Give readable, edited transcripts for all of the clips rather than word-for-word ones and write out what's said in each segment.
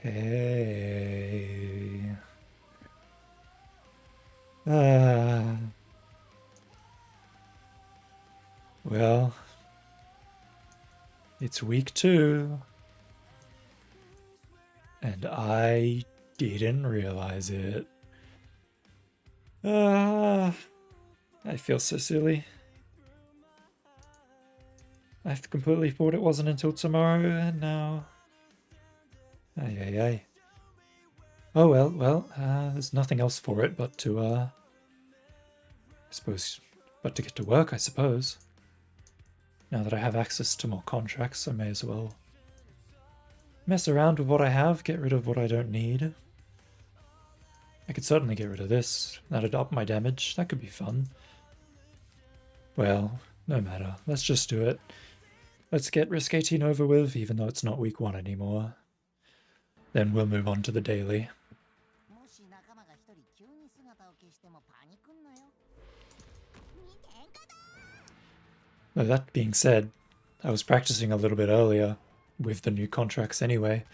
Hey. Ah. Well, it's week 2. And I didn't realize it. Ah. I feel so silly. I completely thought it wasn't until tomorrow, and now... Ay, ay, ay. Oh well, there's nothing else for it but to, I suppose, but to get to work, I suppose. Now that I have access to more contracts, I may as well mess around with what I have, get rid of what I don't need. I could certainly get rid of this. That'd up my damage. That could be fun. Well, no matter. Let's just do it. Let's get Risk 18 over with, even though it's not week 1 anymore. Then we'll move on to the daily. Though that being said, I was practicing a little bit earlier with the new contracts anyway,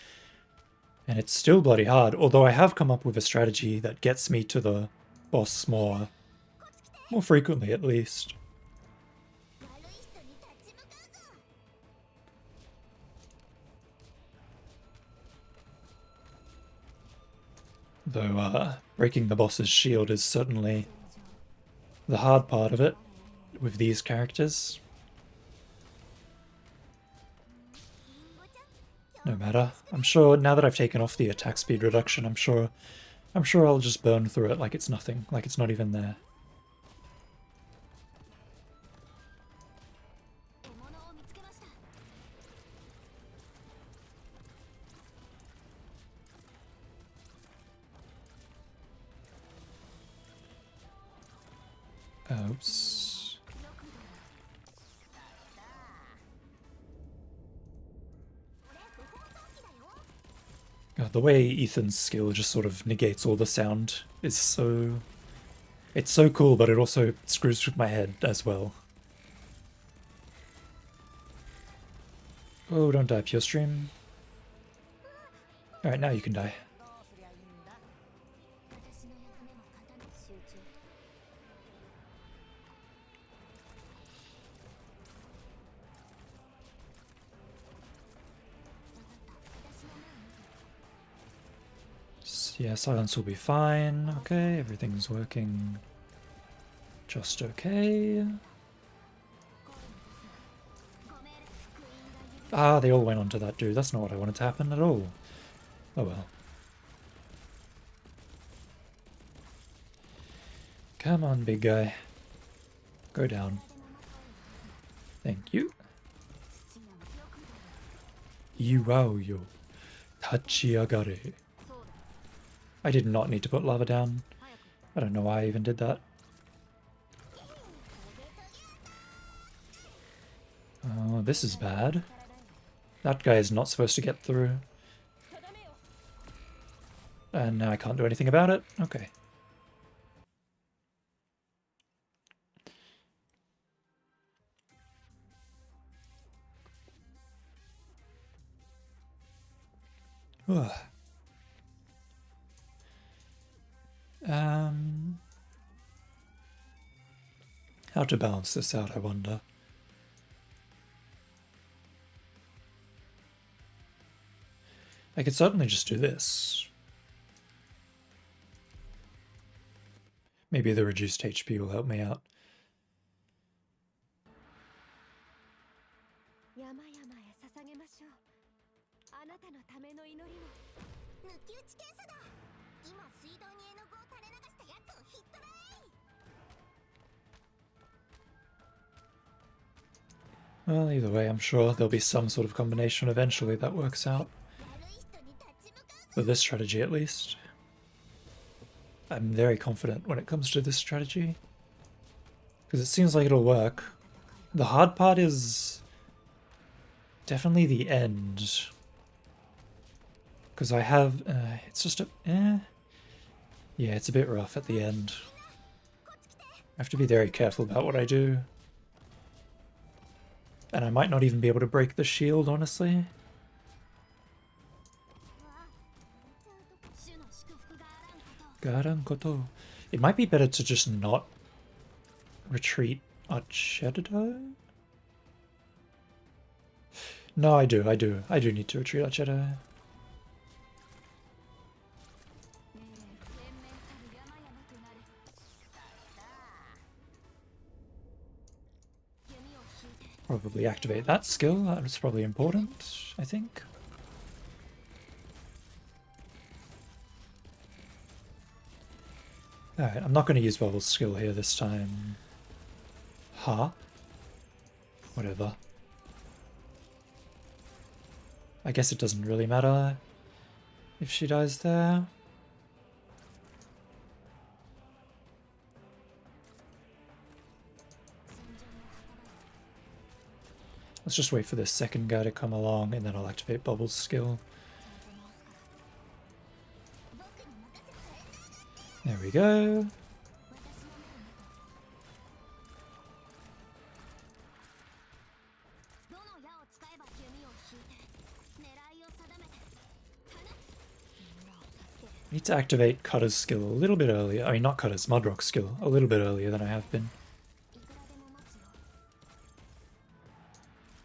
and it's still bloody hard, although I have come up with a strategy that gets me to the boss more frequently at least. Though breaking the boss's shield is certainly the hard part of it with these characters. No matter. I'm sure now that I've taken off the attack speed reduction, I'm sure I'll just burn through it like it's nothing, like it's not even there. Oops. God, the way Ethan's skill just sort of negates all the sound is so... It's so cool, but it also screws with my head as well. Oh, don't die, Pure Stream. Alright, now you can die. Yeah, silence will be fine. Okay, everything's working just okay. Ah, they all went onto that dude. That's not what I wanted to happen at all. Oh well. Come on, big guy. Go down. Thank you. Iwao yo. Tachiagare. I did not need to put lava down. I don't know why I even did that. Oh, this is bad. That guy is not supposed to get through. And now I can't do anything about it? Okay. Ugh. How to balance this out, I wonder. I could certainly just do this. Maybe the reduced HP will help me out. Well, either way, I'm sure there'll be some sort of combination eventually that works out. For this strategy, at least. I'm very confident when it comes to this strategy. Because it seems like it'll work. The hard part is definitely the end. Because I have... it's just a... Yeah, it's a bit rough at the end. I have to be very careful about what I do. And I might not even be able to break the shield, honestly. Garangoto. It might be better to just not retreat Archedo? No, I do need to retreat Archedo. Probably activate that skill, that's probably important, I think. Alright, I'm not going to use Bubble's skill here this time. Huh? Whatever. I guess it doesn't really matter if she dies there. Let's just wait for this second guy to come along and then I'll activate Bubble's skill. There we go. Need to activate Cutter's skill a little bit earlier. I mean, not Cutter's, Mudrock's skill a little bit earlier than I have been.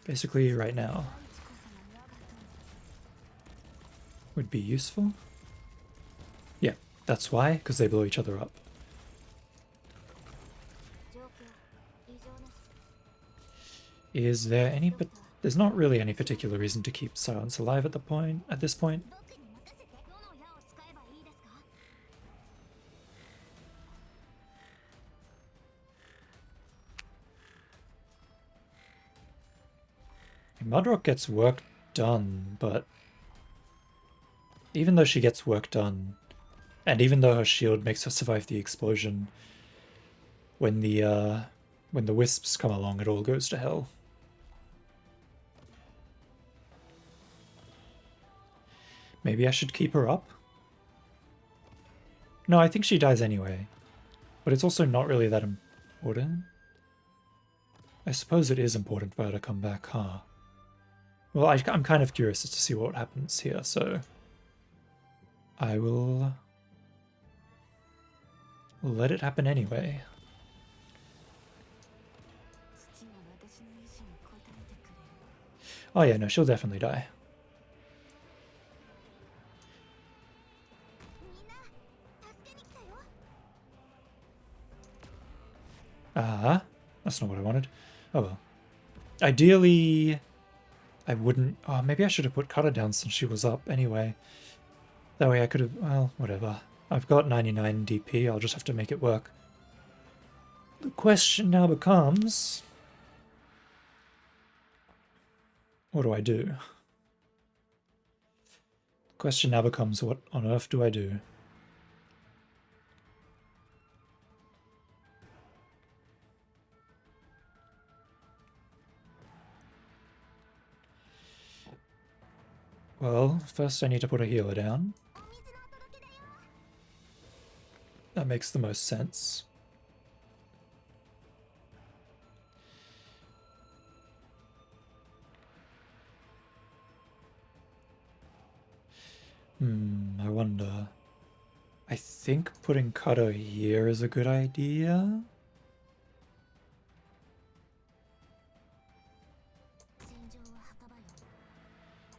Basically, right now would be useful. Yeah, that's why, because they blow each other up. Is there any? But there's not really any particular reason to keep Silence alive at this point. Mudrock gets work done, but even though she gets work done, and even though her shield makes her survive the explosion, when the wisps come along, it all goes to hell. Maybe I should keep her up? No, I think she dies anyway, but it's also not really that important. I suppose it is important for her to come back, huh? Well, I'm kind of curious as to see what happens here, so I will let it happen anyway. Oh yeah, no, she'll definitely die. Ah, that's not what I wanted. Oh well. Ideally, I wouldn't... Oh, maybe I should have put Cutter down since she was up anyway. That way I could have... Well, whatever. I've got 99 DP, I'll just have to make it work. The question now becomes... what do I do? The question now becomes, what on earth do I do? Well, first I need to put a healer down. That makes the most sense. I wonder. I think putting Cutter here is a good idea.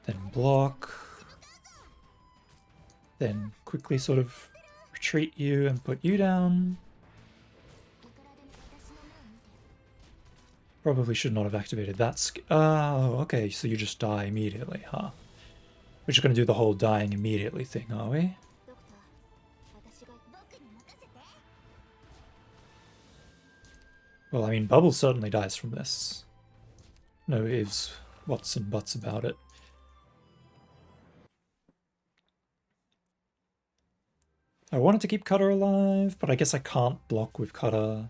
Then block. Then quickly sort of retreat you and put you down. Probably should not have activated that oh, okay, so you just die immediately, huh? We're just going to do the whole dying immediately thing, are we? Well, I mean, Bubble certainly dies from this. No ifs, whats and buts about it. I wanted to keep Cutter alive, but I guess I can't block with Cutter.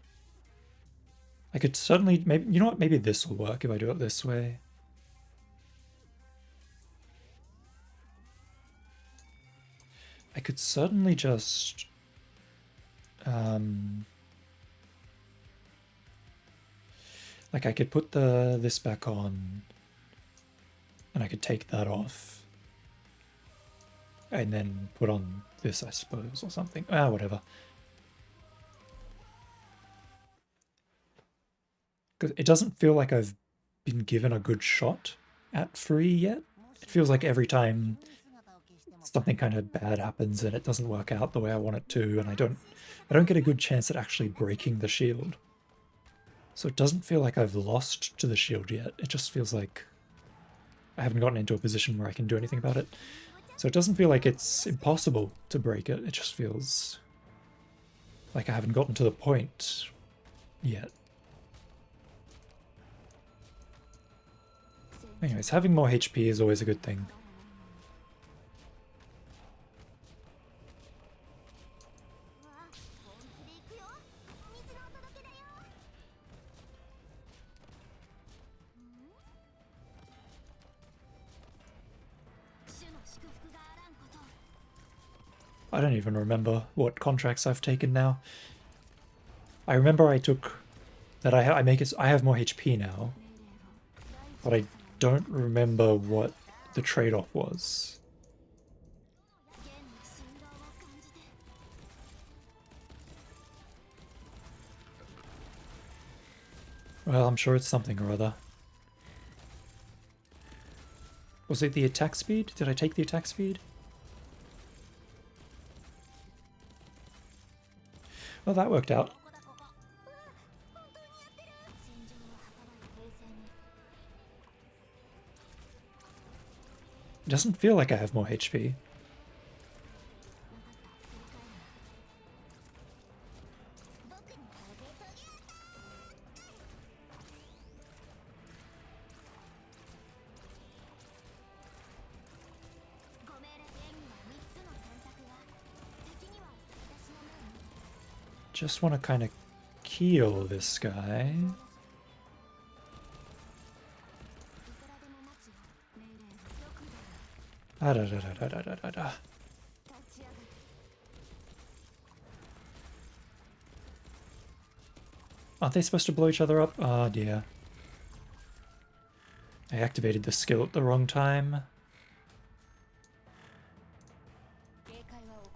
I could certainly, maybe, you know what, maybe this will work if I do it this way. I could certainly just... like I could put this back on, and I could take that off, and then put on this, I suppose, or something. Ah, whatever. Because it doesn't feel like I've been given a good shot at free yet. It feels like every time something kind of bad happens and it doesn't work out the way I want it to, and I don't get a good chance at actually breaking the shield. So it doesn't feel like I've lost to the shield yet. It just feels like I haven't gotten into a position where I can do anything about it. So it doesn't feel like it's impossible to break it. It just feels like I haven't gotten to the point yet. Anyways, having more HP is always a good thing. I don't even remember what contracts I've taken now. I remember I took that I have more HP now, but I don't remember what the trade-off was. Well, I'm sure it's something or other. Was it the attack speed? Did I take the attack speed? Well, that worked out. It doesn't feel like I have more HP. Just want to kind of keel this guy. Ah, da, da, da, da, da, da, da. Aren't they supposed to blow each other up? Ah, dear. I activated the skill at the wrong time.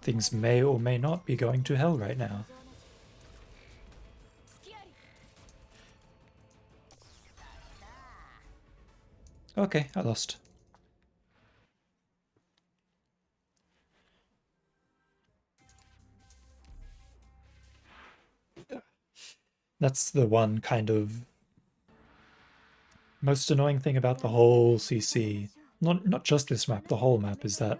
Things may or may not be going to hell right now. Okay, I lost. That's the one kind of most annoying thing about the whole CC. Not just this map, the whole map, is that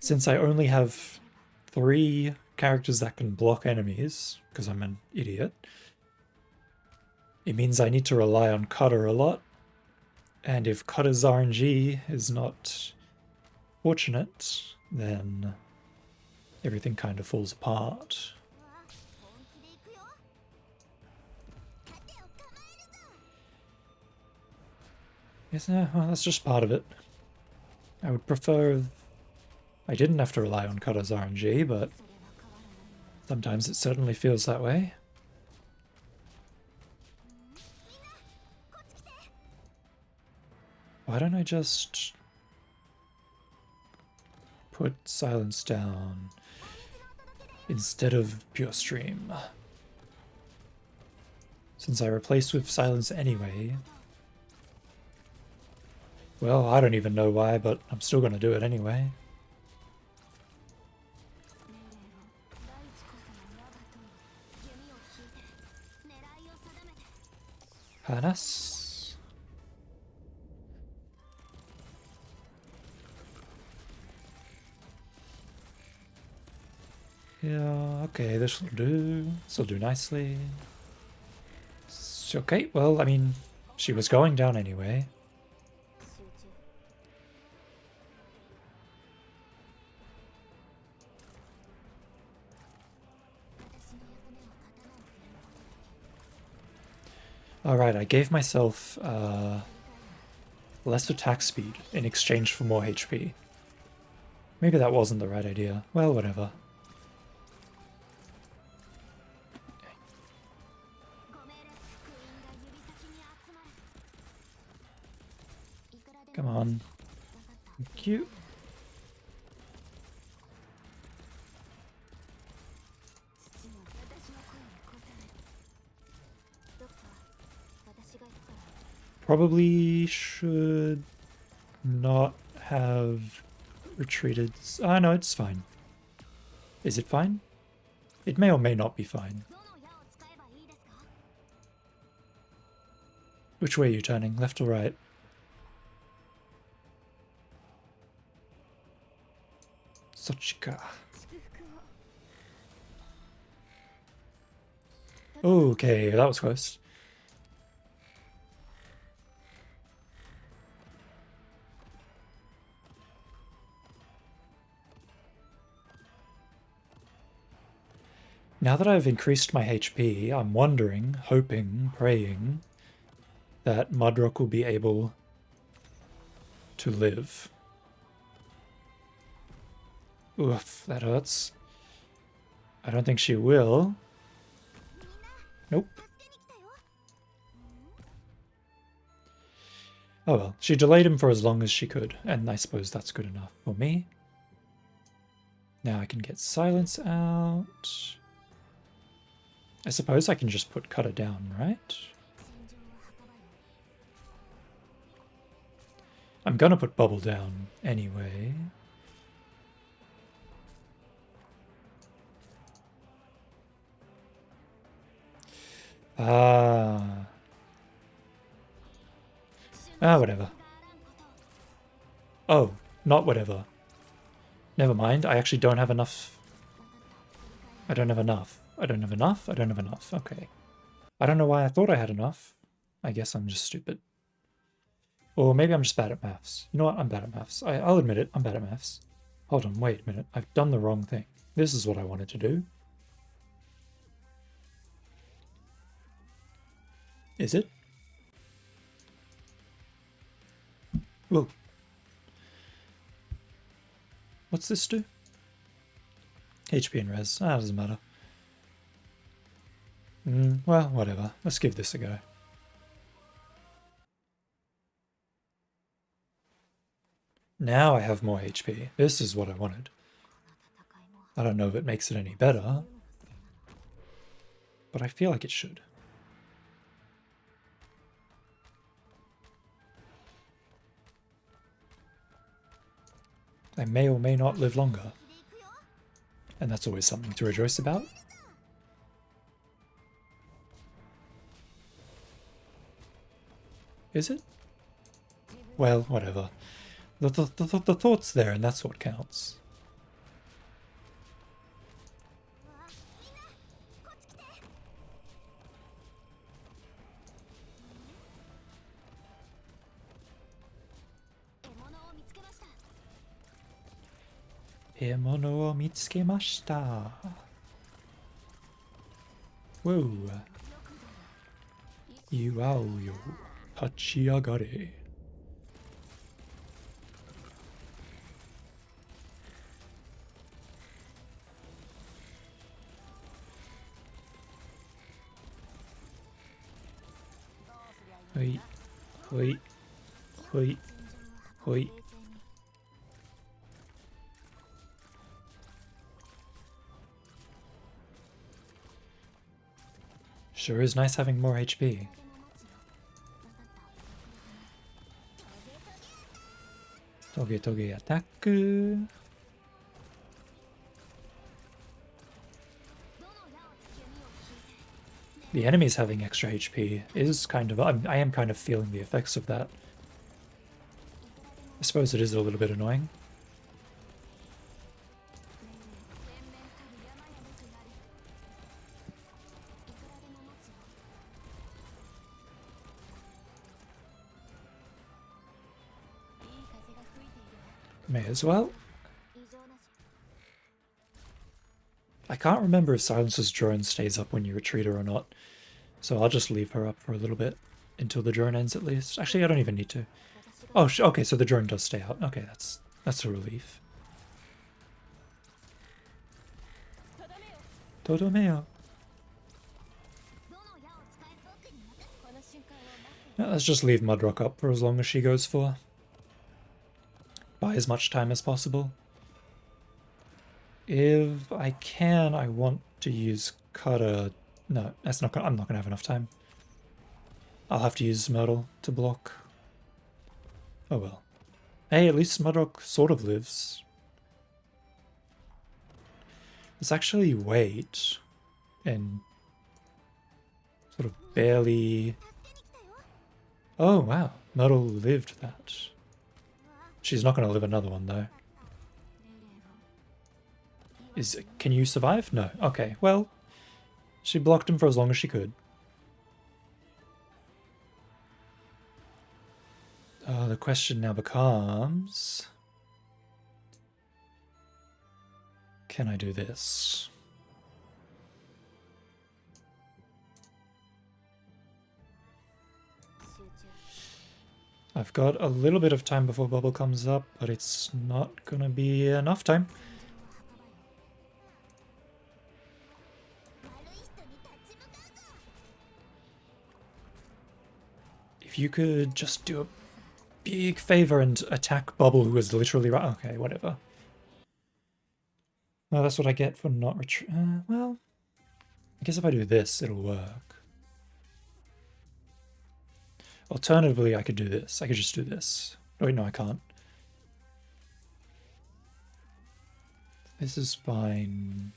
since I only have 3 characters that can block enemies, because I'm an idiot, it means I need to rely on Cutter a lot. And if Cutter's RNG is not fortunate, then everything kind of falls apart. Yes, no, well, that's just part of it. I would prefer I didn't have to rely on Cutter's RNG, but sometimes it certainly feels that way. Why don't I just put silence down instead of pure stream? Since I replaced with silence anyway. Well, I don't even know why, but I'm still going to do it anyway. Harness. Yeah, okay, this will do. This will do nicely. It's okay, well, I mean, she was going down anyway. Alright, I gave myself less attack speed in exchange for more HP. Maybe that wasn't the right idea. Well, whatever. Come on. Thank you. Probably should not have retreated. Ah, no, it's fine. Is it fine? It may or may not be fine. Which way are you turning? Left or right? Sochika. Okay, that was close. Now that I've increased my HP, I'm wondering, hoping, praying that Mudrock will be able to live. Oof, that hurts. I don't think she will. Nope. Oh well, she delayed him for as long as she could, and I suppose that's good enough for me. Now I can get silence out. I suppose I can just put Cutter down, right? I'm gonna put Bubble down anyway. Whatever. Oh, not whatever. Never mind, I actually don't have enough. I don't have enough. I don't have enough? I don't have enough. Okay. I don't know why I thought I had enough. I guess I'm just stupid. Or maybe I'm just bad at maths. You know what? I'm bad at maths. I'll admit it. I'm bad at maths. Hold on, wait a minute. I've done the wrong thing. This is what I wanted to do. Is it? Whoa. What's this do? HP and res. Ah, doesn't matter. Well, whatever. Let's give this a go. Now I have more HP. This is what I wanted. I don't know if it makes it any better, but I feel like it should. I may or may not live longer. And that's always something to rejoice about. Is it? Well, whatever. The thought's there, and that's what counts. Emono o mitsukemashita. Whoa. Iwao yo. Tachiagare. Hoi. Hoi. Hoi. Hoi. Sure is nice having more HP. Toge toge attack. The enemies having extra HP is kind of... I am kind of feeling the effects of that. I suppose it is a little bit annoying. May as well. I can't remember if Silence's drone stays up when you retreat her or not, so I'll just leave her up for a little bit until the drone ends at least. Actually, I don't even need to. Oh, okay, so the drone does stay out. Okay, that's a relief. Todomeo. Yeah, let's just leave Mudrock up for as long as she goes for. Buy as much time as possible. If I can, I want to use Cutter. No, that's not. I'm not gonna have enough time. I'll have to use Myrtle to block. Oh well. Hey, at least Mudrock sort of lives. Let's actually wait and sort of barely... Oh wow, Myrtle lived that. She's not going to live another one though. Can you survive? No. Okay, well, she blocked him for as long as she could. The question now becomes... Can I do this? I've got a little bit of time before bubble comes up, but it's not gonna be enough time. If you could just do a big favor and attack Bubble, who was literally right. Okay, whatever. Well, that's what I get for not well, I guess if I do this, it'll work. Alternatively, I could do this. I could just do this. Oh, wait, no, I can't. This is fine.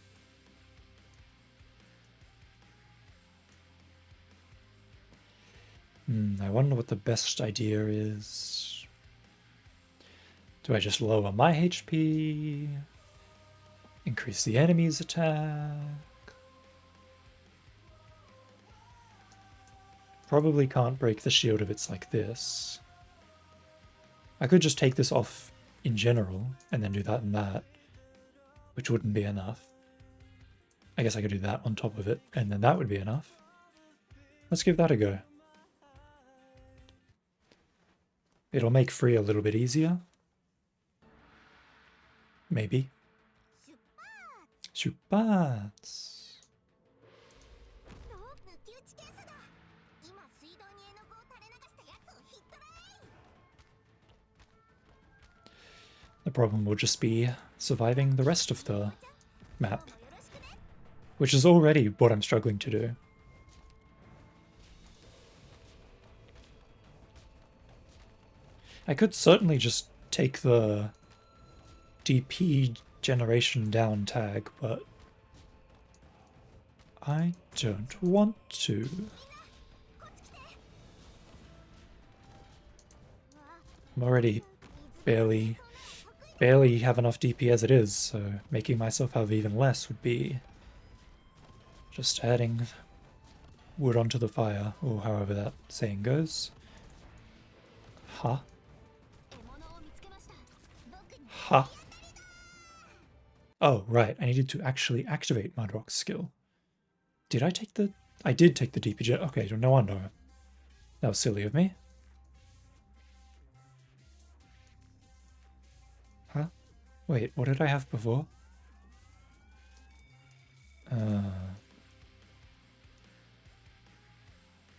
I wonder what the best idea is. Do I just lower my HP? Increase the enemy's attack? Probably can't break the shield if it's like this. I could just take this off in general and then do that and that, which wouldn't be enough. I guess I could do that on top of it and then that would be enough. Let's give that a go. It'll make free a little bit easier. Maybe. Shupats! The problem will just be surviving the rest of the map, which is already what I'm struggling to do. I could certainly just take the DP generation down tag, but I don't want to. I'm already barely have enough DP as it is, so making myself have even less would be just adding wood onto the fire, or however that saying goes. Huh? Huh? Oh, right, I needed to actually activate Mudrock's skill. Did I take the... I did take the DP jet. Okay, no wonder. That was silly of me. Huh? Wait, what did I have before?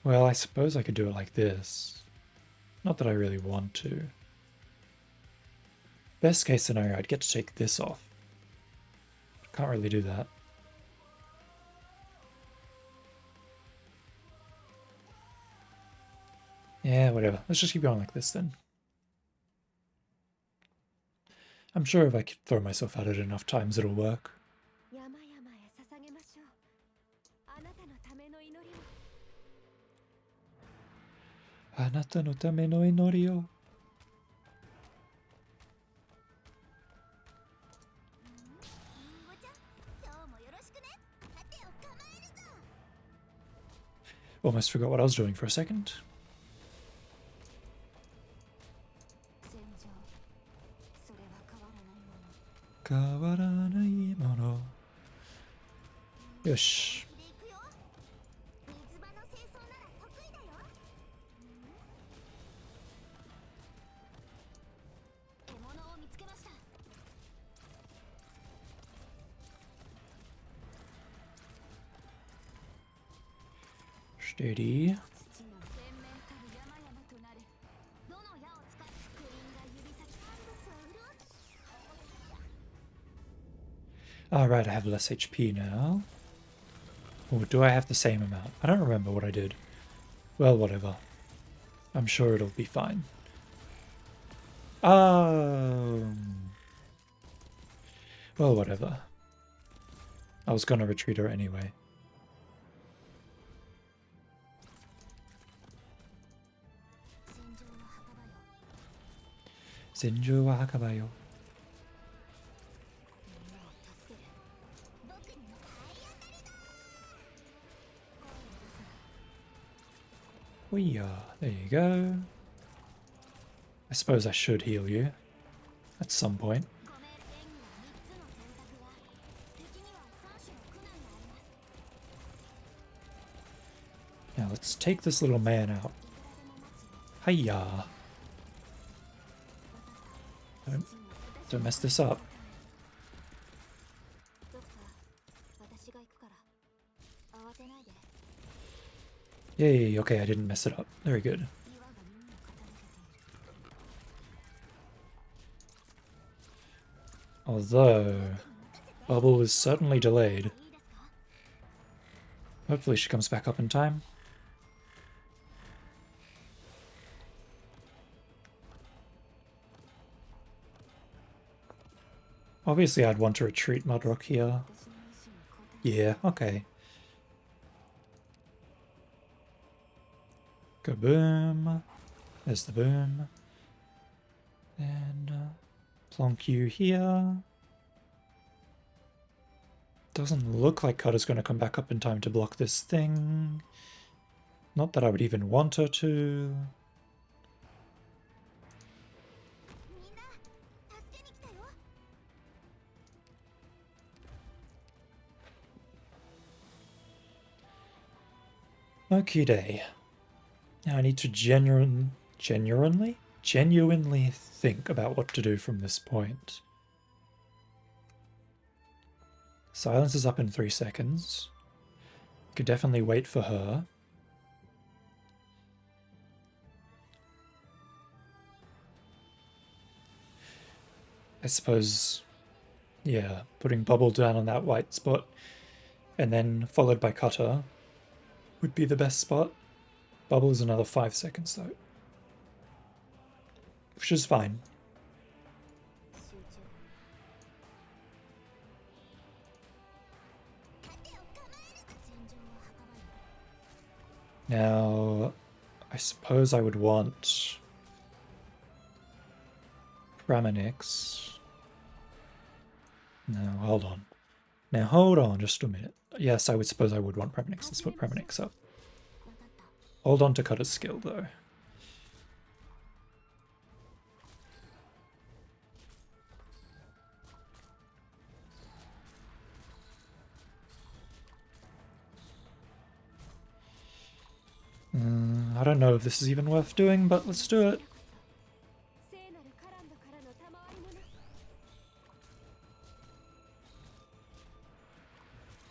Well, I suppose I could do it like this. Not that I really want to. Best case scenario, I'd get to take this off. Can't really do that. Yeah, whatever. Let's just keep going like this then. I'm sure if I could throw myself at it enough times, it'll work. Anata no tame no inori o. Almost forgot what I was doing for a second. Kawaranai mono. Yosh. Steady. Alright, I have less HP now. Or do I have the same amount? I don't remember what I did. Well, whatever. I'm sure it'll be fine. Well, whatever. I was gonna retreat her anyway. Senju wa hakabayo. There you go. I suppose I should heal you at some point. Now let's take this little man out. Hiya! Don't mess this up. Yay, okay, I didn't mess it up. Very good. Although, Bubble is certainly delayed. Hopefully she comes back up in time. Obviously I'd want to retreat Mudrock here. Yeah, okay. Go boom. There's the boom. And plonk you here. Doesn't look like Kata's going to come back up in time to block this thing. Not that I would even want her to. Okie day. Now I need to genuinely think about what to do from this point. Silence is up in 3 seconds. Could definitely wait for her. I suppose, yeah, putting Bubble down on that white spot and then followed by Cutter would be the best spot. Bubble is another 5 seconds though, which is fine. Now, I suppose I would want Pramanix. No, hold on. Now hold on just a minute. Yes, I would suppose I would want Pramanix. Let's put Pramanix up. Hold on to Cutter's skill though. I don't know if this is even worth doing, but let's do it.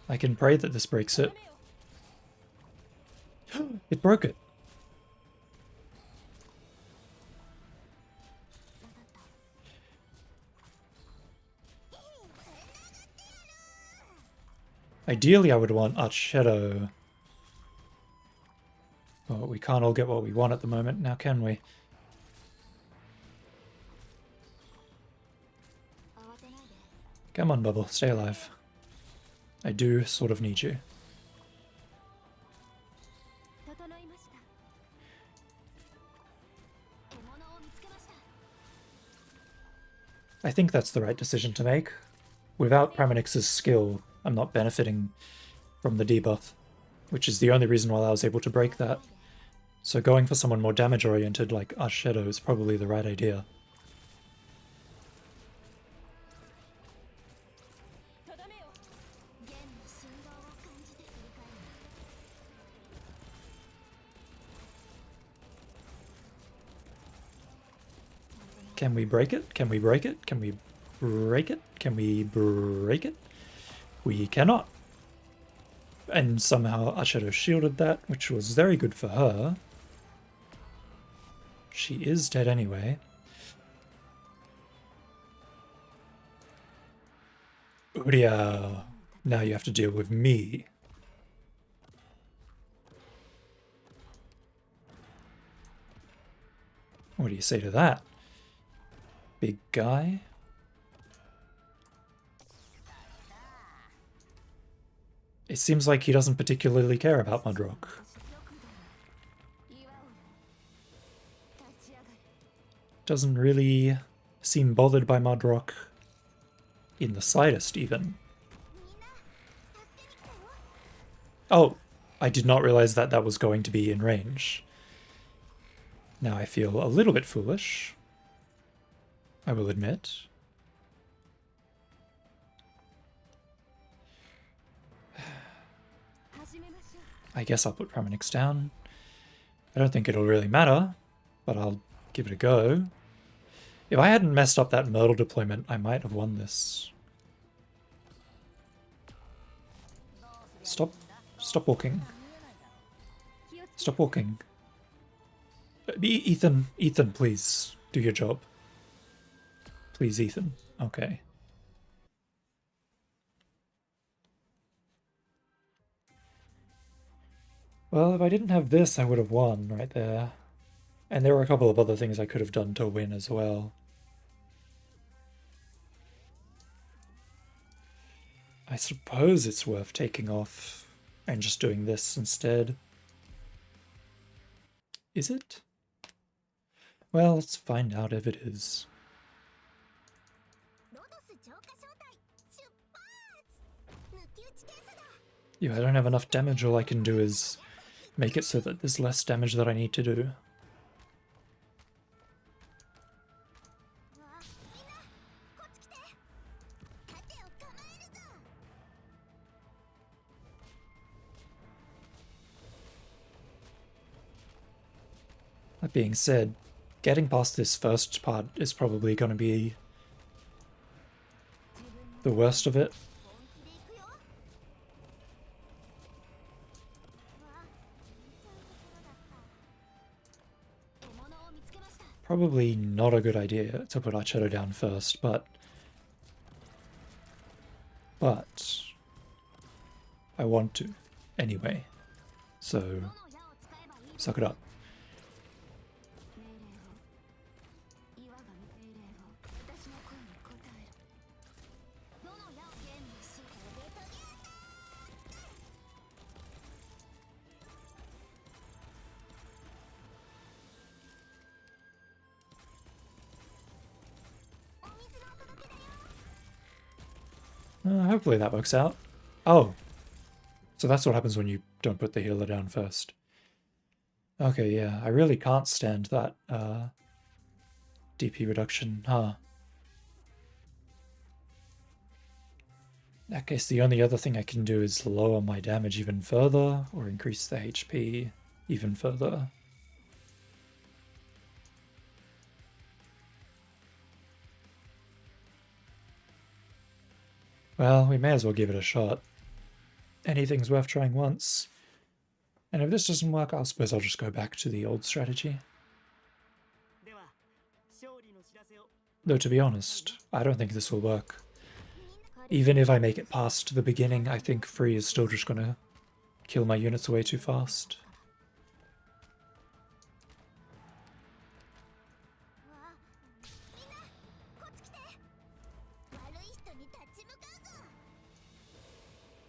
I can pray that this breaks it. It broke it. Ideally, I would want Archshadow. But we can't all get what we want at the moment, now can we? Come on, Bubble, stay alive. I do sort of need you. I think that's the right decision to make. Without Pramanix's skill, I'm not benefiting from the debuff, which is the only reason why I was able to break that. So going for someone more damage-oriented like Archshadow is probably the right idea. Can we break it? Can we break it? Can we break it? Can we break it? We cannot. And somehow Archshadow shielded that, which was very good for her. She is dead anyway. Uria, now you have to deal with me. What do you say to that? Big guy? It seems like he doesn't particularly care about Mudrock. Doesn't really seem bothered by Mudrock in the slightest, even. Oh, I did not realize that that was going to be in range. Now I feel a little bit foolish, I will admit. I guess I'll put Pramanix down. I don't think it'll really matter, but I'll give it a go. If I hadn't messed up that Myrtle deployment, I might have won this. Stop walking. Stop walking. Ethan, please, do your job. Please, Ethan. Okay. Well, if I didn't have this, I would have won right there. And there were a couple of other things I could have done to win as well. I suppose it's worth taking off and just doing this instead. Is it? Well, let's find out if it is. Yeah, I don't have enough damage. All I can do is make it so that there's less damage that I need to do. That being said, getting past this first part is probably going to be the worst of it. Probably not a good idea to put Archetto down first, but I want to anyway, so suck it up. Hopefully that works out. Oh, so that's what happens when you don't put the healer down first. Okay, yeah, I really can't stand that DP reduction, huh? In that case, the only other thing I can do is lower my damage even further, or increase the HP even further. Well, we may as well give it a shot. Anything's worth trying once. And if this doesn't work, I suppose I'll just go back to the old strategy. Though to be honest, I don't think this will work. Even if I make it past the beginning, I think Free is still just gonna kill my units away too fast.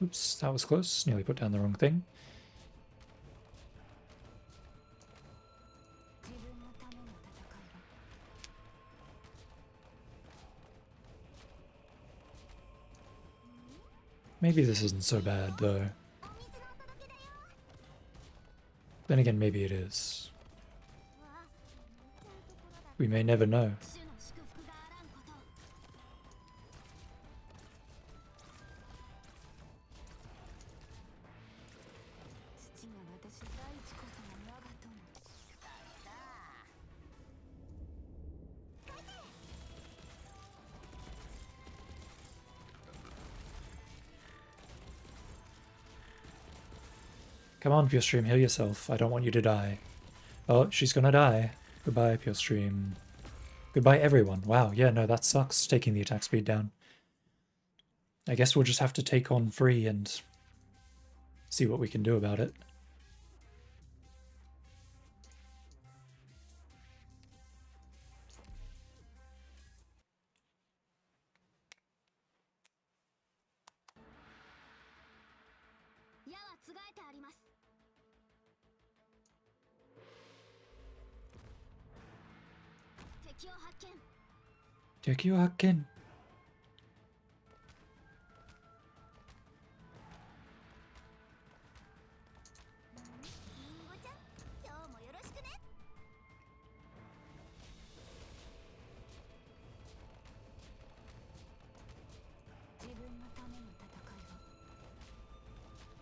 Oops, that was close. Nearly put down the wrong thing. Maybe this isn't so bad, though. Then again, maybe it is. We may never know. Come on, Pure Stream, heal yourself. I don't want you to die. Oh, she's gonna die. Goodbye, Pure Stream. Goodbye, everyone. Wow, yeah, no, that sucks, taking the attack speed down. I guess we'll just have to take on Free and see what we can do about it. Tekio Hakken.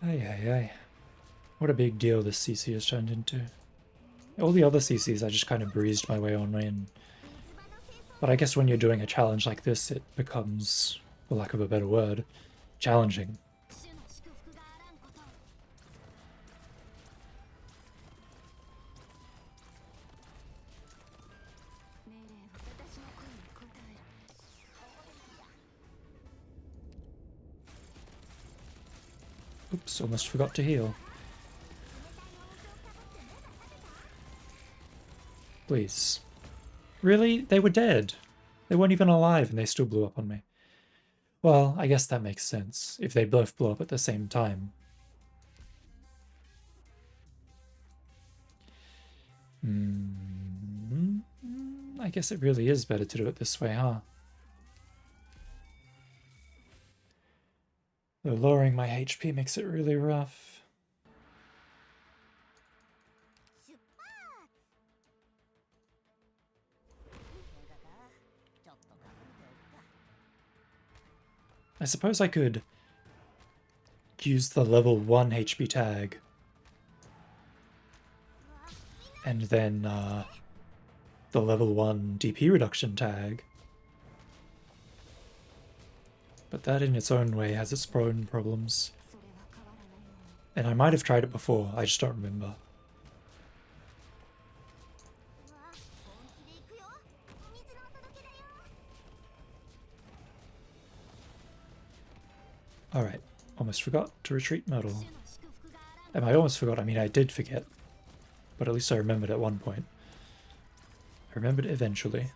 Ay, ay, ay. What a big deal this CC has turned into. All the other CCs I just kind of breezed my way on in. But I guess when you're doing a challenge like this, it becomes, for lack of a better word, challenging. Oops, almost forgot to heal. Please. Really? They were dead. They weren't even alive and they still blew up on me. Well, I guess that makes sense, if they both blow up at the same time. I guess it really is better to do it this way, huh? Though lowering my HP makes it really rough. I suppose I could use the level 1 HP tag and then the level 1 DP reduction tag. But that in its own way has its own problems. And I might have tried it before, I just don't remember. Alright, almost forgot to retreat Myrtle. And I almost forgot, I mean I did forget. But at least I remembered at one point. I remembered it eventually.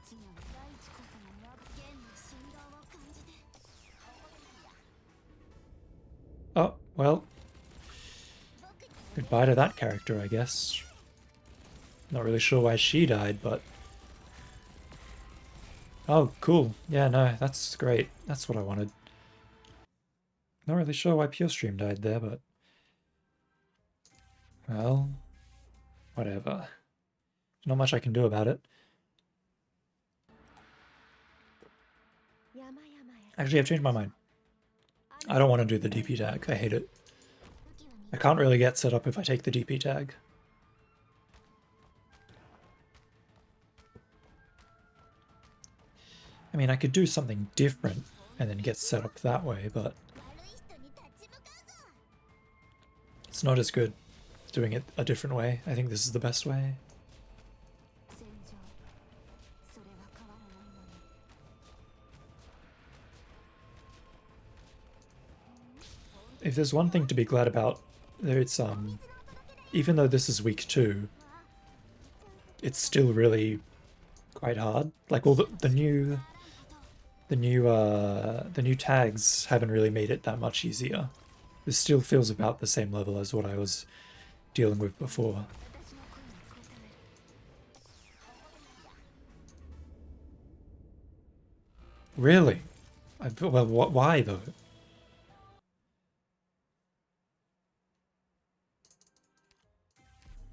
Oh, well. Goodbye to that character, I guess. Not really sure why she died, but... Oh, cool. Yeah, no, that's great. That's what I wanted. Not really sure why PureStream died there, but... Well... Whatever. Not much I can do about it. Actually, I've changed my mind. I don't want to do the DP tag. I hate it. I can't really get set up if I take the DP tag. I mean, I could do something different and then get set up that way, but it's not as good doing it a different way. I think this is the best way. If there's one thing to be glad about, it's even though this is week 2, it's still really quite hard. Like all the new tags haven't really made it that much easier. This still feels about the same level as what I was dealing with before. Really? Well, why though?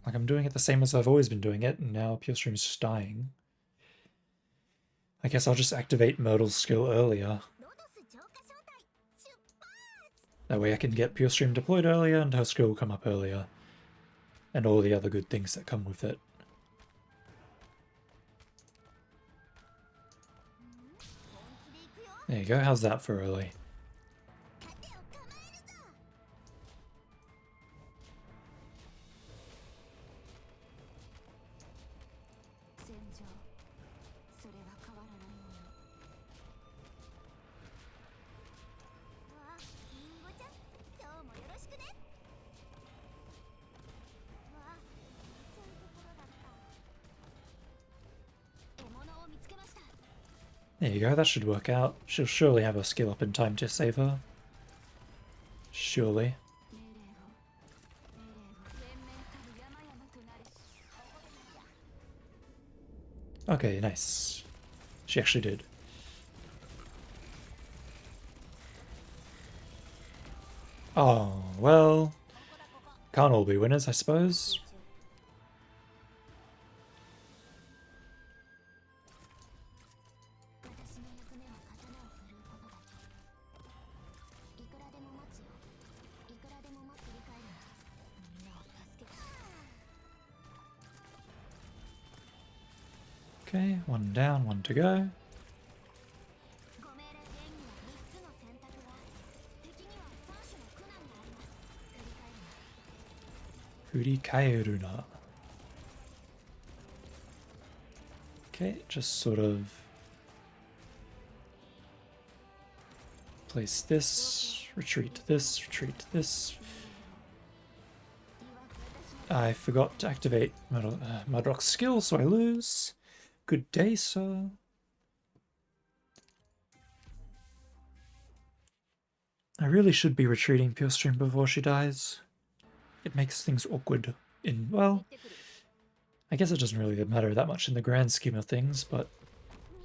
Like, I'm doing it the same as I've always been doing it, and now PureStream's just dying. I guess I'll just activate Myrtle's skill earlier. That way I can get PureStream deployed earlier and her skill will come up earlier. And all the other good things that come with it. There you go, how's that for early? There you go, that should work out. She'll surely have her skill up in time to save her. Surely. Okay, nice. She actually did. Oh, well, can't all be winners, I suppose. Okay, one down, one to go. Furikaeruna. Okay, just sort of place this, retreat this, retreat this. I forgot to activate Mudrock's skill, so I lose. Good day, sir. I really should be retreating Pure Stream before she dies. It makes things awkward in, well, I guess it doesn't really matter that much in the grand scheme of things, but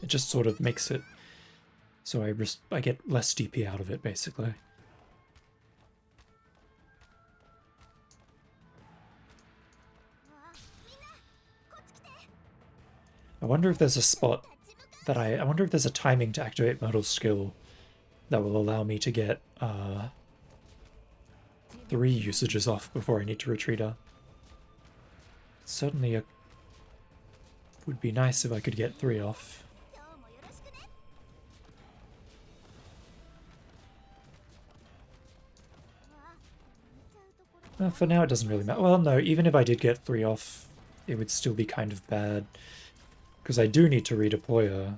it just sort of makes it so I get less DP out of it, basically. I wonder if there's a spot that I wonder if there's a timing to activate Myrtle's skill that will allow me to get 3 usages off before I need to retreat her. It's certainly would be nice if I could get 3 off. For now it doesn't really matter. Well, no, even if I did get 3 off, it would still be kind of bad. Because I do need to redeploy her.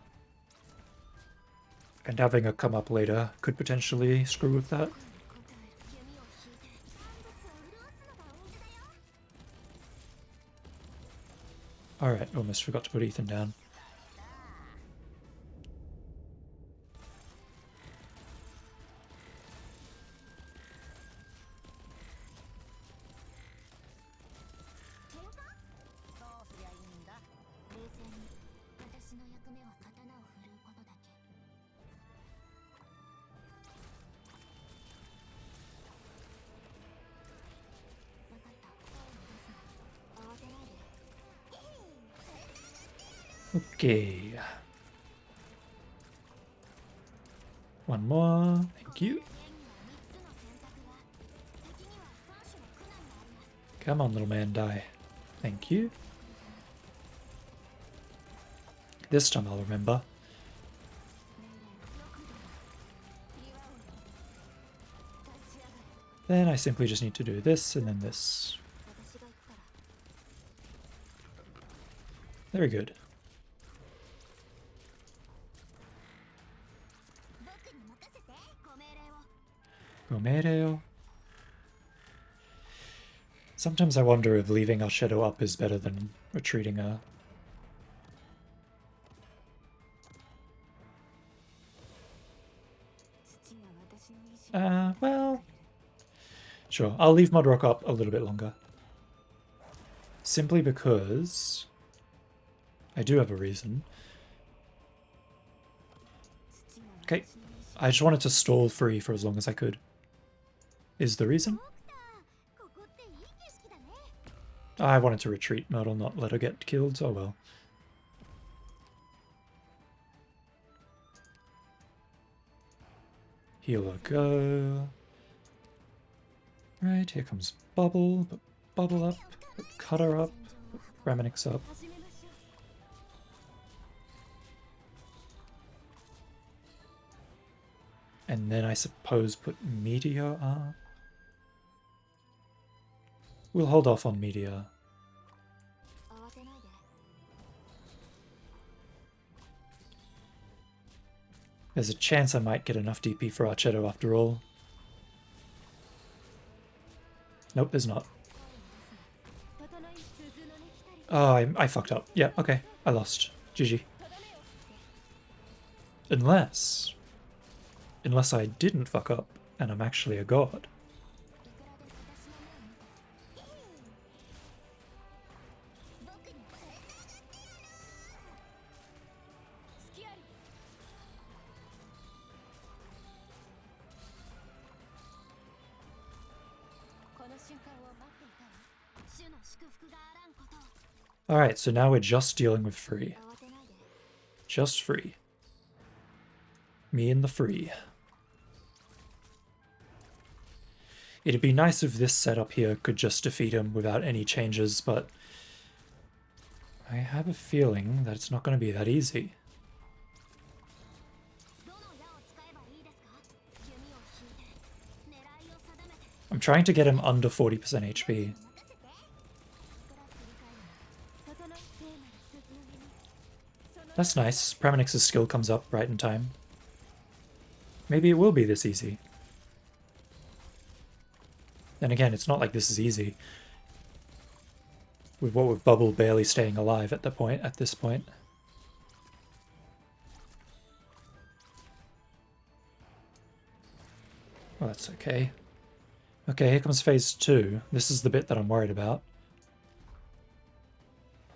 And having her come up later could potentially screw with that. Alright, almost forgot to put Ethan down. Okay. One more. Thank you. Come on, little man, die. Thank you. This time I'll remember. Then I simply just need to do this and then this. Very good. Gomereo. Sometimes I wonder if leaving our shadow up is better than retreating her. Well... Sure, I'll leave Mudrock up a little bit longer. Simply because... I do have a reason. Okay, I just wanted to stall free for as long as I could. Is the reason? I wanted to retreat Myrtle, not let her get killed. Oh well. Heal her go. Right, here comes Bubble. Put Bubble up. Put Cutter up. Put Ramonix up. And then I suppose put Meteor up. We'll hold off on Meteor. There's a chance I might get enough DP for Archetto after all. Nope, there's not. Oh, I fucked up. Yeah, okay. I lost. GG. Unless I didn't fuck up and I'm actually a god. Alright, so now we're just dealing with free. Just free. Me and the free. It'd be nice if this setup here could just defeat him without any changes, but I have a feeling that it's not going to be that easy. I'm trying to get him under 40% HP. That's nice. Pramanix's skill comes up right in time. Maybe it will be this easy. Then again, it's not like this is easy. With what with Bubble barely staying alive at this point. Well, that's okay. Okay, here comes phase 2. This is the bit that I'm worried about.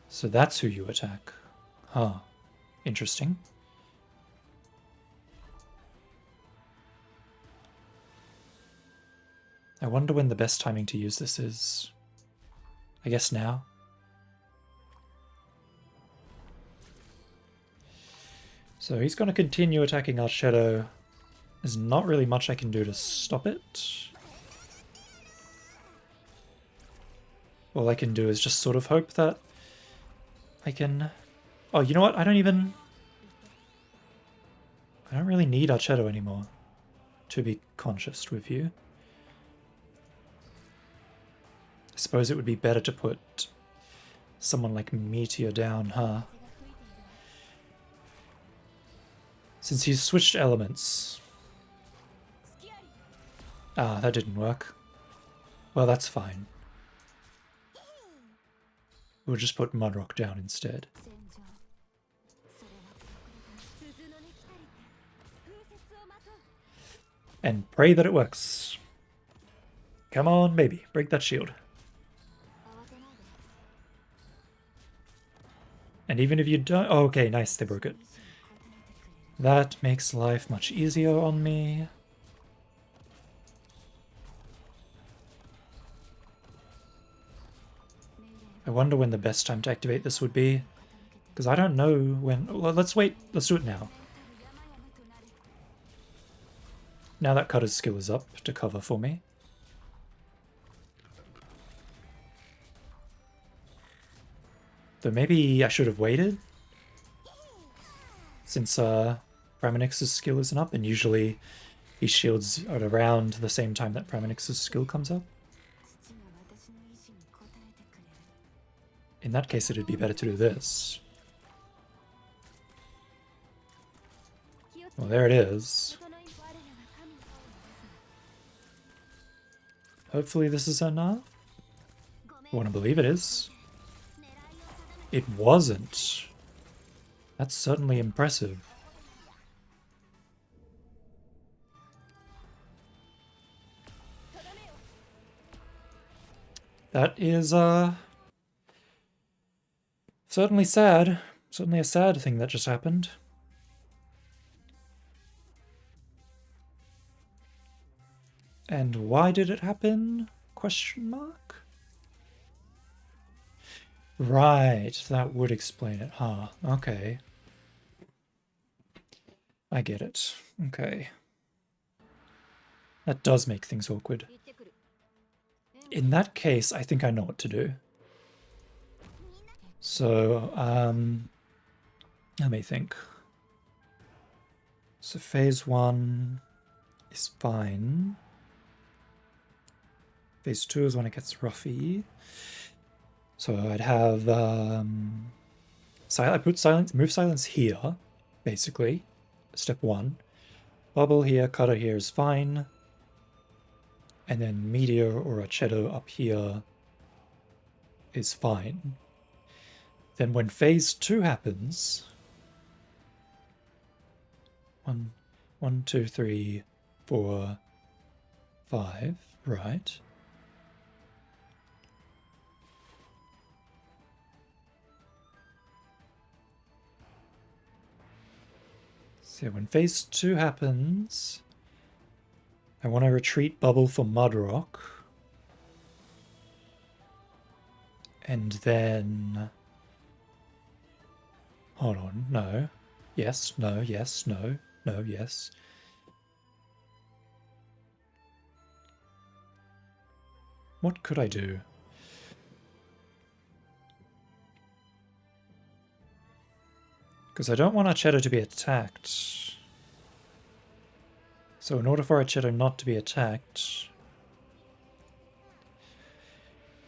So that's who you attack. Huh. Interesting. I wonder when the best timing to use this is. I guess now. So he's going to continue attacking our shadow. There's not really much I can do to stop it. All I can do is just sort of hope that I can... Oh, you know what? I don't really need Archetto anymore, to be conscious with you. I suppose it would be better to put someone like Meteor down, huh? Since he's switched elements. Ah, that didn't work. Well, that's fine. We'll just put Mudrock down instead. And pray that it works. Come on, baby. Break that shield. And even if you don't... Oh, okay, nice. They broke it. That makes life much easier on me. I wonder when the best time to activate this would be. Because I don't know when... Well, let's wait. Let's do it now. Now that Cutter's skill is up to cover for me. Though maybe I should have waited. Since Pramanix's skill isn't up, and usually he shields at around the same time that Pramanix's skill comes up. In that case, it'd be better to do this. Well, there it is. Hopefully this is enough. I want to believe it is. It wasn't. That's certainly impressive. That is, certainly sad. Certainly a sad thing that just happened. And why did it happen? Question mark? Right, that would explain it, huh? Okay. I get it. Okay. That does make things awkward. In that case, I think I know what to do. So, let me think. So phase 1 is fine. Phase 2 is when it gets roughy. So I'd have I put silence, move silence here, basically. Step 1. Bubble here, Cutter here is fine. And then Meteor or Archetto up here is fine. Then when phase 2 happens, 1, 2, 3, 4, 5, right? So when phase 2 happens, I want to retreat Bubble for Mudrock. And then... Hold on, no. Yes, no, yes, no, no, yes. What could I do? Because I don't want Archetto to be attacked. So in order for Archetto not to be attacked,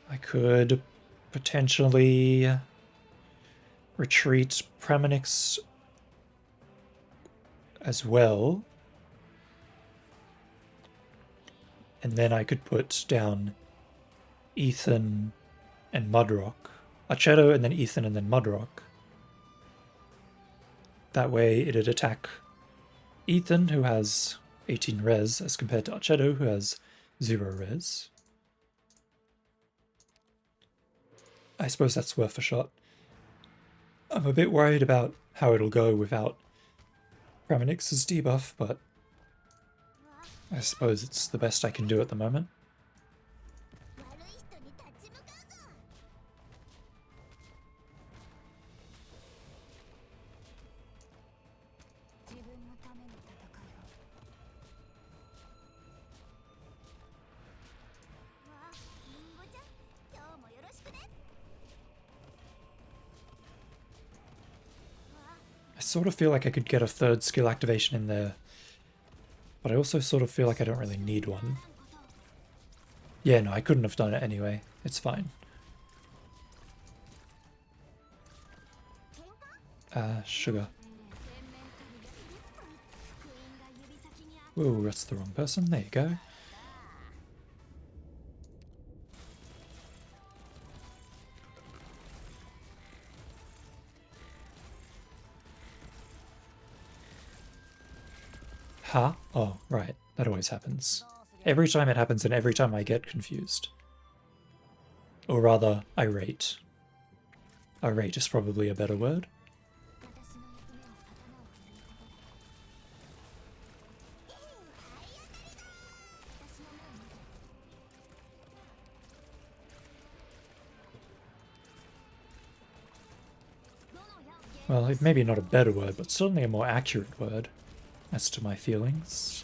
I could potentially retreat Praminix as well. And then I could put down Ethan and Mudrock. Archetto and then Ethan and then Mudrock. That way it'd attack Ethan, who has 18 res, as compared to Archetto, who has 0 res. I suppose that's worth a shot. I'm a bit worried about how it'll go without Praminix's debuff, but I suppose it's the best I can do at the moment. I sort of feel like I could get a third skill activation in there, but I also sort of feel like I don't really need one. Yeah, no, I couldn't have done it anyway. It's fine. Sugar. Whoa, that's the wrong person. There you go. Huh? Oh, right. That always happens. Every time it happens and every time I get confused. Or rather, irate. Irate is probably a better word. Well, maybe not a better word, but certainly a more accurate word as to my feelings.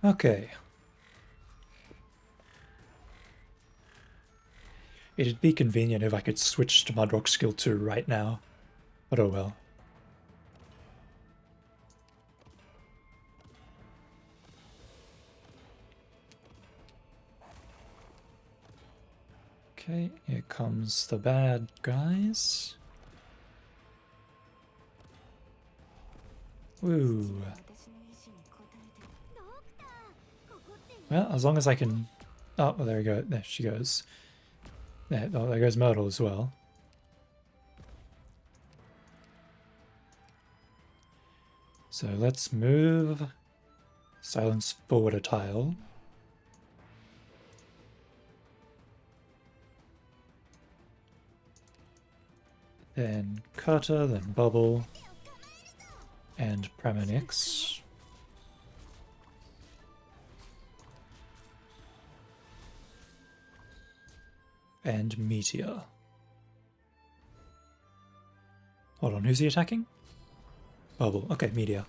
Okay. It'd be convenient if I could switch to Mudrock skill 2 right now, but oh well. Okay, here comes the bad guys. Woo. Well, as long as I can... Oh, well, there we go. There she goes. There, oh, there goes Myrtle as well. So let's move Silence forward a tile. Then Cutter, then Bubble, and Praminix. And Meteor. Hold on, who's he attacking? Bubble. Okay, Meteor.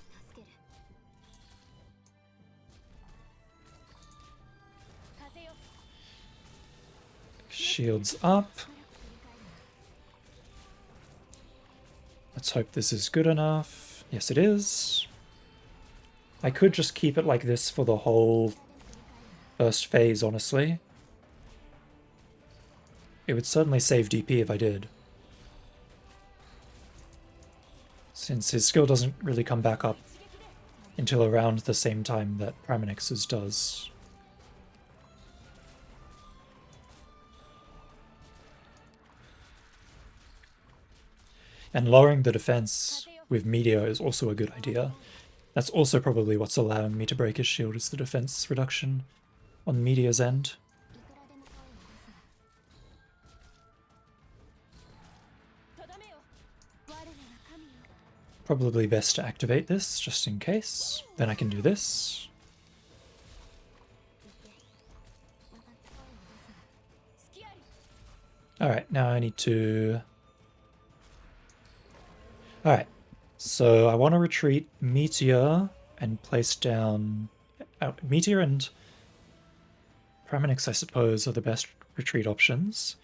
Shields up. Let's hope this is good enough. Yes, it is. I could just keep it like this for the whole first phase, honestly. It would certainly save DP if I did. Since his skill doesn't really come back up until around the same time that Praminix's does. And lowering the defense with Meteor is also a good idea. That's also probably what's allowing me to break his shield, is the defense reduction on Meteor's end. Probably best to activate this, just in case. Then I can do this. Alright, now I need to... Alright, so I want to retreat Meteor and place down... Meteor and Praminix, I suppose, are the best retreat options.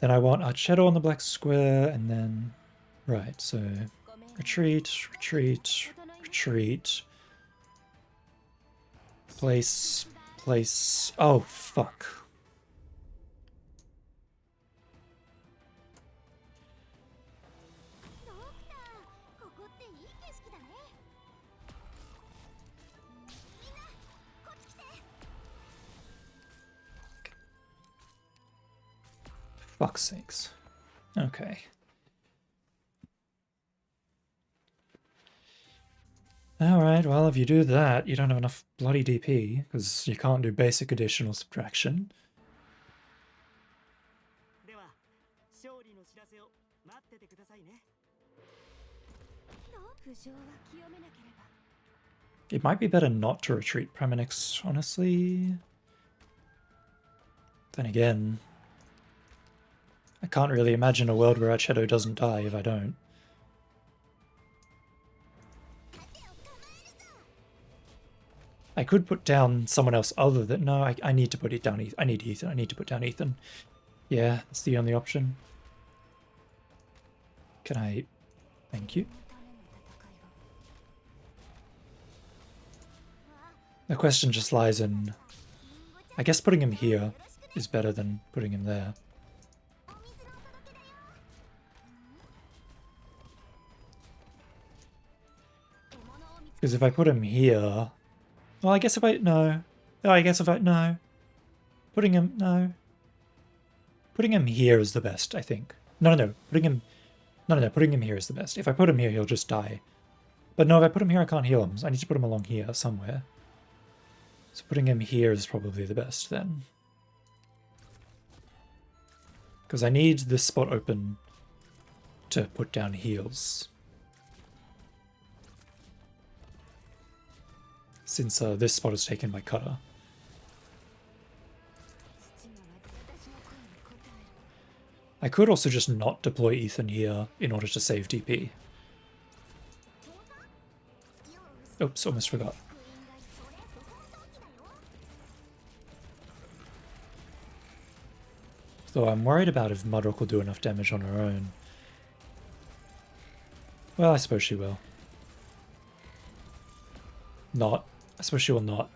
Then I want Archetto on the black square, and then... Right, so retreat, retreat, retreat. Place, place... Oh, fuck. Fuck's sakes. Okay. Alright, well, if you do that, you don't have enough bloody DP, because you can't do basic additional subtraction. It might be better not to retreat Praminix, honestly. Then again, I can't really imagine a world where Archetto doesn't die if I don't. I could put down someone else other than... No, I need to put it down. I need Ethan. I need to put down Ethan. Yeah, that's the only option. Can I... Thank you. The question just lies in... I guess putting him here is better than putting him there. Because if I put him here... Well, I guess if I... No. Oh, I guess if I... No. Putting him... No. Putting him here is the best, I think. No, no, no. Putting him... No, no, no. Putting him here is the best. If I put him here, he'll just die. But no, if I put him here, I can't heal him. So I need to put him along here somewhere. So putting him here is probably the best then. Because I need this spot open to put down heals. Since this spot is taken by Cutter. I could also just not deploy Ethan here in order to save DP. Oops, almost forgot. Though I'm worried about if Mudrock will do enough damage on her own. Well, I suppose she will. Not. I suppose she will not.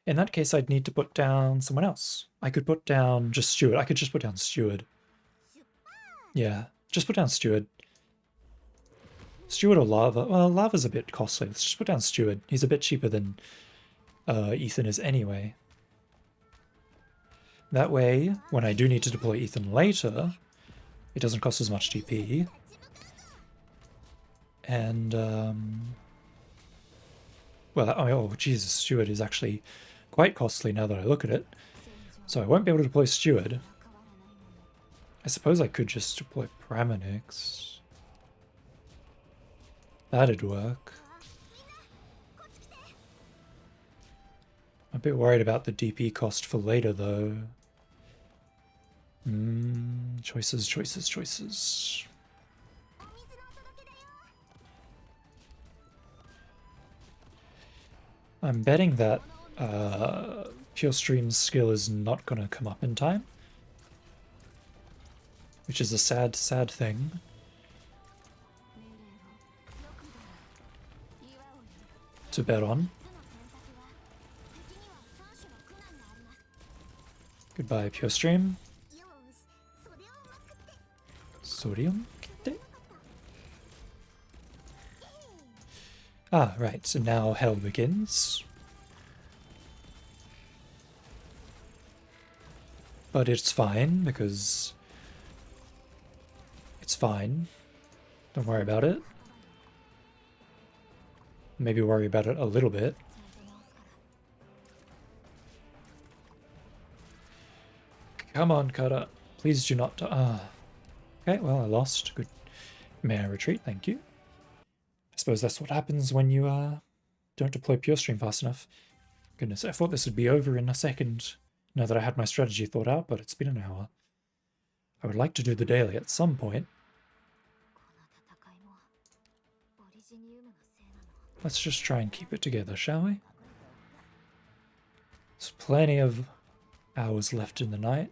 In that case, I'd need to put down someone else. I could put down just Steward. I could just put down Steward. Yeah, just put down Steward. Steward or Lava? Well, Lava's a bit costly. Let's just put down Steward. He's a bit cheaper than Ethan is anyway. That way, when I do need to deploy Ethan later, it doesn't cost as much DP. And, well, oh, Jesus, Steward is actually quite costly now that I look at it. So I won't be able to deploy Steward. I suppose I could just deploy Praminix. That'd work. I'm a bit worried about the DP cost for later, though. Choices, choices, choices. I'm betting that Pure Stream's skill is not going to come up in time. Which is a sad, sad thing. To bet on. Goodbye, Pure Stream. Sodium? Ah, right, so now hell begins. But it's fine, because it's fine. Don't worry about it. Maybe worry about it a little bit. Come on, Kara. Please do not... Okay, well, I lost. Good. May I retreat? Thank you. I suppose that's what happens when you don't deploy pure stream fast enough. Goodness, I thought this would be over in a second, now that I had my strategy thought out, but it's been an hour. I would like to do the daily at some point. Let's just try and keep it together, shall we? There's plenty of hours left in the night.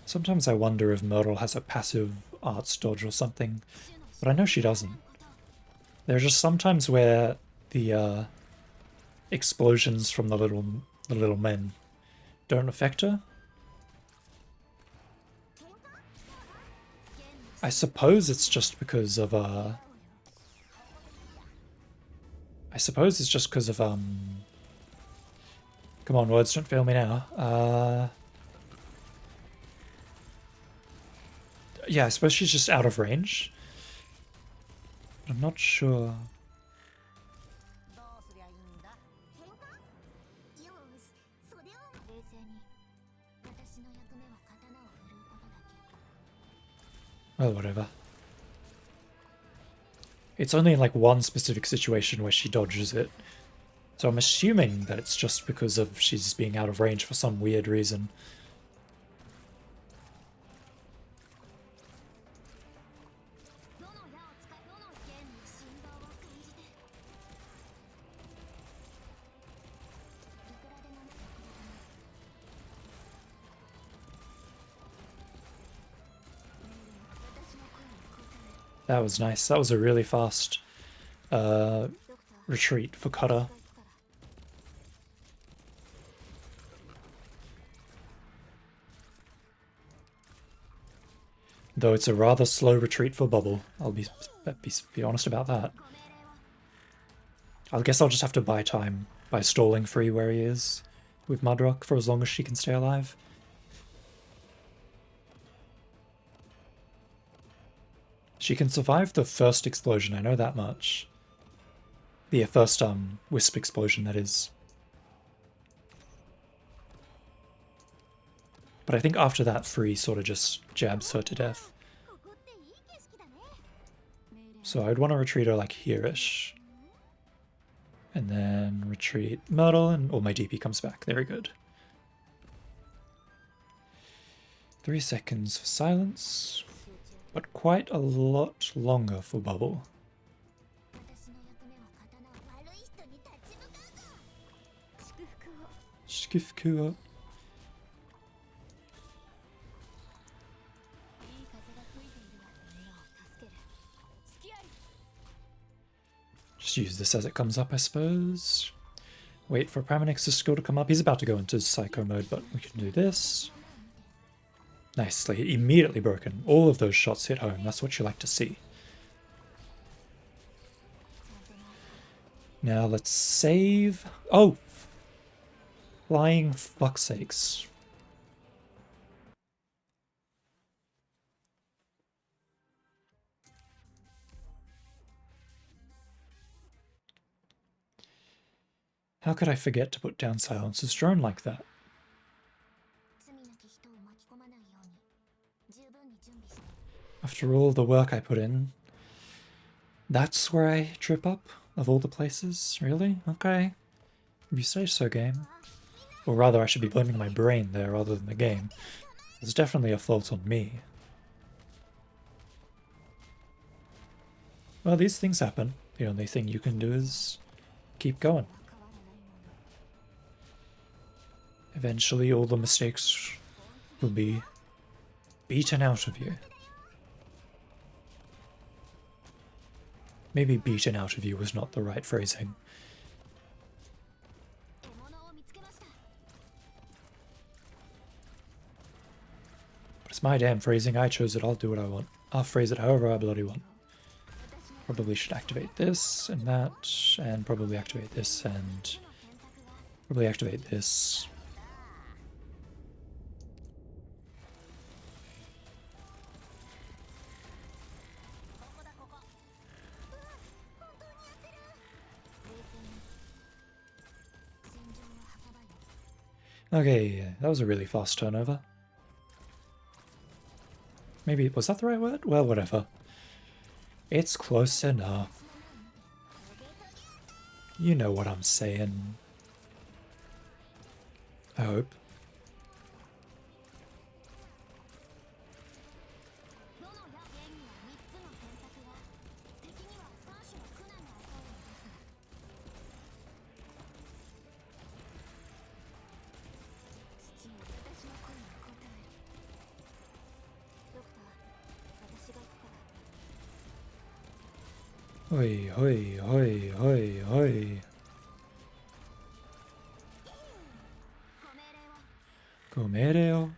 Sometimes I wonder if Myrtle has a passive arts dodge or something, but I know she doesn't. There are just sometimes where the explosions from the little men don't affect her. I suppose it's just because of come on, words don't fail me now. Yeah, I suppose she's just out of range. I'm not sure. Well, whatever. It's only in like one specific situation where she dodges it. So I'm assuming that it's just because of she's being out of range for some weird reason. That was nice. That was a really fast retreat for Cutter. Though it's a rather slow retreat for Bubble. I'll be honest about that. I guess I'll just have to buy time by stalling free where he is with Mudrock for as long as she can stay alive. She can survive the first explosion, I know that much. The first wisp explosion, that is. But I think after that, Free sort of just jabs her to death. So I'd want to retreat her like here-ish. And then retreat Myrtle, and all my DP comes back. Very good. 3 seconds for silence. But quite a lot longer for Bubble. Skifkua. Just use this as it comes up, I suppose. Wait for Pramanix's skill to come up. He's about to go into Psycho mode, but we can do this. Nicely, immediately broken. All of those shots hit home. That's what you like to see. Now let's save. Oh! Flying fucksakes. How could I forget to put down Silence's drone like that? After all the work I put in, that's where I trip up, of all the places? Really? Okay. If you say so, game. Or rather, I should be blaming my brain there rather than the game. There's definitely a fault on me. Well, these things happen. The only thing you can do is keep going. Eventually, all the mistakes will be beaten out of you. Maybe beaten out of you was not the right phrasing. But it's my damn phrasing, I chose it, I'll do what I want. I'll phrase it however I bloody want. Probably should activate this and that, and probably activate this and probably activate this. Okay, that was a really fast turnover. Maybe, was that the right word? Well, whatever. It's close enough. You know what I'm saying. I hope. Hoi, hoi, hoi, hoi, hoi. Comereo.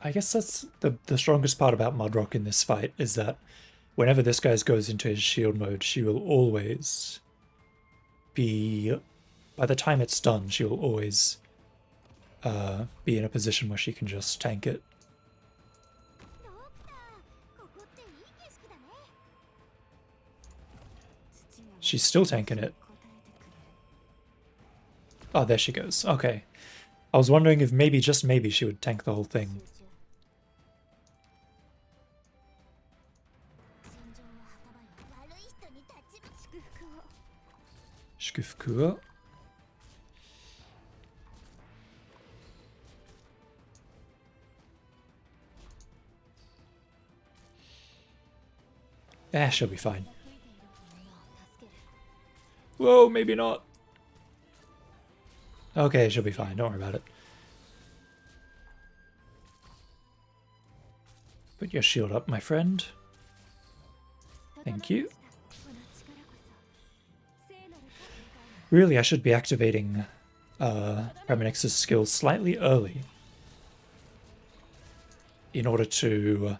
I guess that's the strongest part about Mudrock in this fight, is that whenever this guy goes into his shield mode, she will always be... By the time it's done, she will always be in a position where she can just tank it. She's still tanking it. Oh, there she goes. Okay. I was wondering if maybe, just maybe, she would tank the whole thing. Shkufuku. Eh, she'll be fine. Whoa, maybe not. Okay, she'll be fine. Don't worry about it. Put your shield up, my friend. Thank you. Really, I should be activating Premonix's skills slightly early in order to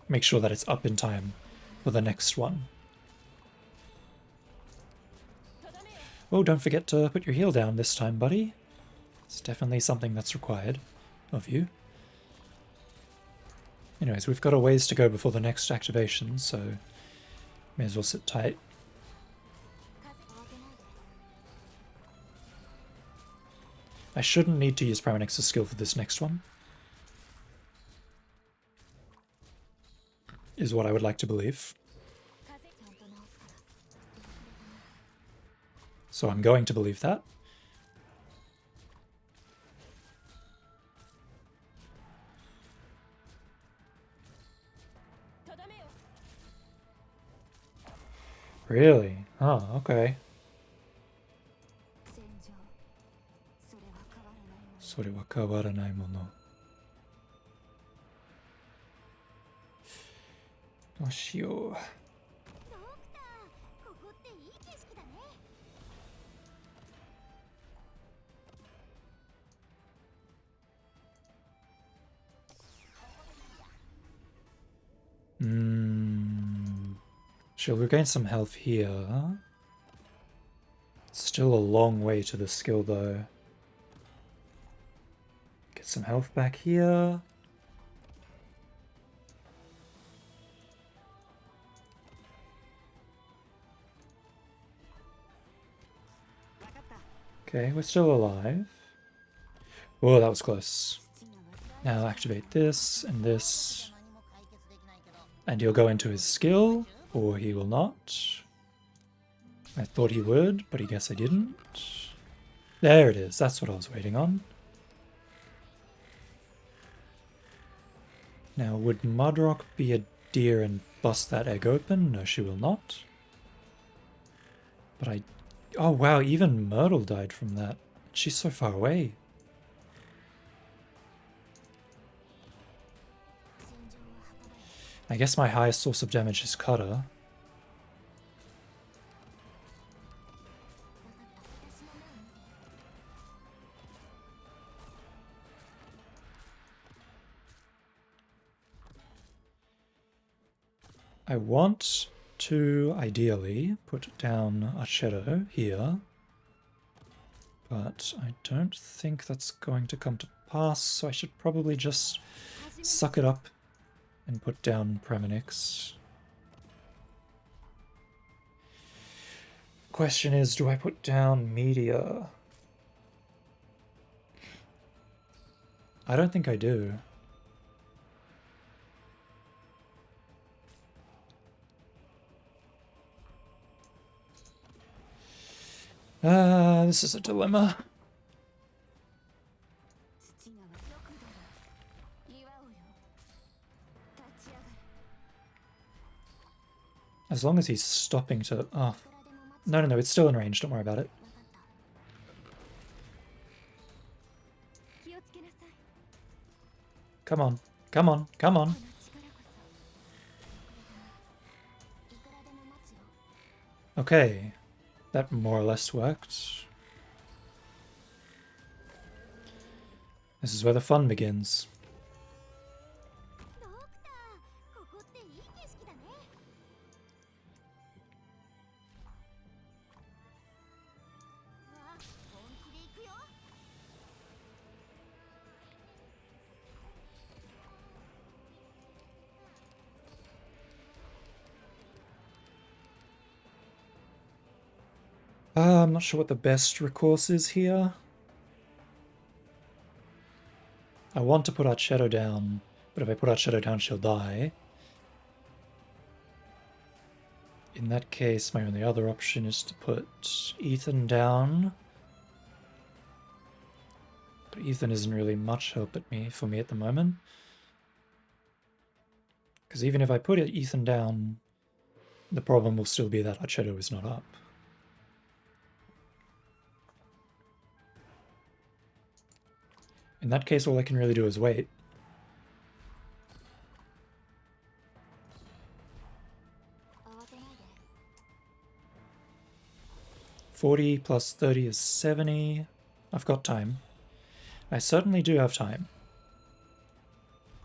make sure that it's up in time for the next one. Oh, don't forget to put your heal down this time, buddy. It's definitely something that's required of you. Anyways, we've got a ways to go before the next activation, so may as well sit tight. I shouldn't need to use Premonix's skill for this next one, is what I would like to believe. So I'm going to believe that. Really? Oh, okay. それは変わらないもの。どうしよう。She'll regain some health here. It's still a long way to the skill though. Get some health back here. Okay, we're still alive. Oh, that was close. Now activate this and this. And he'll go into his skill, or he will not. I thought he would, but I guess I didn't. There it is, that's what I was waiting on. Now, would Mudrock be a deer and bust that egg open? No, she will not. But I... Oh wow, even Myrtle died from that. She's so far away. I guess my highest source of damage is Cutter. I want to ideally put down a shadow here, but I don't think that's going to come to pass, so I should probably just suck it up and put down Premonix. Question is, do I put down Meteor? I don't think I do. This is a dilemma. As long as he's stopping to... Oh. No, it's still in range, don't worry about it. Come on, come on, come on. Okay, that more or less worked. This is where the fun begins. I'm not sure what the best recourse is here. I want to put our shadow down, but if I put our shadow down, she'll die. In that case, my only other option is to put Ethan down. But Ethan isn't really much help for me at the moment. Because even if I put Ethan down, the problem will still be that our shadow is not up. In that case, all I can really do is wait. $40 plus 30 is 70. I've got time. I certainly do have time.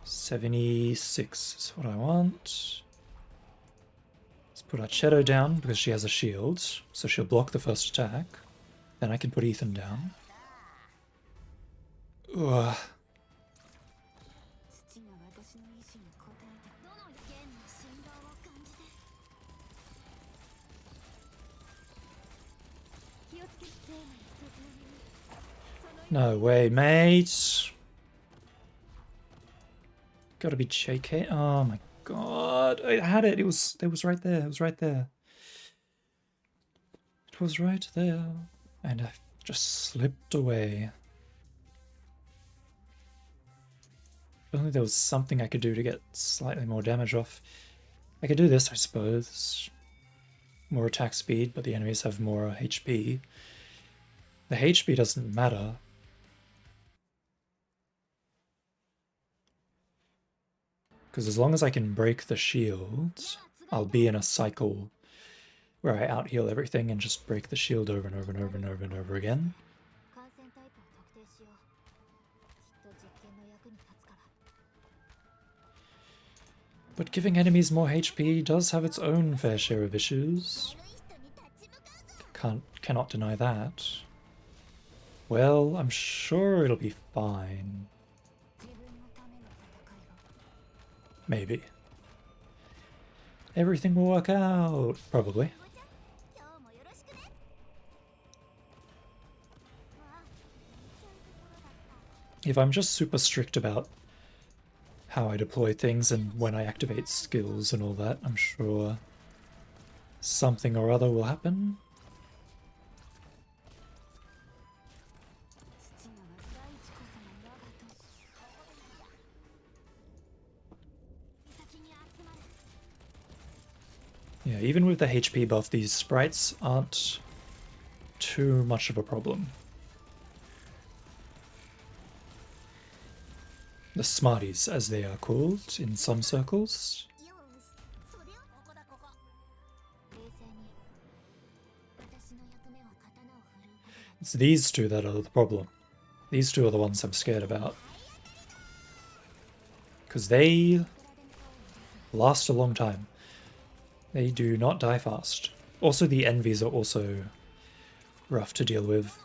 76 is what I want. Let's put our shadow down because she has a shield, so she'll block the first attack. Then I can put Ethan down. Ugh. No way, mate. Gotta be JK. Oh my god. I had it. It was right there. It was right there. It was right there. And I just slipped away. If only there was something I could do to get slightly more damage off. I could do this, I suppose. More attack speed, but the enemies have more HP. The HP doesn't matter. Because as long as I can break the shield, I'll be in a cycle where I out-heal everything and just break the shield over and over and over and over and over again. But giving enemies more HP does have its own fair share of issues. Cannot deny that. Well, I'm sure it'll be fine. Maybe. Everything will work out, probably. If I'm just super strict about how I deploy things and when I activate skills and all that, I'm sure something or other will happen. Yeah, even with the HP buff, these sprites aren't too much of a problem. The Smarties, as they are called in some circles. It's these two that are the problem. These two are the ones I'm scared about. Because they last a long time. They do not die fast. Also, the envies are also rough to deal with.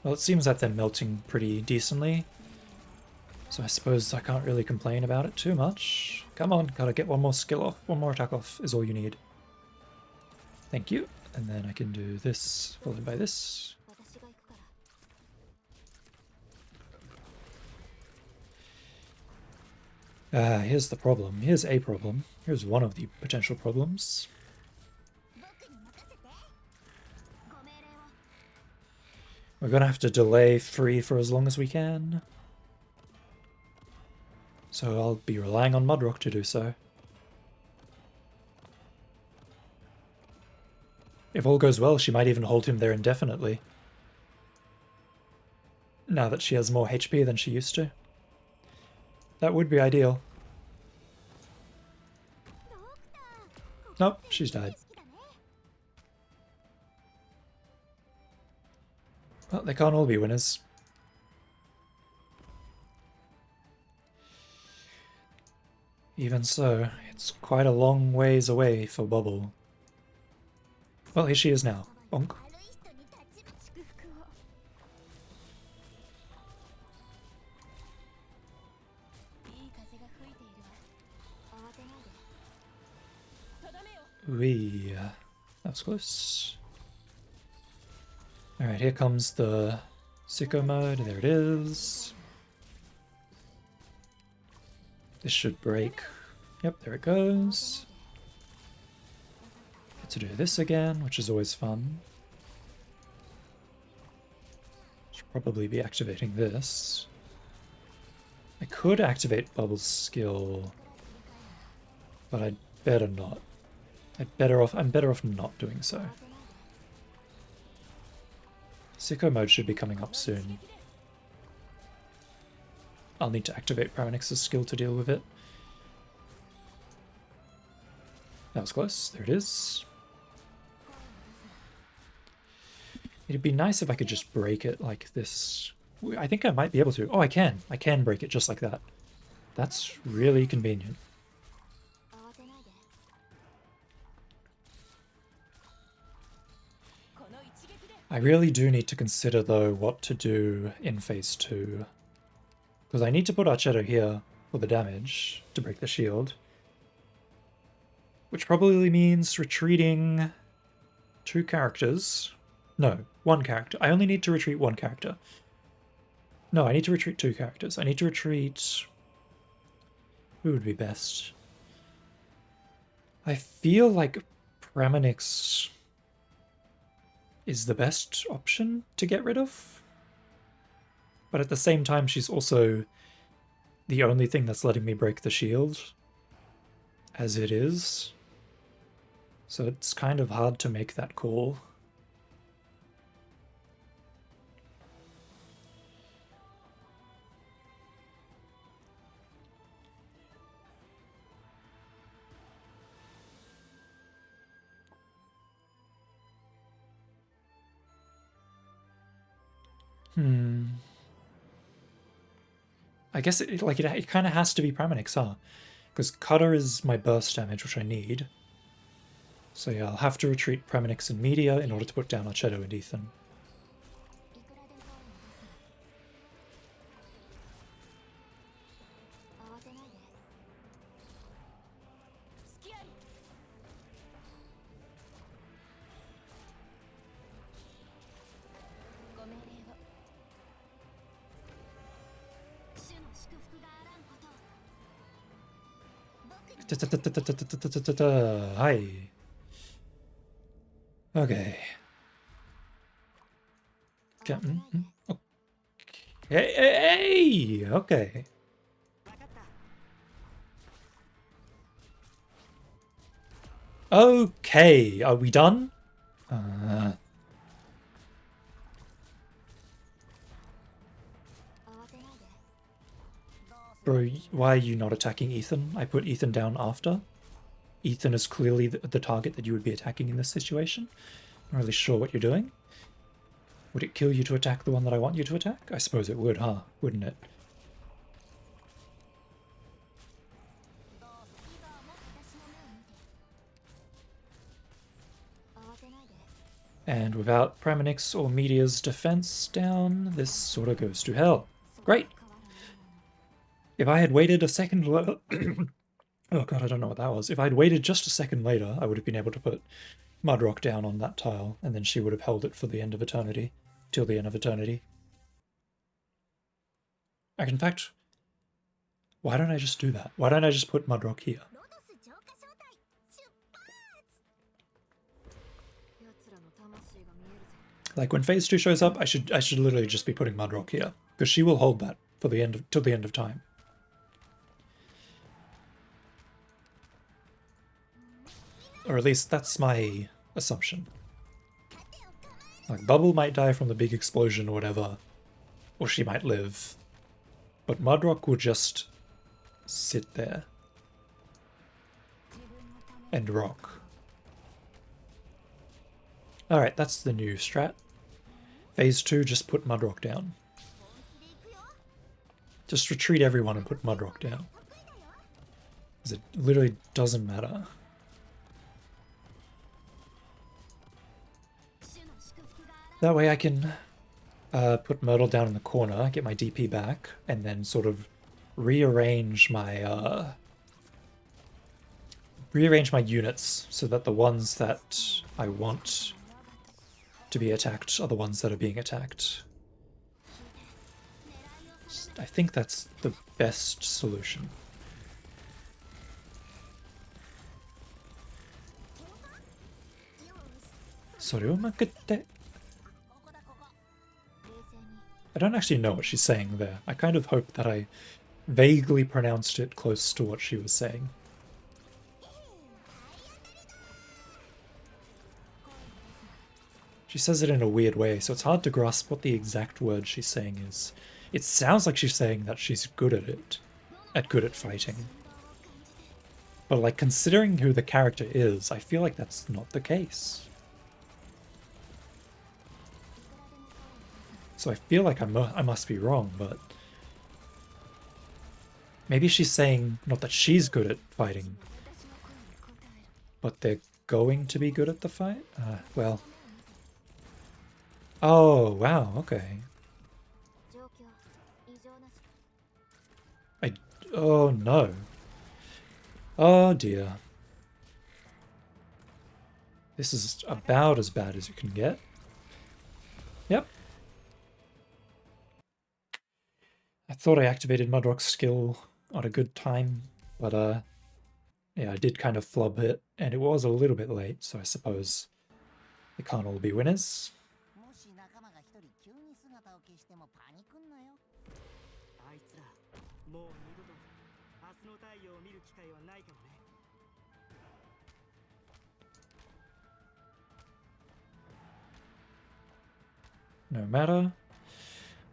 Well, it seems like they're melting pretty decently. So I suppose I can't really complain about it too much. Come on, gotta get one more skill off. One more attack off is all you need. Thank you. And then I can do this, followed by this. Here's the problem. Here's a problem. Here's one of the potential problems. We're gonna have to delay free for as long as we can. So I'll be relying on Mudrock to do so. If all goes well, she might even hold him there indefinitely. Now that she has more HP than she used to. That would be ideal. Nope, she's died. Well, they can't all be winners. Even so, it's quite a long ways away for Bubble. Well, here she is now. Bonk. Wee. That was close. Alright, here comes the sicko mode. There it is. This should break. Yep, there it goes. Get to do this again, which is always fun. Should probably be activating this. I could activate Bubble's skill, but I'd better not. I'm better off not doing so. Sicko mode should be coming up soon. I'll need to activate Paraminix's skill to deal with it. That was close. There it is. It'd be nice if I could just break it like this. I think I might be able to. Oh, I can. I can break it just like that. That's really convenient. I really do need to consider, though, what to do in Phase 2. Because I need to put Archetto here for the damage to break the shield. Which probably means retreating 2 characters. No, 1 character. I only need to retreat 1 character. No, I need to retreat 2 characters. I need to retreat... Who would be best? I feel like Praminix is the best option to get rid of. But at the same time, she's also the only thing that's letting me break the shield, as it is. So it's kind of hard to make that call. I guess it kind of has to be Praminix, huh? Because Cutter is my burst damage, which I need. So yeah, I'll have to retreat Praminix and Media in order to put down Archetto and Ethan. Hi. Okay. Okay. Hey! Okay. Okay, are we done? Bro, why are you not attacking Ethan? I put Ethan down after. Ethan is clearly the target that you would be attacking in this situation. I'm not really sure what you're doing. Would it kill you to attack the one that I want you to attack? I suppose it would, huh? Wouldn't it? And without Praminix or Meteor's defense down, this sort of goes to hell. Great! If I had waited a second later... oh god, I don't know what that was. If I'd waited just a second later, I would have been able to put Mudrock down on that tile, and then she would have held it for the end of eternity. Till the end of eternity. In fact, why don't I just do that? Why don't I just put Mudrock here? Like when phase 2 shows up, I should literally just be putting Mudrock here, because she will hold that for the end of till the end of time. Or at least that's my assumption. Like Bubble might die from the big explosion or whatever, or she might live, but Mudrock will just sit there and rock. Alright, that's the new strat. Phase 2, just put Mudrock down. Just retreat everyone and put Mudrock down. Because it literally doesn't matter. That way I can put Myrtle down in the corner, get my DP back, and then sort of rearrange my units so that the ones that I want to be attacked are the ones that are being attacked. I think that's the best solution. Soryomakete. I don't actually know what she's saying there. I kind of hope that I vaguely pronounced it close to what she was saying. She says it in a weird way, so it's hard to grasp what the exact word she's saying is. It sounds like she's saying that she's good at it, good at fighting. But like, considering who the character is, I feel like that's not the case. So I feel like I must be wrong, but maybe she's saying not that she's good at fighting, but they're going to be good at the fight? Well. Oh, wow, okay. Oh no. Oh dear. This is about as bad as you can get. Yep. I thought I activated Mudrock's skill on a good time, but yeah, I did kind of flub it, and it was a little bit late, so I suppose it can't all be winners. No matter.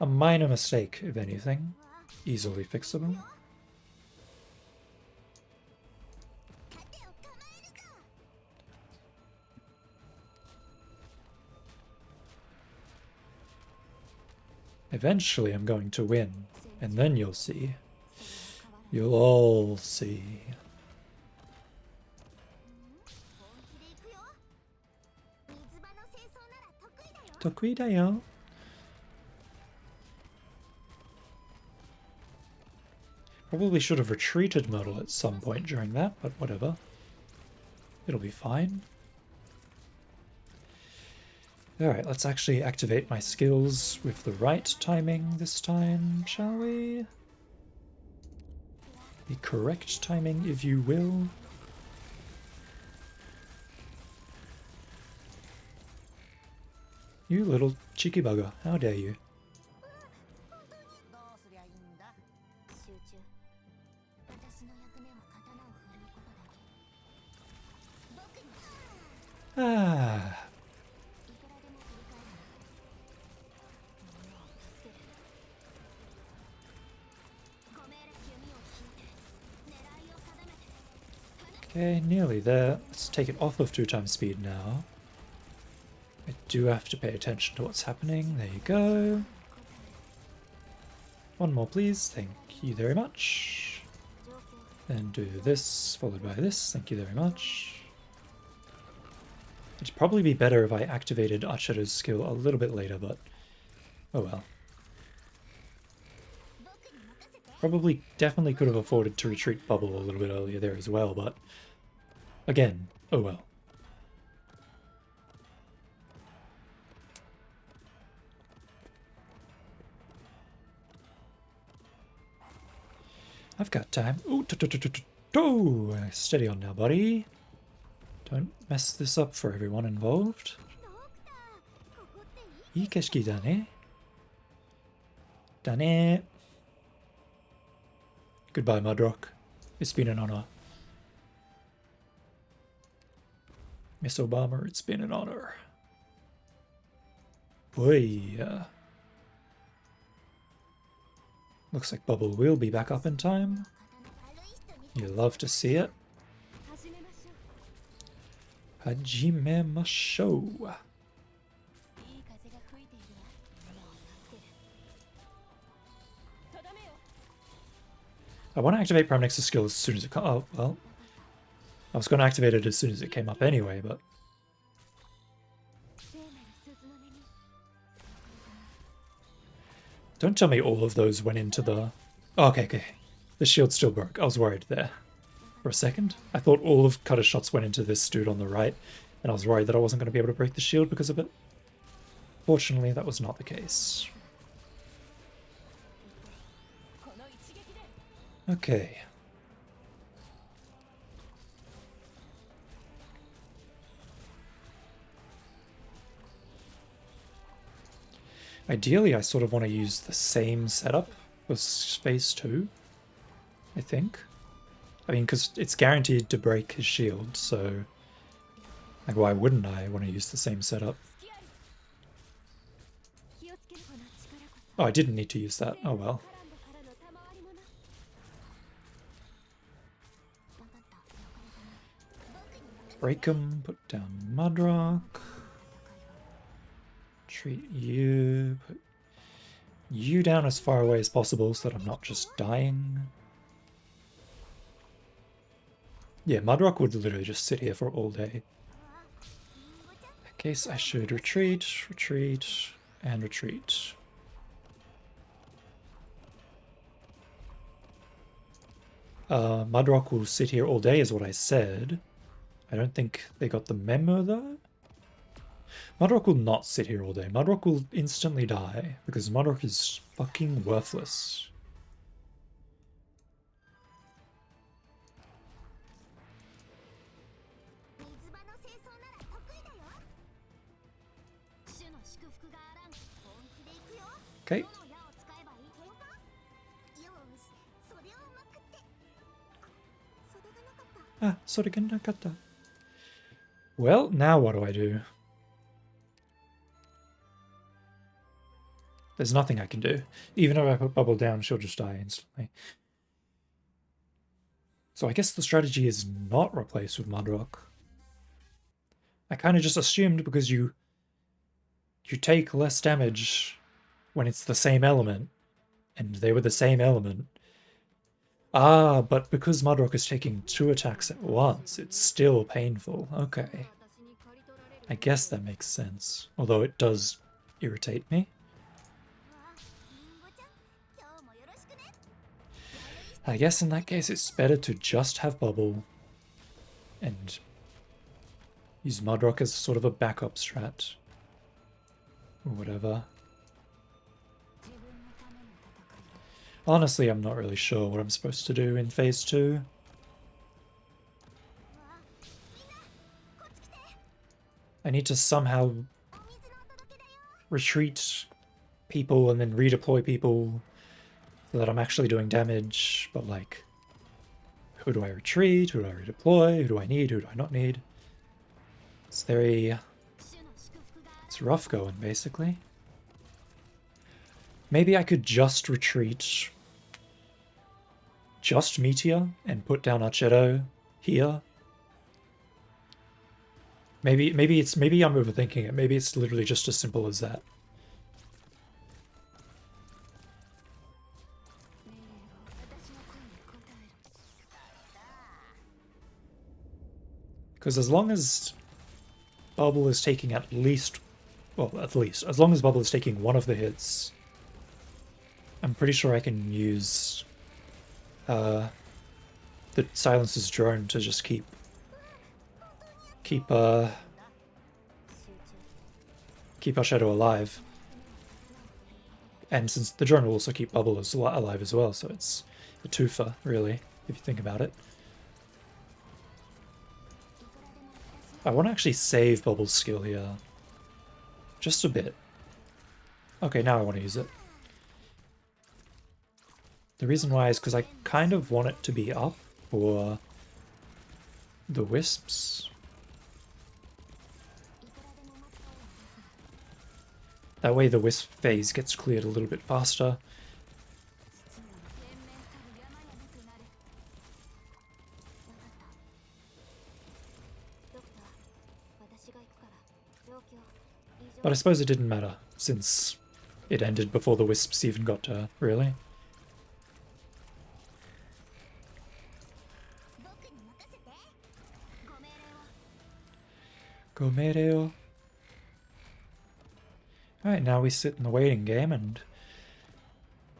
A minor mistake, if anything. Easily fixable. Eventually I'm going to win, and then you'll see. You'll all see. Tokui da yo. Probably should have retreated Myrtle at some point during that, but whatever. It'll be fine. Alright, let's actually activate my skills with the right timing this time, shall we? The correct timing, if you will. You little cheeky bugger, how dare you? Ah. Okay, nearly there. Let's take it off of 2 times speed now. I do have to pay attention to what's happening. There you go. One more, please. Thank you very much. Then do this, followed by this. Thank you very much. It'd probably be better if I activated Archero's skill a little bit later, but oh well. Probably definitely could have afforded to retreat Bubble a little bit earlier there as well, but again, oh well. I've got time. Ooh, steady on now, buddy. Don't mess this up for everyone involved. いい景色だね。だね。Goodbye, Mudrock. It's been an honor. Miss Obama, it's been an honor. Boy. Looks like Bubble will be back up in time. You love to see it. Hajimemashou. I want to activate Prime Nexus skill as soon as it comes. Oh, well. I was going to activate it as soon as it came up anyway, but... Don't tell me all of those went into the... Oh, okay. The shield still broke. I was worried there for a second. I thought all of Cutter's shots went into this dude on the right, and I was worried that I wasn't going to be able to break the shield because of it. Fortunately, that was not the case. Okay. Ideally, I sort of want to use the same setup with Phase 2, I think. I mean, because it's guaranteed to break his shield, so... Like, why wouldn't I want to use the same setup? Oh, I didn't need to use that. Oh well. Break him, put down Mudrock. Treat you, put you down as far away as possible so that I'm not just dying. Yeah, Mudrock would literally just sit here for all day. In that case, I should retreat, and retreat. Mudrock will sit here all day is what I said. I don't think they got the memo though. Mudrock will not sit here all day. Mudrock will instantly die because Mudrock is fucking worthless. Okay. Ah, Soregenakata. Well, now what do I do? There's nothing I can do. Even if I put Bubble down, she'll just die instantly. So I guess the strategy is not replace with Mudrock. I kind of just assumed because you take less damage when it's the same element, and they were the same element. Ah, but because Mudrock is taking 2 attacks at once, it's still painful. Okay. I guess that makes sense. Although it does irritate me. I guess in that case it's better to just have Bubble and use Mudrock as sort of a backup strat. Or whatever. Honestly, I'm not really sure what I'm supposed to do in Phase 2. I need to somehow retreat people and then redeploy people so that I'm actually doing damage, but like, who do I retreat? Who do I redeploy? Who do I need? Who do I not need? It's rough going, basically. Maybe I could just retreat. Just Meteor and put down Archetto here. Maybe I'm overthinking it. Maybe it's literally just as simple as that. Because as long as Bubble is taking as long as Bubble is taking one of the hits, I'm pretty sure I can use the Silence's drone to just keep our Shadow alive. And since the drone will also keep Bubble alive as well, so it's a twofer, really, if you think about it. I want to actually save Bubble's skill here. Just a bit. Okay, now I want to use it. The reason why is because I kind of want it to be up for the Wisps. That way the Wisp phase gets cleared a little bit faster. But I suppose it didn't matter, since it ended before the Wisps even got to her, really. Gomereo. Alright, now we sit in the waiting game, and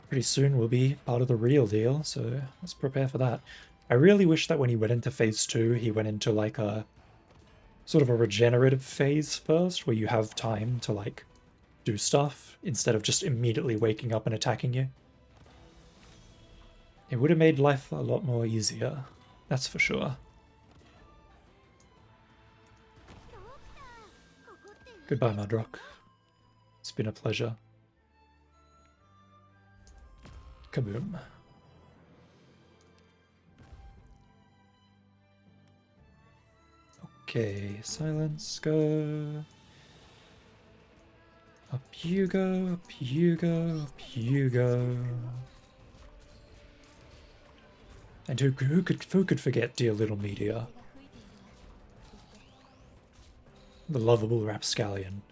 pretty soon we'll be part of the real deal, so let's prepare for that. I really wish that when he went into phase 2, he went into like a sort of a regenerative phase first, where you have time to like do stuff instead of just immediately waking up and attacking you. It would have made life a lot more easier, that's for sure. Goodbye, Mudrock. It's been a pleasure. Kaboom. Okay, silence, go. Up you go, up you go, up you go. And who could forget dear little Meteor? The lovable rapscallion.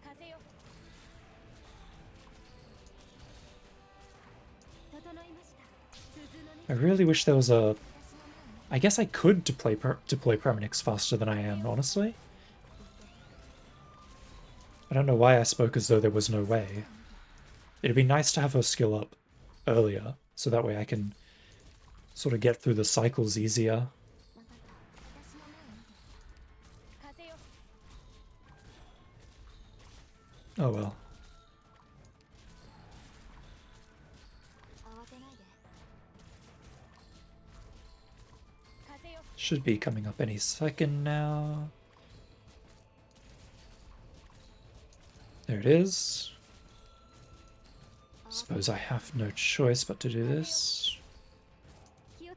I really wish there was a... I guess I could deploy Premonix faster than I am, honestly. I don't know why I spoke as though there was no way. It'd be nice to have her skill up earlier, so that way I can sort of get through the cycles easier. Oh well. Should be coming up any second now. There it is. Suppose I have no choice but to do this.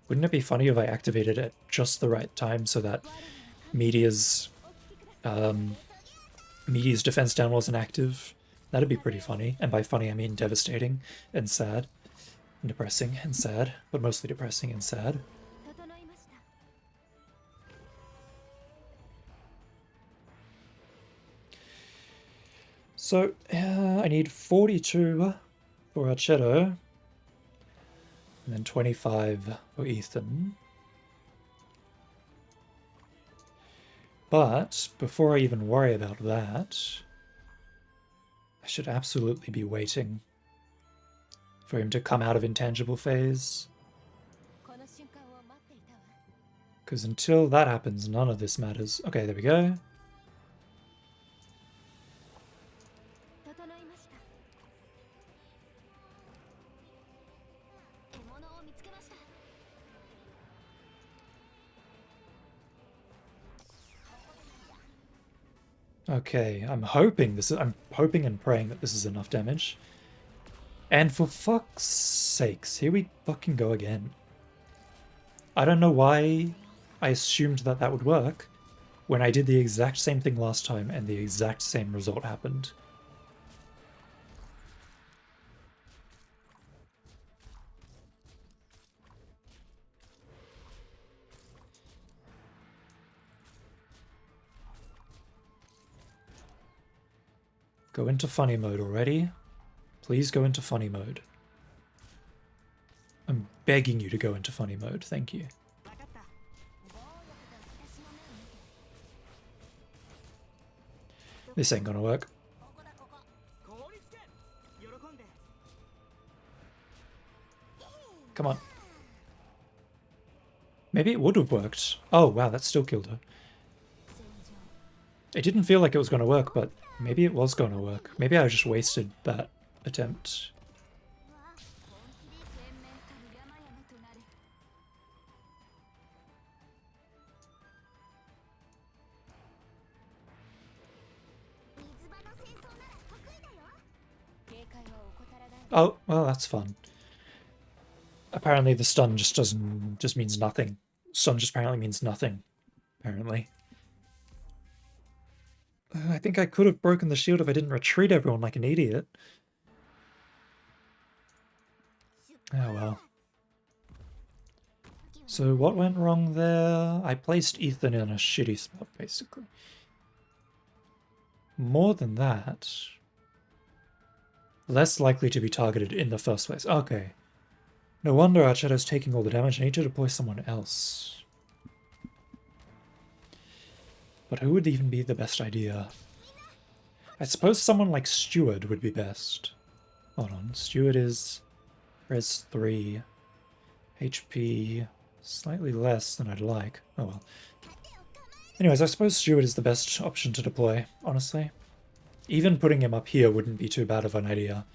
Wouldn't it be funny if I activated it at just the right time so that Meteor's defense down wasn't active? That'd be pretty funny. And by funny I mean devastating and sad. And depressing and sad. But mostly depressing and sad. So, I need 42 for Archetto, and then 25 for Ethan. But, before I even worry about that, I should absolutely be waiting for him to come out of intangible phase. Because until that happens, none of this matters. Okay, there we go. Okay, I'm hoping and praying that this is enough damage. And for fuck's sakes, here we fucking go again. I don't know why I assumed that that would work, when I did the exact same thing last time and the exact same result happened. Go into funny mode already. Please go into funny mode. I'm begging you to go into funny mode, thank you. This ain't gonna work. Come on. Maybe it would have worked. Oh wow, that still killed her. It didn't feel like it was gonna work, but maybe it was gonna work. Maybe I just wasted that attempt. Oh, well, that's fun. Apparently the stun just means nothing. Stun just apparently means nothing. Apparently. I think I could have broken the shield if I didn't retreat everyone like an idiot. Oh well. So what went wrong there? I placed Ethan in a shitty spot, basically. More than that... less likely to be targeted in the first place. Okay. No wonder Archetto's taking all the damage. I need to deploy someone else. But who would even be the best idea? I suppose someone like Steward would be best. Hold on. Steward is res 3. HP slightly less than I'd like. Oh well. Anyways, I suppose Steward is the best option to deploy, honestly. Even putting him up here wouldn't be too bad of an idea.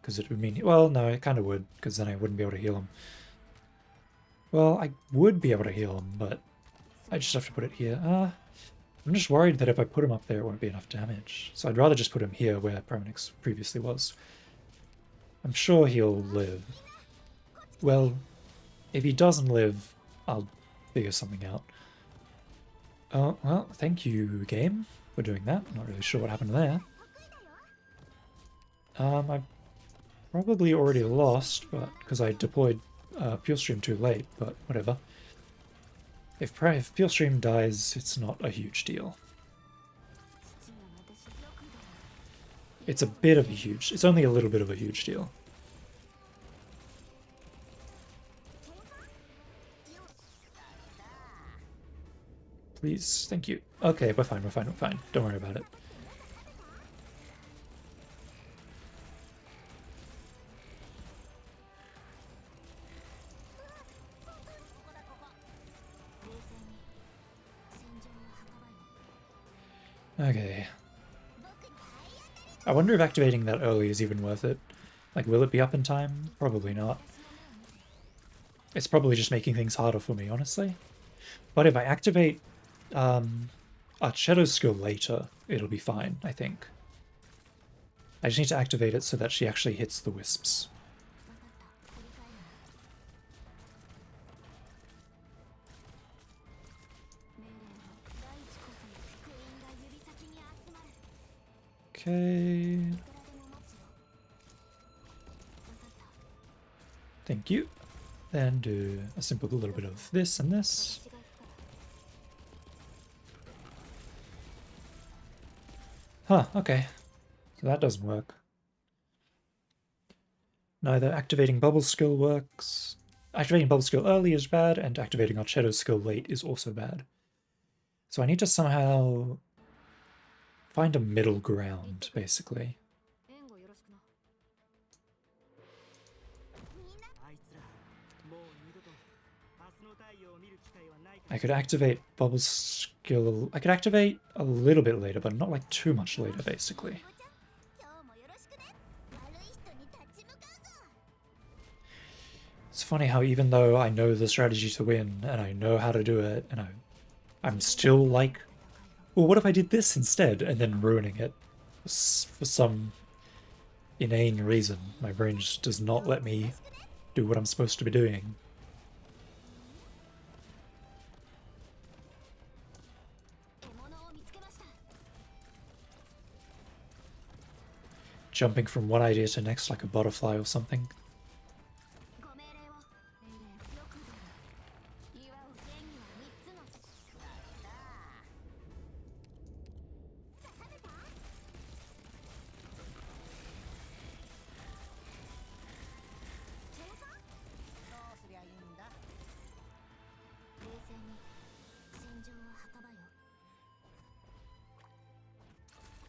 Because it would mean... well, no, it kind of would, because then I wouldn't be able to heal him. Well, I would be able to heal him, but I just have to put it here. I'm just worried that if I put him up there, it won't be enough damage. So I'd rather just put him here where Prominix previously was. I'm sure he'll live. Well, if he doesn't live, I'll figure something out. Oh, well, thank you, game, for doing that. I'm not really sure what happened there. I probably already lost, but because I deployed Pure Stream too late, but whatever. If Pure Stream dies, it's not a huge deal. It's a bit of a huge... it's only a little bit of a huge deal. Please, thank you. Okay, we're fine, we're fine, we're fine. Don't worry about it. Okay. I wonder if activating that early is even worth it. Like, will it be up in time? Probably not. It's probably just making things harder for me, honestly. But if I activate Archetto's skill later, it'll be fine, I think. I just need to activate it so that she actually hits the wisps. Okay. Thank you. Then do a simple little bit of this and this. Huh, okay. So that doesn't work. Neither activating Bubble skill works. Activating Bubble skill early is bad, and activating Archetto's skill late is also bad. So I need to somehow find a middle ground, basically. I could activate Bubble skill... I could activate a little bit later, but not like too much later, basically. It's funny how even though I know the strategy to win, and I know how to do it, and I'm still like, well, what if I did this instead, and then ruining it for some inane reason. My brain just does not let me do what I'm supposed to be doing. jumping from one idea to next like a butterfly or something.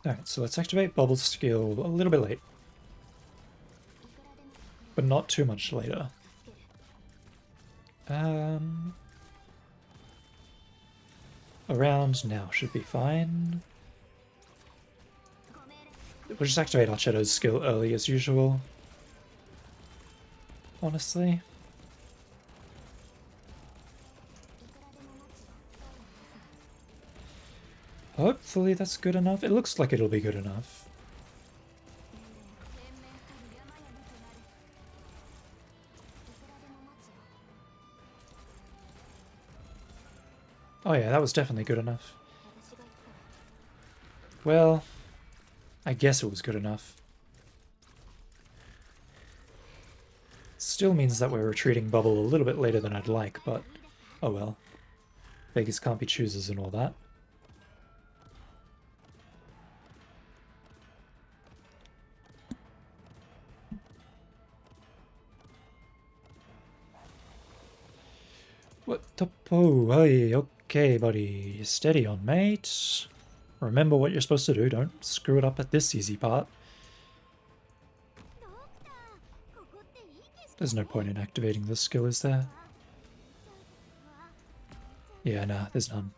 Alright, so let's activate Bubble skill a little bit late. But not too much later. Around now should be fine. We'll just activate Archetto's skill early as usual. Honestly. Hopefully that's good enough. It looks like it'll be good enough. Oh yeah, that was definitely good enough. Well, I guess it was good enough. Still means that we're retreating Bubble a little bit later than I'd like, but oh well. Beggars can't be choosers and all that. What the po? Hey, okay, buddy. Steady on, mate. Remember what you're supposed to do. Don't screw it up at this easy part. There's no point in activating this skill, is there? Yeah, nah, there's none.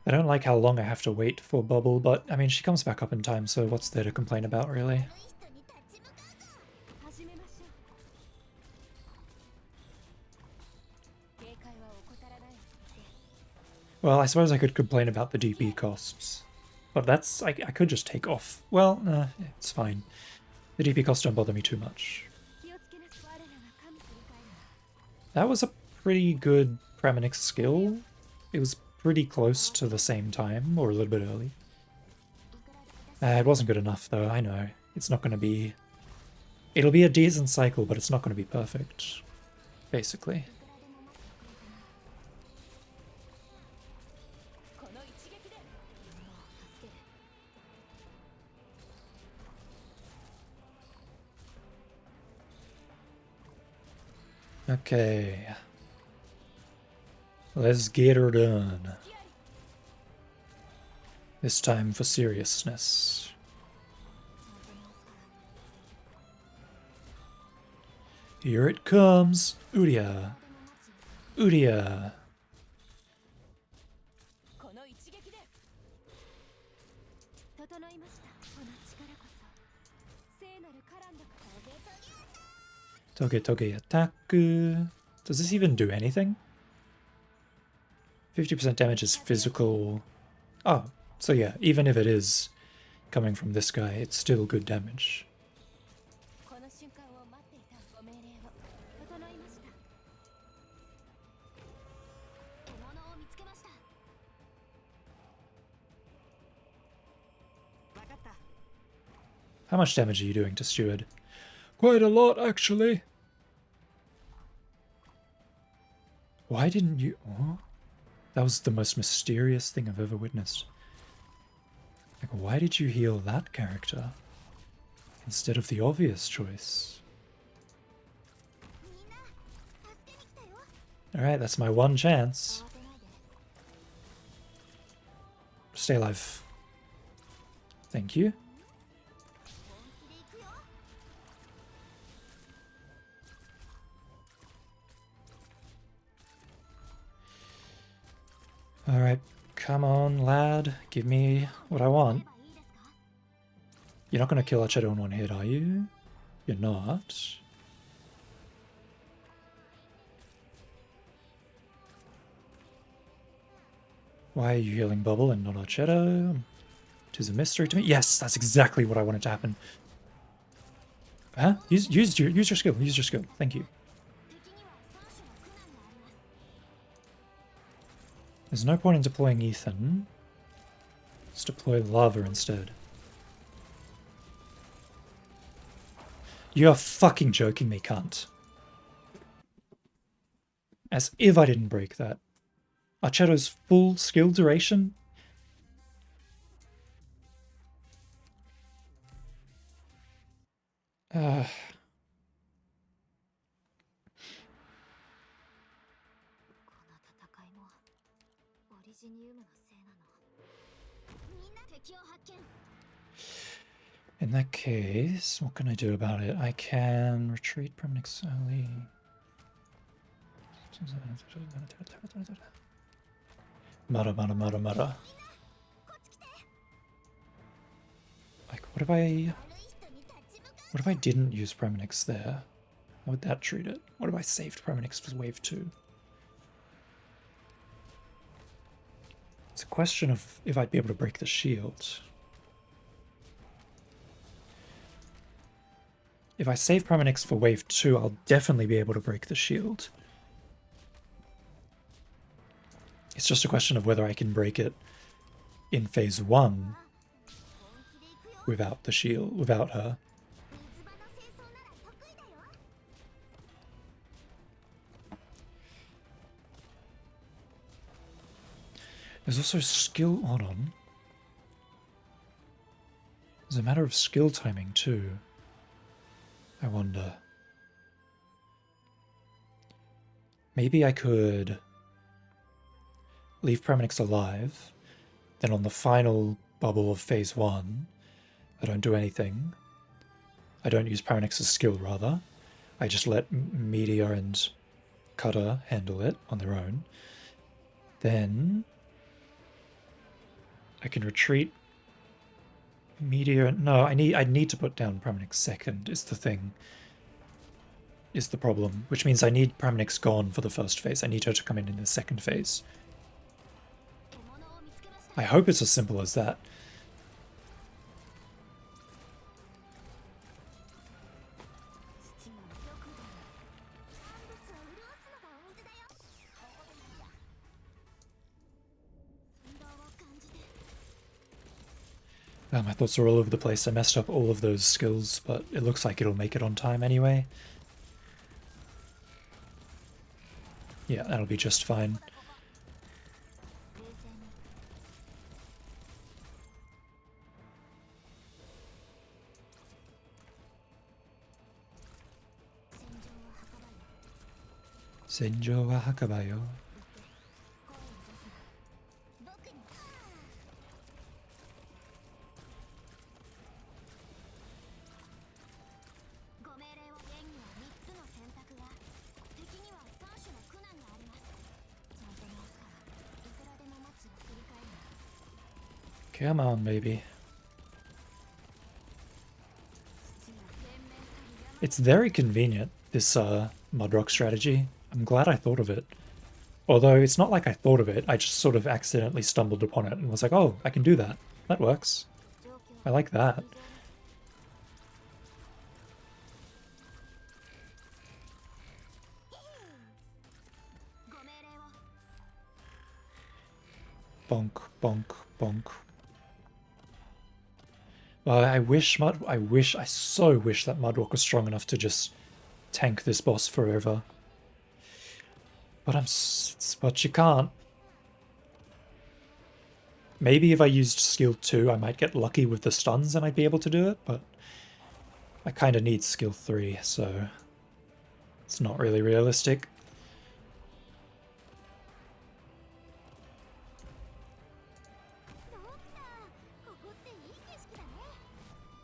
I don't like how long I have to wait for Bubble, but I mean, she comes back up in time, so what's there to complain about, really? Well, I suppose I could complain about the DP costs. But that's... I could just take off. Well, it's fine. The DP costs don't bother me too much. That was a pretty good Pramanix skill. It was pretty close to the same time, or a little bit early. It wasn't good enough, though, I know. It's not going to be... It'll be a decent cycle, but it's not going to be perfect. Basically. Okay. Let's get her done. This time for seriousness. Here it comes. Udia. Udia. Toge Toge attack. Does this even do anything? 50% damage is physical. Oh, so yeah, even if it is coming from this guy, it's still good damage. How much damage are you doing to Steward? Quite a lot, actually. Why didn't you... Oh, that was the most mysterious thing I've ever witnessed. Like, why did you heal that character instead of the obvious choice? Alright, that's my one chance. Stay alive. Thank you. Alright, come on, lad. Give me what I want. You're not going to kill Archetto in one hit, are you? You're not. Why are you healing Bubble and not Archetto? Tis a mystery to me. Yes, that's exactly what I wanted to happen. Huh? Use your skill. Use your skill. Thank you. There's no point in deploying Ethan. Let's deploy Lava instead. You're fucking joking me, cunt. As if I didn't break that. Archetto's full skill duration? Uh... In that case, what can I do about it? I can retreat Premnix early. Mara. Like, what if I didn't use Premnix there? How would that treat it? What if I saved Premnix for wave 2? It's a question of if I'd be able to break the shield. If I save Premnix for wave 2, I'll definitely be able to break the shield. It's just a question of whether I can break it in phase 1 without the shield, without her. There's also skill, hold on. There's a matter of skill timing too. I wonder. Maybe I could leave Premnix alive, then on the final bubble of phase 1, I don't do anything. I don't use Premnix's skill, rather. I just let Meteor and Cutter handle it on their own. Then I can retreat Meteor. No, I need to put down Premnix second is the thing. Is the problem. Which means I need Premnix gone for the first phase. I need her to come in the second phase. I hope it's as simple as that. My thoughts are all over the place. I messed up all of those skills, but it looks like it'll make it on time anyway. Yeah, that'll be just fine. Senjo wa hakabayo. Come on, baby. It's very convenient, this Mudrock strategy. I'm glad I thought of it. Although it's not like I thought of it, I just sort of accidentally stumbled upon it and was like, oh, I can do that. That works. I like that. Bonk, bonk, bonk. Well, I so wish that Mudrock was strong enough to just tank this boss forever. But you can't. Maybe if I used skill 2, I might get lucky with the stuns and I'd be able to do it, but I kind of need skill 3, so it's not really realistic.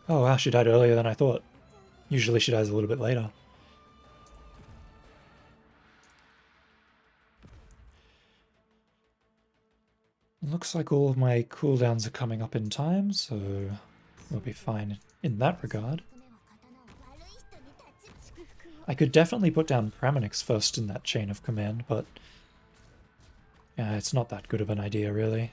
Oh wow, she died earlier than I thought. Usually she dies a little bit later. Looks like all of my cooldowns are coming up in time, so we'll be fine in that regard. I could definitely put down Premnix first in that chain of command, but yeah, it's not that good of an idea, really.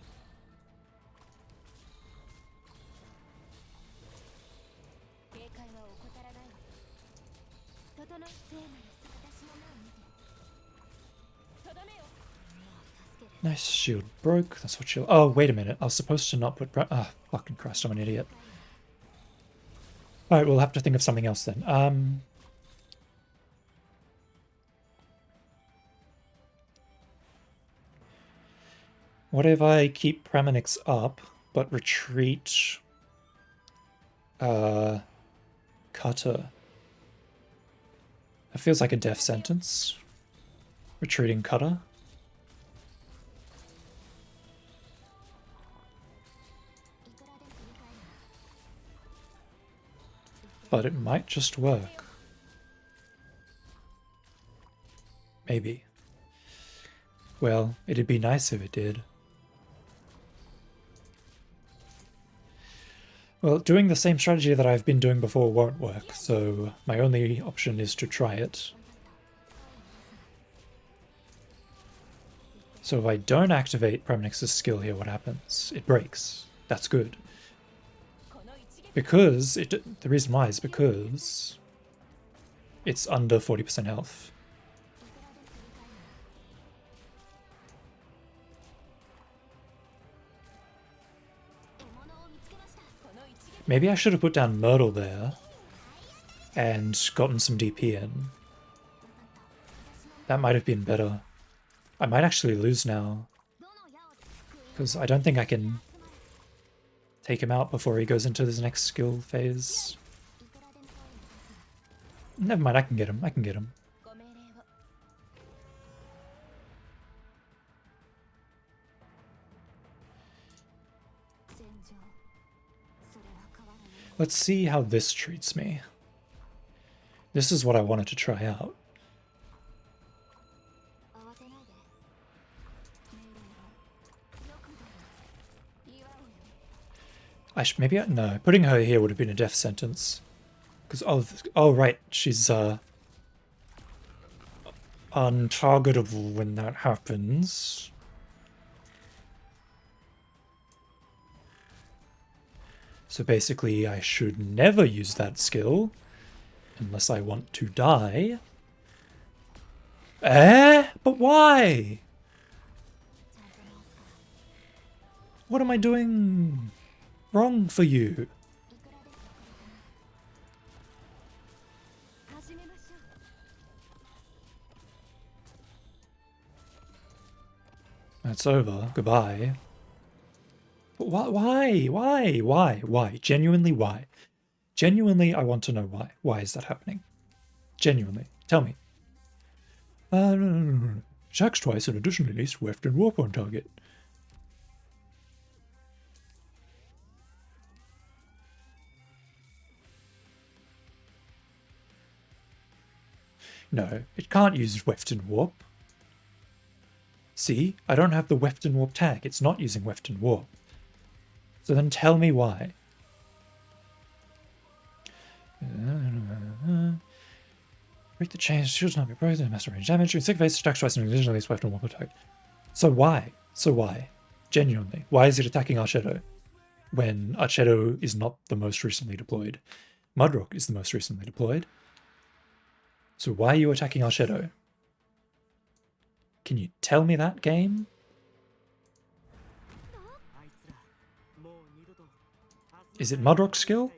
Nice, shield broke. That's what shield... Oh, wait a minute. I was supposed to not put... Ah, fucking Christ, I'm an idiot. Alright, we'll have to think of something else then. What if I keep Pramanix up, but retreat... Cutter? That feels like a death sentence. Retreating Cutter. But it might just work. Maybe. Well, it'd be nice if it did. Well, doing the same strategy that I've been doing before won't work, so my only option is to try it. So if I don't activate Pramanix's skill here, what happens? It breaks. That's good. Because, the reason why is because it's under 40% health. Maybe I should have put down Myrtle there and gotten some DP in. That might have been better. I might actually lose now, because I don't think I can take him out before he goes into his next skill phase. Never mind, I can get him. I can get him. Let's see how this treats me. This is what I wanted to try out. No, putting her here would have been a death sentence. Because, oh right, she's untargetable when that happens. So basically I should never use that skill unless I want to die. But why? What am I doing wrong for you? That's over. Goodbye. But why? Why? Genuinely, why? Genuinely, I want to know why. Why is that happening? Genuinely. Tell me. No. Attacks twice and additionally least weft and warp on target. No, it can't use weft and warp. See, I don't have the weft and warp tag. It's not using weft and warp. So then tell me why. Break the chains, shields not be broken, master range damage, during sick phase, attacks twice and additionally is weft and warp attack. So why? Genuinely, why is it attacking Archedo when Archedo is not the most recently deployed? Mudrock is the most recently deployed. So why are you attacking Archedo? Can you tell me that, game? Is it Mudrock's skill?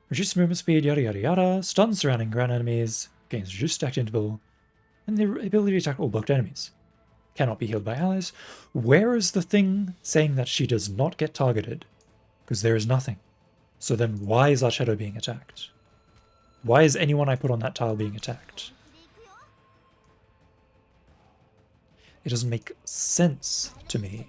Reduced movement speed, yada yada yada, stuns surrounding ground enemies, gains reduced stacked interval, and the ability to attack all blocked enemies. Cannot be healed by allies. Where is the thing saying that she does not get targeted? Because there is nothing. So then why is Archedo being attacked? Why is anyone I put on that tile being attacked? It doesn't make sense to me.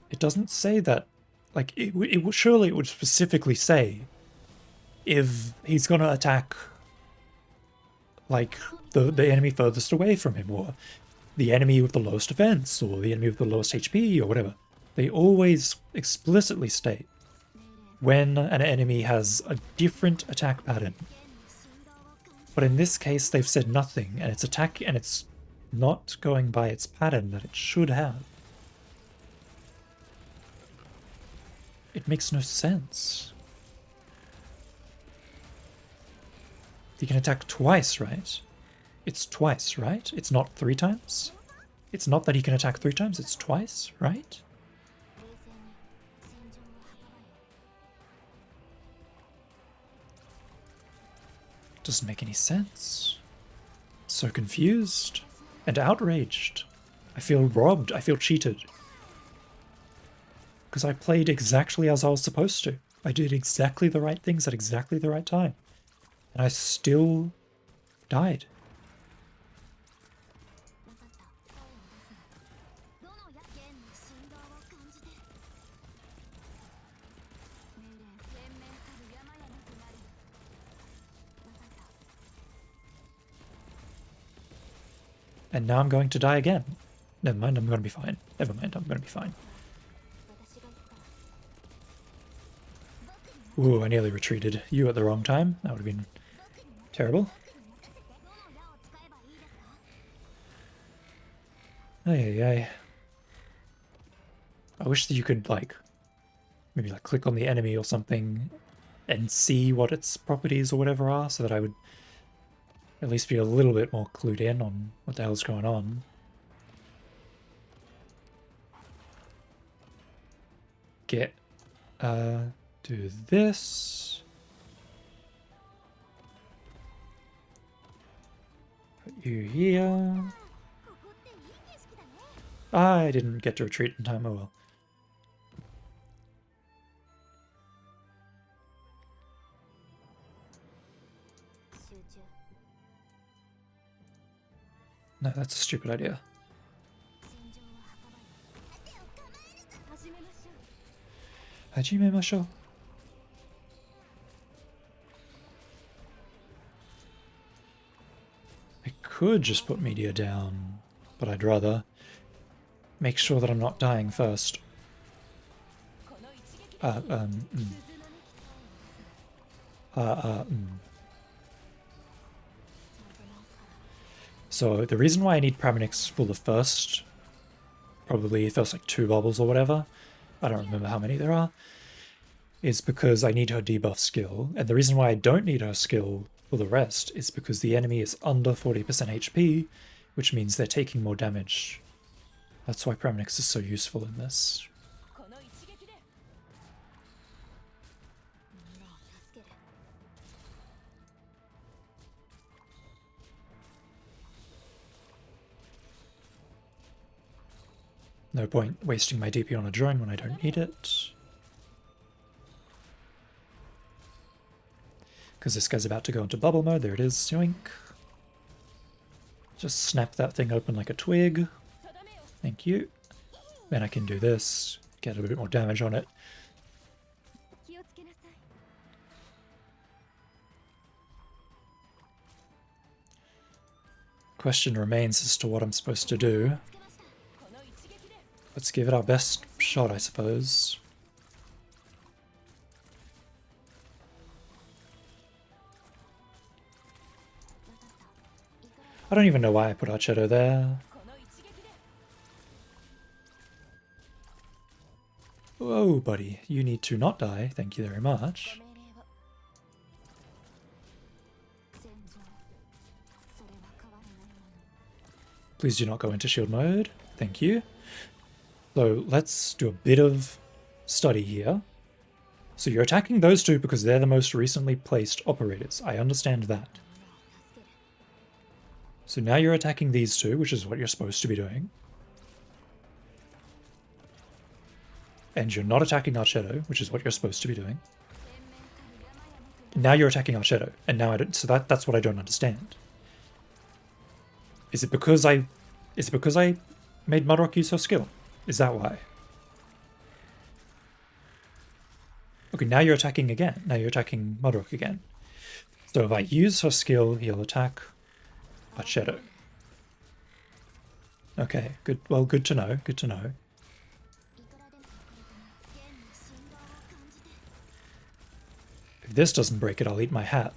It doesn't say that, like, surely it would specifically say if he's gonna attack, like, the enemy furthest away from him, or the enemy with the lowest defense, or the enemy with the lowest HP, or whatever. They always explicitly state when an enemy has a different attack pattern But in this case, they've said nothing, and it's attack, and it's not going by its pattern that it should have. It makes no sense. He can attack twice, right? It's twice, right? It's not 3 times? It's not that he can attack 3 times, it's twice, right? Doesn't make any sense. So confused and outraged. I feel robbed, I feel cheated. Because I played exactly as I was supposed to. I did exactly the right things at exactly the right time. And I still died. And now I'm going to die again. Never mind, I'm going to be fine. Never mind, I'm going to be fine. Ooh, I nearly retreated. You at the wrong time. That would have been terrible. Ay, ay, ay. I wish that you could, like, maybe like click on the enemy or something and see what its properties or whatever are, so that I would at least be a little bit more clued in on what the hell's going on. Get, do this. Put you here. I didn't get to retreat in time, oh well. No, that's a stupid idea. Hajimemashou. I could just put media down, but I'd rather make sure that I'm not dying first. So the reason why I need Praminix for the first, probably first like 2 bubbles or whatever, I don't remember how many there are, is because I need her debuff skill. And the reason why I don't need her skill for the rest is because the enemy is under 40% HP, which means they're taking more damage. That's why Praminix is so useful in this. No point wasting my DP on a drone when I don't need it. Because this guy's about to go into bubble mode. There it is, yoink. Just snap that thing open like a twig. Thank you. Then I can do this, get a bit more damage on it. Question remains as to what I'm supposed to do. Let's give it our best shot, I suppose. I don't even know why I put Archetto there. Whoa, buddy. You need to not die. Thank you very much. Please do not go into shield mode. Thank you. So let's do a bit of study here. So you're attacking those two because they're the most recently placed operators. I understand that. So now you're attacking these two, which is what you're supposed to be doing. And you're not attacking Archetto, which is what you're supposed to be doing. Now you're attacking Archetto, and now I don't. So that's what I don't understand. Is it because I made Mudrock use her skill? Is that why? Okay, now you're attacking again. Now you're attacking Mudrock again. So if I use her skill, he'll attack Archetto. Okay, good. Well, good to know. Good to know. If this doesn't break it, I'll eat my hat.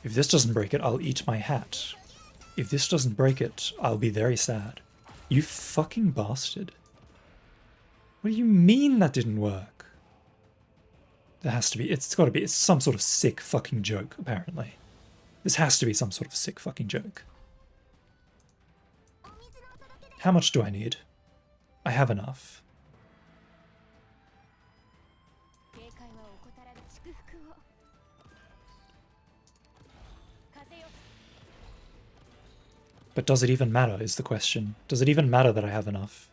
If this doesn't break it, I'll eat my hat. If this doesn't break it, I'll be very sad. You fucking bastard. What do you mean that didn't work? There has to be, it's gotta be, it's some sort of sick fucking joke, apparently. This has to be some sort of sick fucking joke. How much do I need? I have enough. But does it even matter, is the question. Does it even matter that I have enough?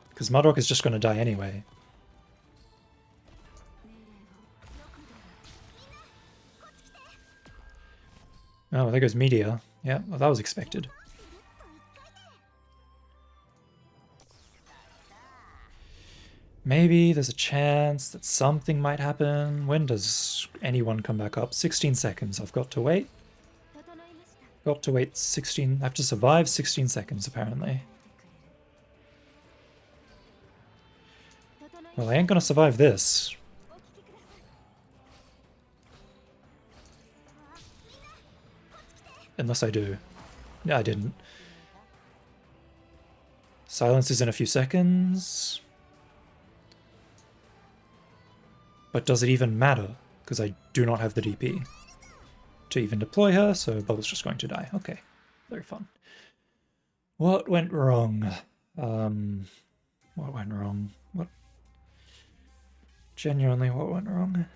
Because Mudrock is just going to die anyway. Oh, there goes Meteor. Yeah, well, that was expected. Maybe there's a chance that something might happen. When does anyone come back up? 16 seconds. I've got to wait. Got to wait 16. I have to survive 16 seconds, apparently. Well, I ain't gonna survive this. Unless I do. Yeah, I didn't. Silence is in a few seconds. But does it even matter? Because I do not have the DP to even deploy her, so Bubble's just going to die. Okay, very fun. What went wrong? What went wrong? What? Genuinely, what went wrong?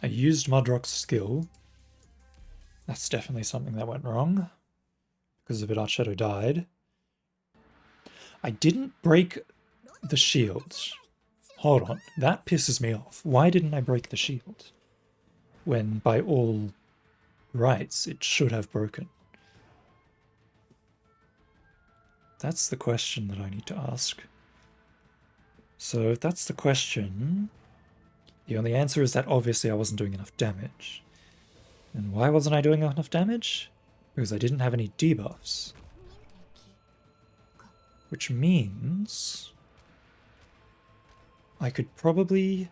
I used Mudrock's skill. That's definitely something that went wrong. Because of it, Archshadow died. I didn't break the shield. Hold on, that pisses me off. Why didn't I break the shield? When, by all rights, it should have broken. That's the question that I need to ask. So if that's the question, the only answer is that obviously I wasn't doing enough damage. And why wasn't I doing enough damage? Because I didn't have any debuffs. Which means I could probably...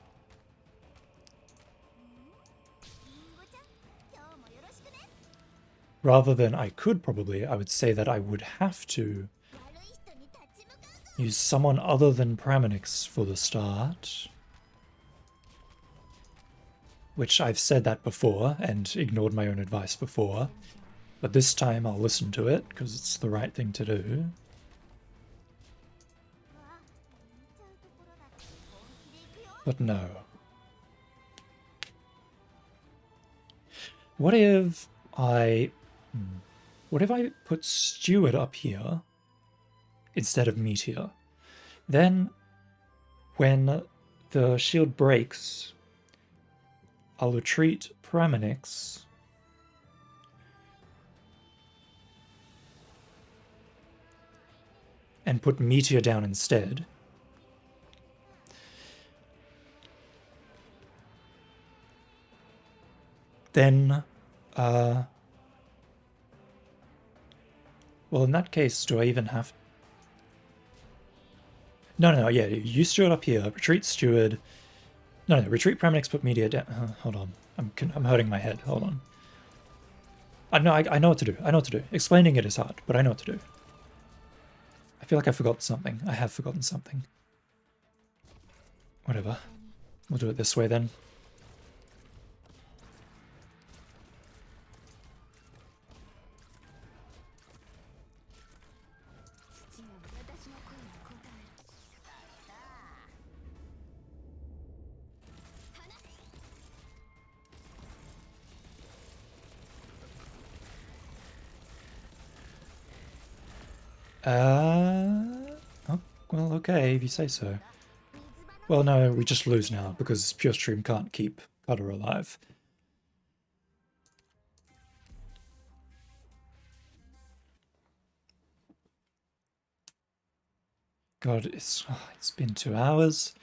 Rather than I could probably, I would say that I would have to use someone other than Praminix for the start. Which I've said that before and ignored my own advice before. But this time I'll listen to it because it's the right thing to do. But no. What if I put Steward up here instead of Meteor? Then when the shield breaks, I'll retreat Praminix and put Meteor down instead. Then, well, in that case, do I even have... No, yeah, you Steward up here, retreat Steward. No, retreat Praminix, put Meteor down. Hold on, I'm hurting my head, hold on. I know what to do, I know what to do. Explaining it is hard, but I know what to do. I feel like I forgot something. I have forgotten something. Whatever. We'll do it this way then. Oh, well, okay, if you say so. Well, no, we just lose now, because Pure Stream can't keep Cutter alive. God, it's been 2 hours.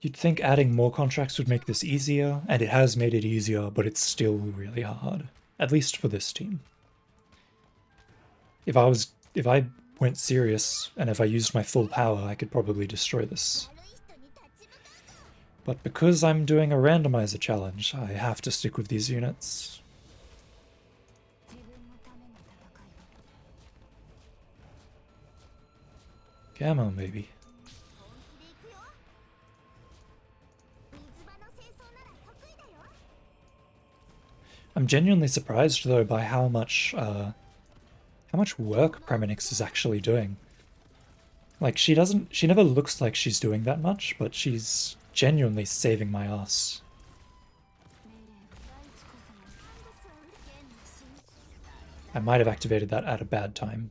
You'd think adding more contracts would make this easier, and it has made it easier, but it's still really hard. At least for this team. If I went serious, and if I used my full power, I could probably destroy this But because I'm doing a randomizer challenge, I have to stick with these units. Come on, baby. I'm genuinely surprised though by how much work Premonix is actually doing. Like she never looks like she's doing that much, but she's genuinely saving my ass. I might have activated that at a bad time.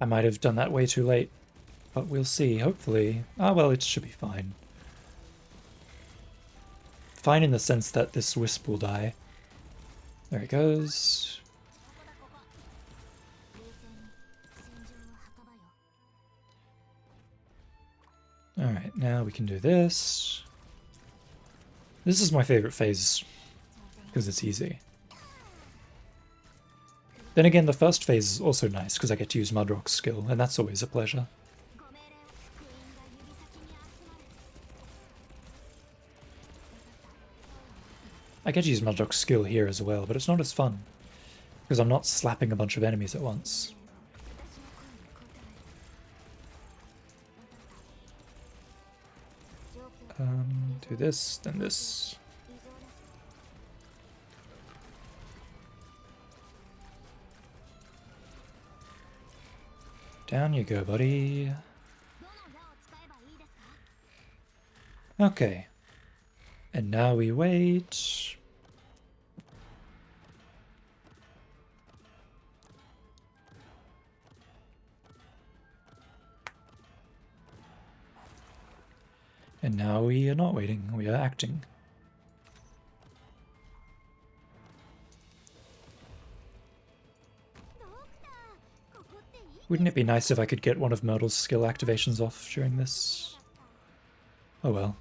I might have done that way too late, but we'll see, hopefully. Ah, well, it should be fine. Fine in the sense that this Wisp will die. There it goes. Alright, now we can do this. This is my favorite phase, because it's easy. Then again, the first phase is also nice, because I get to use Mudrock's skill, and that's always a pleasure. I get to use Mudrock's skill here as well, but it's not as fun, because I'm not slapping a bunch of enemies at once. Do this, then this. Down you go, buddy. Okay. And now we wait. And now we are not waiting, we are acting. Wouldn't it be nice if I could get one of Myrtle's skill activations off during this? Oh well.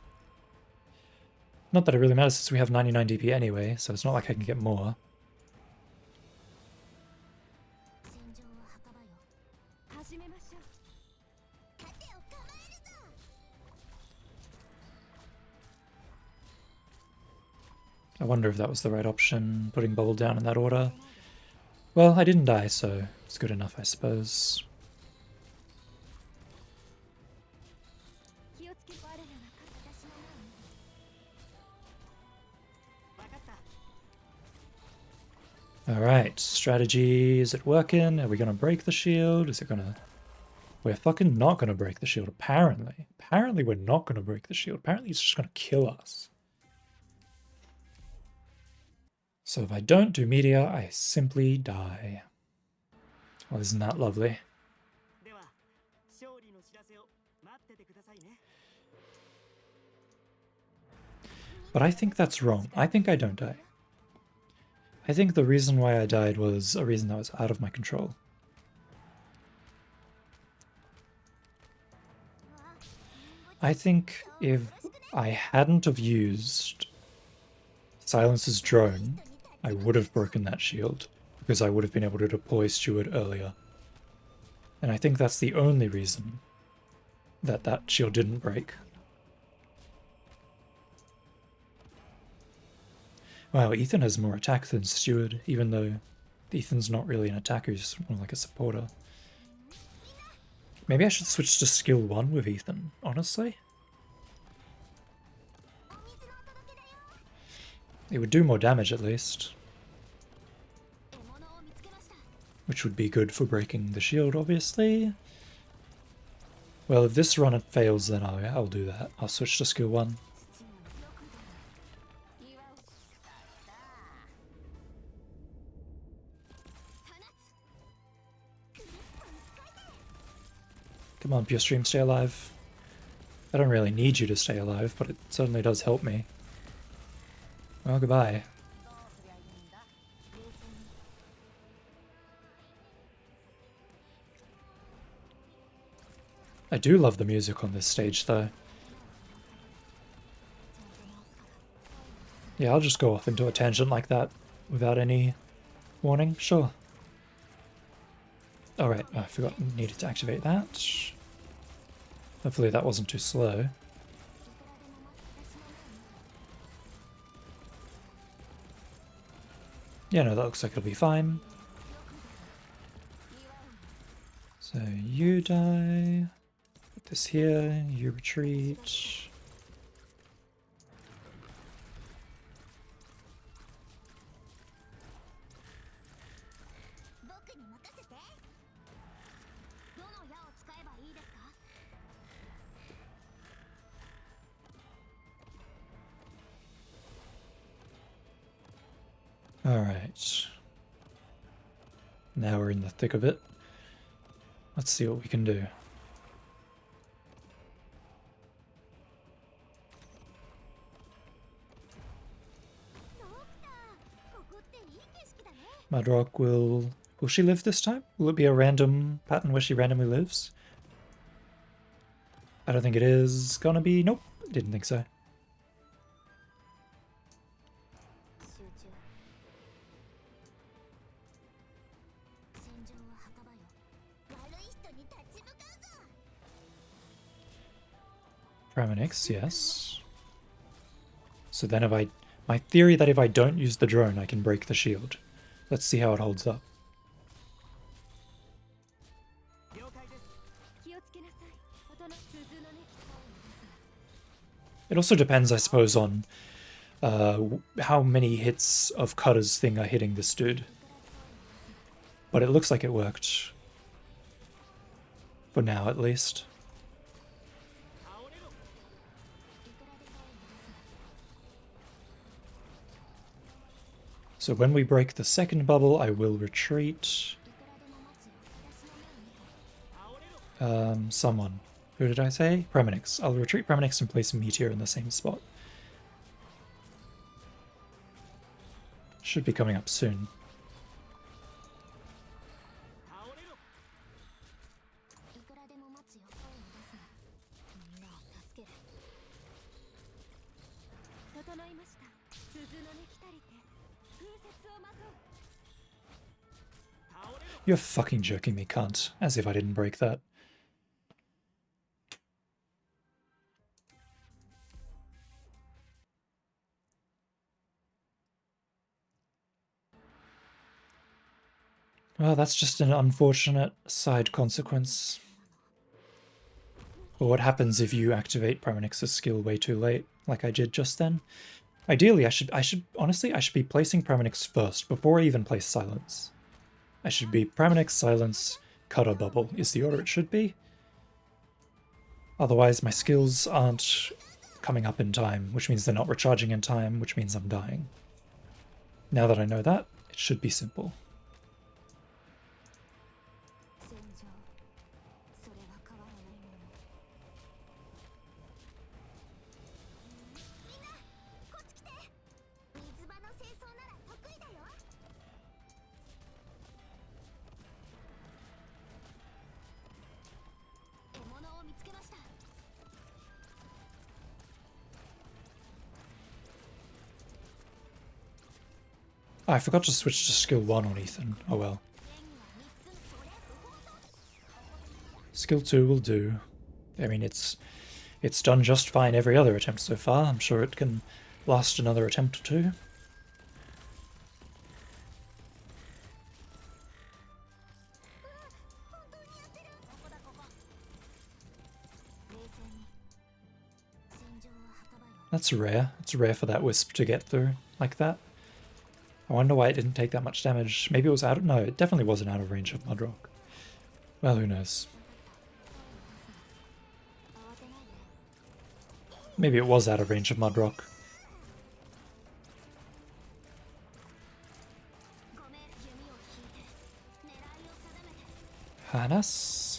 Not that it really matters since we have 99 DP anyway, so it's not like I can get more. I wonder if that was the right option, putting Bubble down in that order. Well, I didn't die, so it's good enough, I suppose. Alright, strategy, is it working? Are we gonna break the shield? Is it gonna... We're fucking not gonna break the shield, apparently. Apparently we're not gonna break the shield. Apparently it's just gonna kill us. So if I don't do meteor, I simply die. Well, isn't that lovely? But I think that's wrong. I think I don't die. I think the reason why I died was a reason that was out of my control. I think if I hadn't have used Silence's drone, I would have broken that shield, because I would have been able to deploy Steward earlier. And I think that's the only reason that that shield didn't break. Wow, Ethan has more attack than Steward, even though Ethan's not really an attacker, he's more like a supporter. Maybe I should switch to skill 1 with Ethan, honestly. It would do more damage at least. Which would be good for breaking the shield, obviously. Well, if this run fails, then I'll do that. I'll switch to skill 1. Come on, Pure Stream, stay alive. I don't really need you to stay alive, but it certainly does help me. Well, goodbye. I do love the music on this stage, though. Yeah, I'll just go off into a tangent like that without any warning. Sure. Alright, I forgot needed to activate that. Hopefully that wasn't too slow. Yeah, no, that looks like it'll be fine. So you die. Put this here, you retreat. Alright. Now we're in the thick of it. Let's see what we can do. Mudrock will she live this time? Will it be a random pattern where she randomly lives? I don't think it is gonna be. Nope, didn't think so. Praminix, yes. So then my theory that if I don't use the drone, I can break the shield. Let's see how it holds up. It also depends, I suppose, on how many hits of Cutter's thing are hitting this dude. But it looks like it worked. For now, at least. So when we break the second bubble, I will retreat. Someone. Who did I say? Praminix. I'll retreat Praminix and place Meteor in the same spot. Should be coming up soon. You're fucking joking me, cunt. As if I didn't break that. Well, that's just an unfortunate side consequence. Or what happens if you activate Praminix's skill way too late, like I did just then. Ideally, I should honestly, I should be placing Praminix first, before I even place Silence. I should be Praminix, Silence, Cutter, Bubble is the order it should be. Otherwise, my skills aren't coming up in time, which means they're not recharging in time, which means I'm dying. Now that I know that, it should be simple. I forgot to switch to skill 1 on Ethan. Oh well. Skill 2 will do. I mean, it's done just fine every other attempt so far. I'm sure it can last another attempt or two. That's rare. It's rare for that Wisp to get through like that. I wonder why it didn't take that much damage. Maybe it was out of... No, it definitely wasn't out of range of Mudrock. Well, who knows. Maybe it was out of range of Mudrock. Hanas?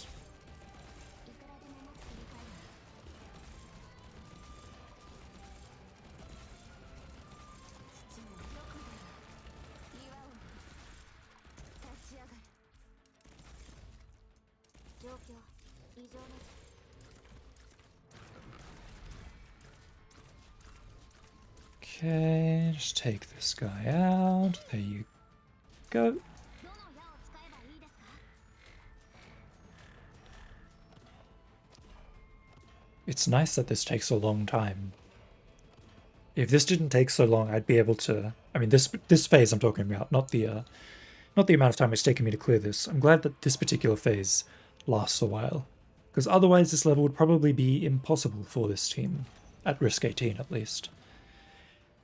Okay, just take this guy out. There you go. It's nice that this takes a long time. If this didn't take so long, I'd be able to I mean, this phase I'm talking about, not the amount of time it's taken me to clear this. I'm glad that this particular phase lasts a while, because otherwise this level would probably be impossible for this team, at risk 18 at least.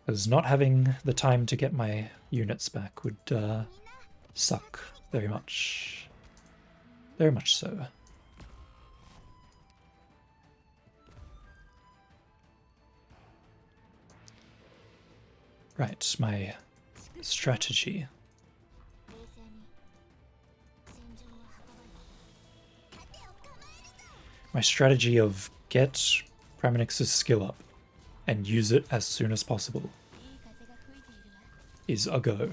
Because not having the time to get my units back would suck very much. Very much so. Right, my strategy. My strategy of get Praminix's skill up and use it as soon as possible is a go.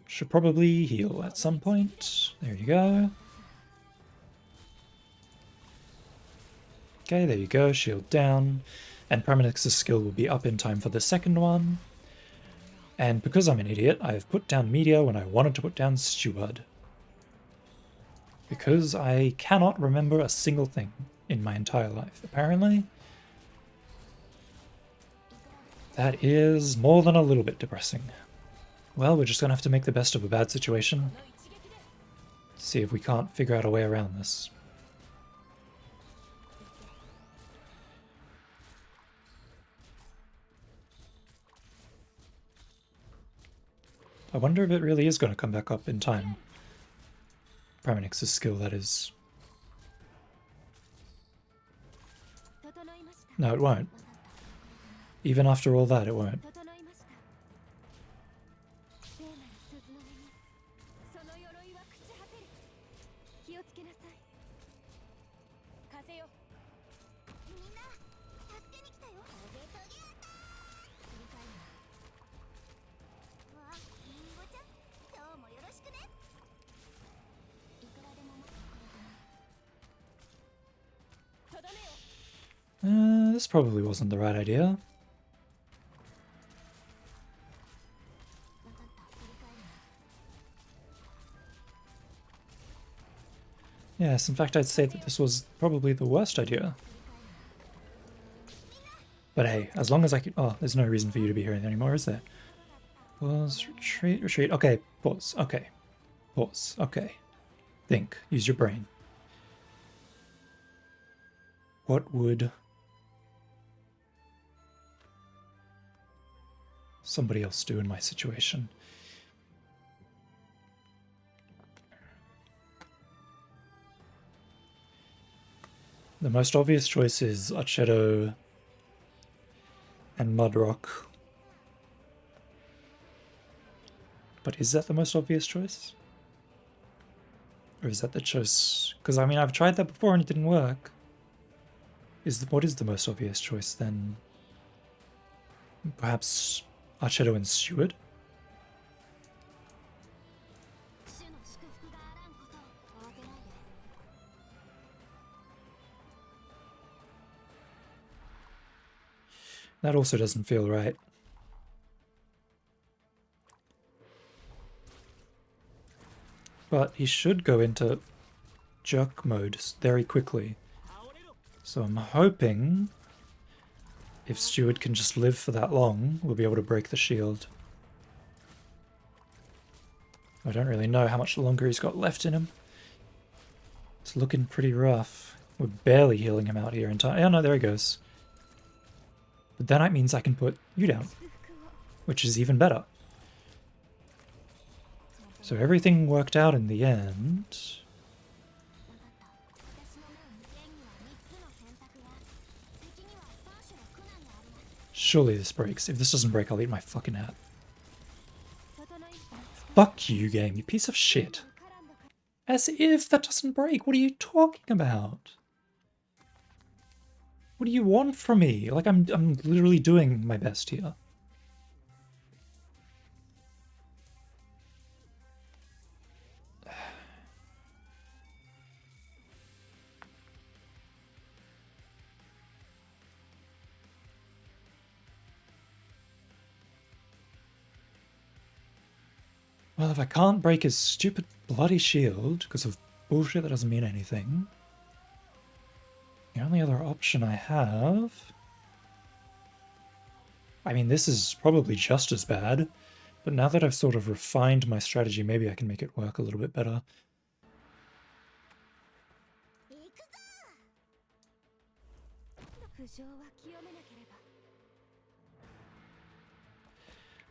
Should probably heal at some point. There you go. Okay, there you go, shield down. And Praminix's skill will be up in time for the second one. And because I'm an idiot, I've put down Meteor when I wanted to put down Steward. Because I cannot remember a single thing in my entire life, apparently. That is more than a little bit depressing. Well, we're just gonna have to make the best of a bad situation. See if we can't figure out a way around this. I wonder if it really is going to come back up in time. Praminix's skill, that is. No, it won't. Even after all that, it won't. This probably wasn't the right idea. Yes, in fact I'd say that this was probably the worst idea. But hey, as long as I can... Oh, there's no reason for you to be here anymore, is there? Pause, retreat, retreat. Okay, pause. Okay. Pause. Okay. Think. Use your brain. What would somebody else do in my situation? The most obvious choice is Archetto and Mudrock. But is that the most obvious choice? Or is that the choice? Because I mean, I've tried that before and it didn't work. What is the most obvious choice then? Perhaps Archetto and Steward? That also doesn't feel right. But he should go into jerk mode very quickly. So I'm hoping if Steward can just live for that long, we'll be able to break the shield. I don't really know how much longer he's got left in him. It's looking pretty rough. We're barely healing him out here in time. Yeah, no, there he goes. But then that means I can put you down, which is even better. So everything worked out in the end. Surely this breaks. If this doesn't break, I'll eat my fucking hat. Fuck you, game, you piece of shit. As if that doesn't break. What are you talking about? What do you want from me? Like, I'm literally doing my best here. Well, if I can't break his stupid bloody shield because of bullshit that doesn't mean anything, The only other option I have... I mean, this is probably just as bad, but now that I've sort of refined my strategy, maybe I can make it work a little bit better.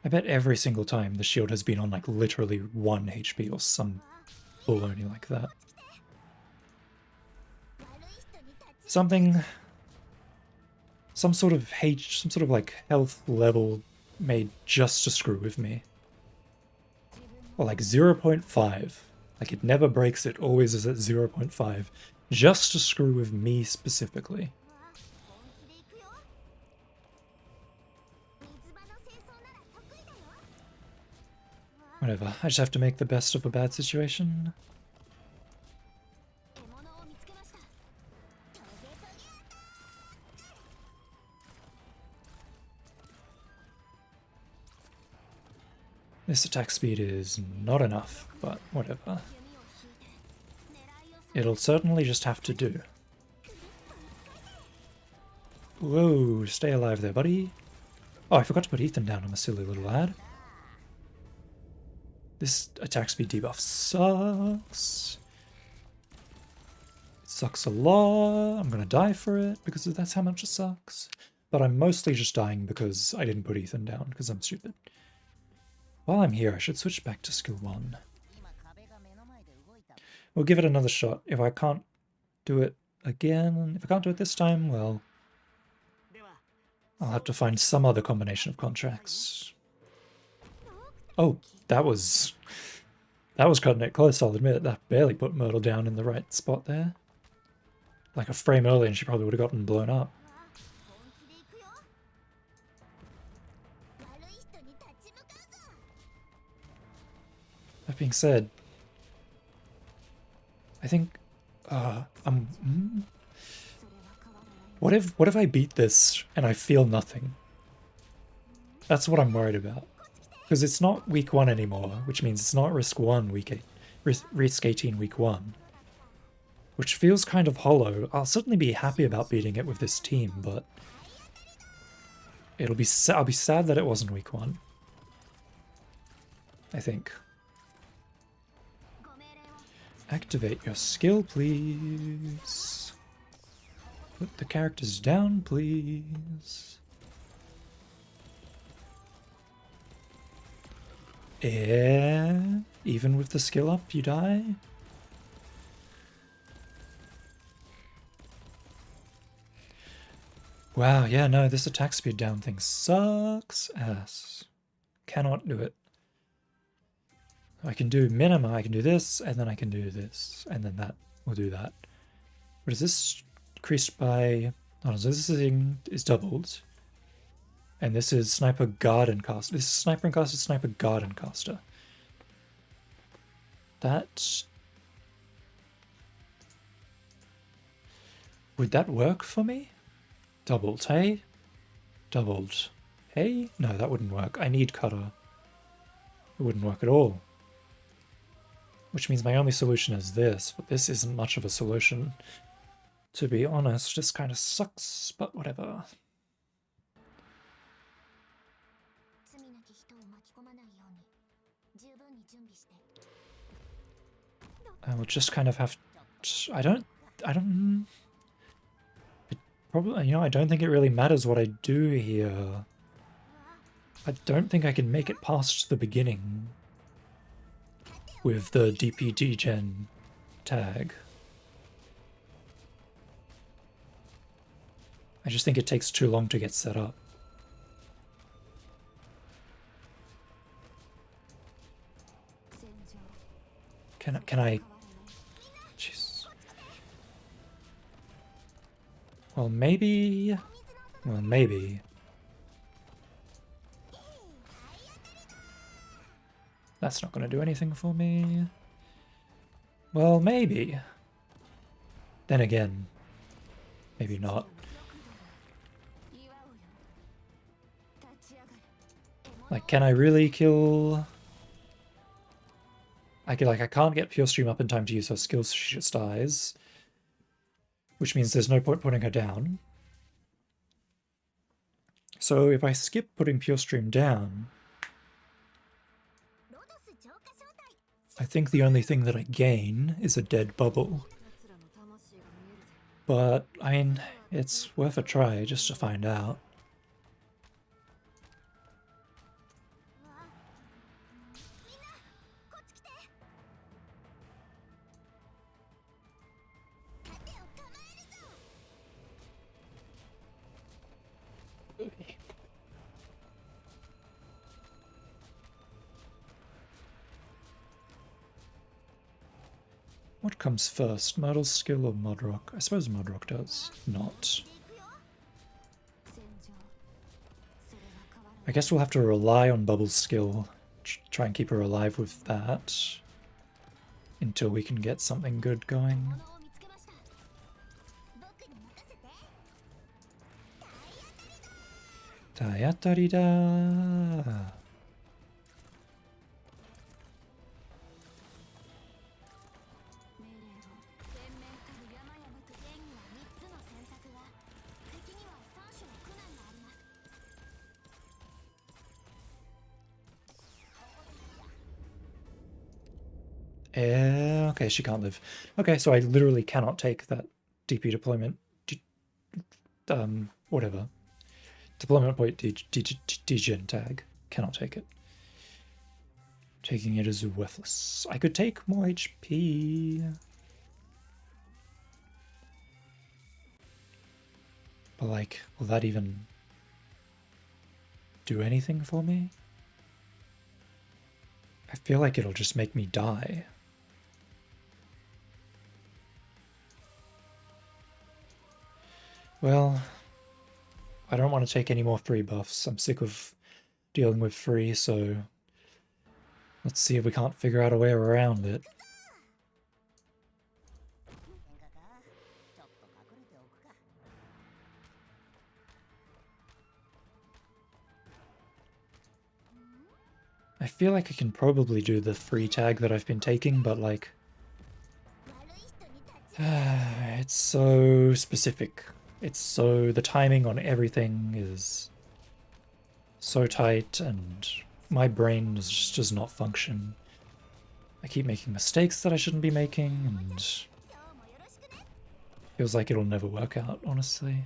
I bet every single time the shield has been on like literally 1 HP or some baloney like that. Something... Some sort of like health level made just to screw with me. Or like 0.5. Like it never breaks, it always is at 0.5. Just to screw with me specifically. Whatever, I just have to make the best of a bad situation. This attack speed is not enough, but whatever. It'll certainly just have to do. Whoa, stay alive there, buddy. Oh, I forgot to put Ethan down, I'm a silly little lad. This attack speed debuff sucks. It sucks a lot. I'm gonna die for it because that's how much it sucks. But I'm mostly just dying because I didn't put Ethan down because I'm stupid. While I'm here, I should switch back to skill 1. We'll give it another shot. If I can't do it again, if I can't do it this time, well, I'll have to find some other combination of contracts. Oh, that was cutting it close, I'll admit. That barely put Myrtle down in the right spot there. Like a frame earlier and she probably would have gotten blown up. That being said, I think, what if I beat this and I feel nothing? That's what I'm worried about. Because it's not week 1 anymore, which means it's not risk 1 week 8, risk 18 week 1. Which feels kind of hollow. I'll certainly be happy about beating it with this team, but I'll be sad that it wasn't week 1. I think. Activate your skill, please. Put the characters down, please. Even with the skill up, you die? Wow, yeah, no, this attack speed down thing sucks ass. Cannot do it. I can do minima, I can do this, and then I can do this, and then that will do that. But is this increased by... Oh, so this thing is doubled. And this is Sniper Garden Caster. This is Sniper and Caster, Sniper Garden Caster. That... Would that work for me? Doubled, hey? Doubled. Hey? No, that wouldn't work. I need Cutter. It wouldn't work at all. Which means my only solution is this, but this isn't much of a solution. To be honest, this kind of sucks, but whatever. I will just kind of have to, I don't, probably, you know, I don't think it really matters what I do here. I don't think I can make it past the beginning with the DPD gen tag. I just think it takes too long to get set up. Can I? Jeez. Well, maybe. Well, maybe. That's not going to do anything for me. Well, maybe. Then again, maybe not. Like, can I really kill... I can't get Pure Stream up in time to use her skills, she just dies. which means there's no point putting her down. So if I skip putting Pure Stream down, I think the only thing that I gain is a dead bubble. But, I mean, it's worth a try just to find out. What comes first, Myrtle's skill or Mudrock? I suppose Mudrock does not. I guess we'll have to rely on Bubble's skill, try and keep her alive with that, until we can get something good going. Dayatarida! Okay, she can't live. Okay, so I literally cannot take that DP deployment, whatever. Deployment point degen tag. Cannot take it. Taking it is worthless. I could take more HP. But like, will that even do anything for me? I feel like it'll just make me die. Well, I don't want to take any more free buffs. I'm sick of dealing with free, so let's see if we can't figure out a way around it. I feel like I can probably do the free tag that I've been taking, but like, it's so specific. It's so, the timing on everything is so tight, and my brain just does not function. I keep making mistakes that I shouldn't be making, and feels like it'll never work out, honestly.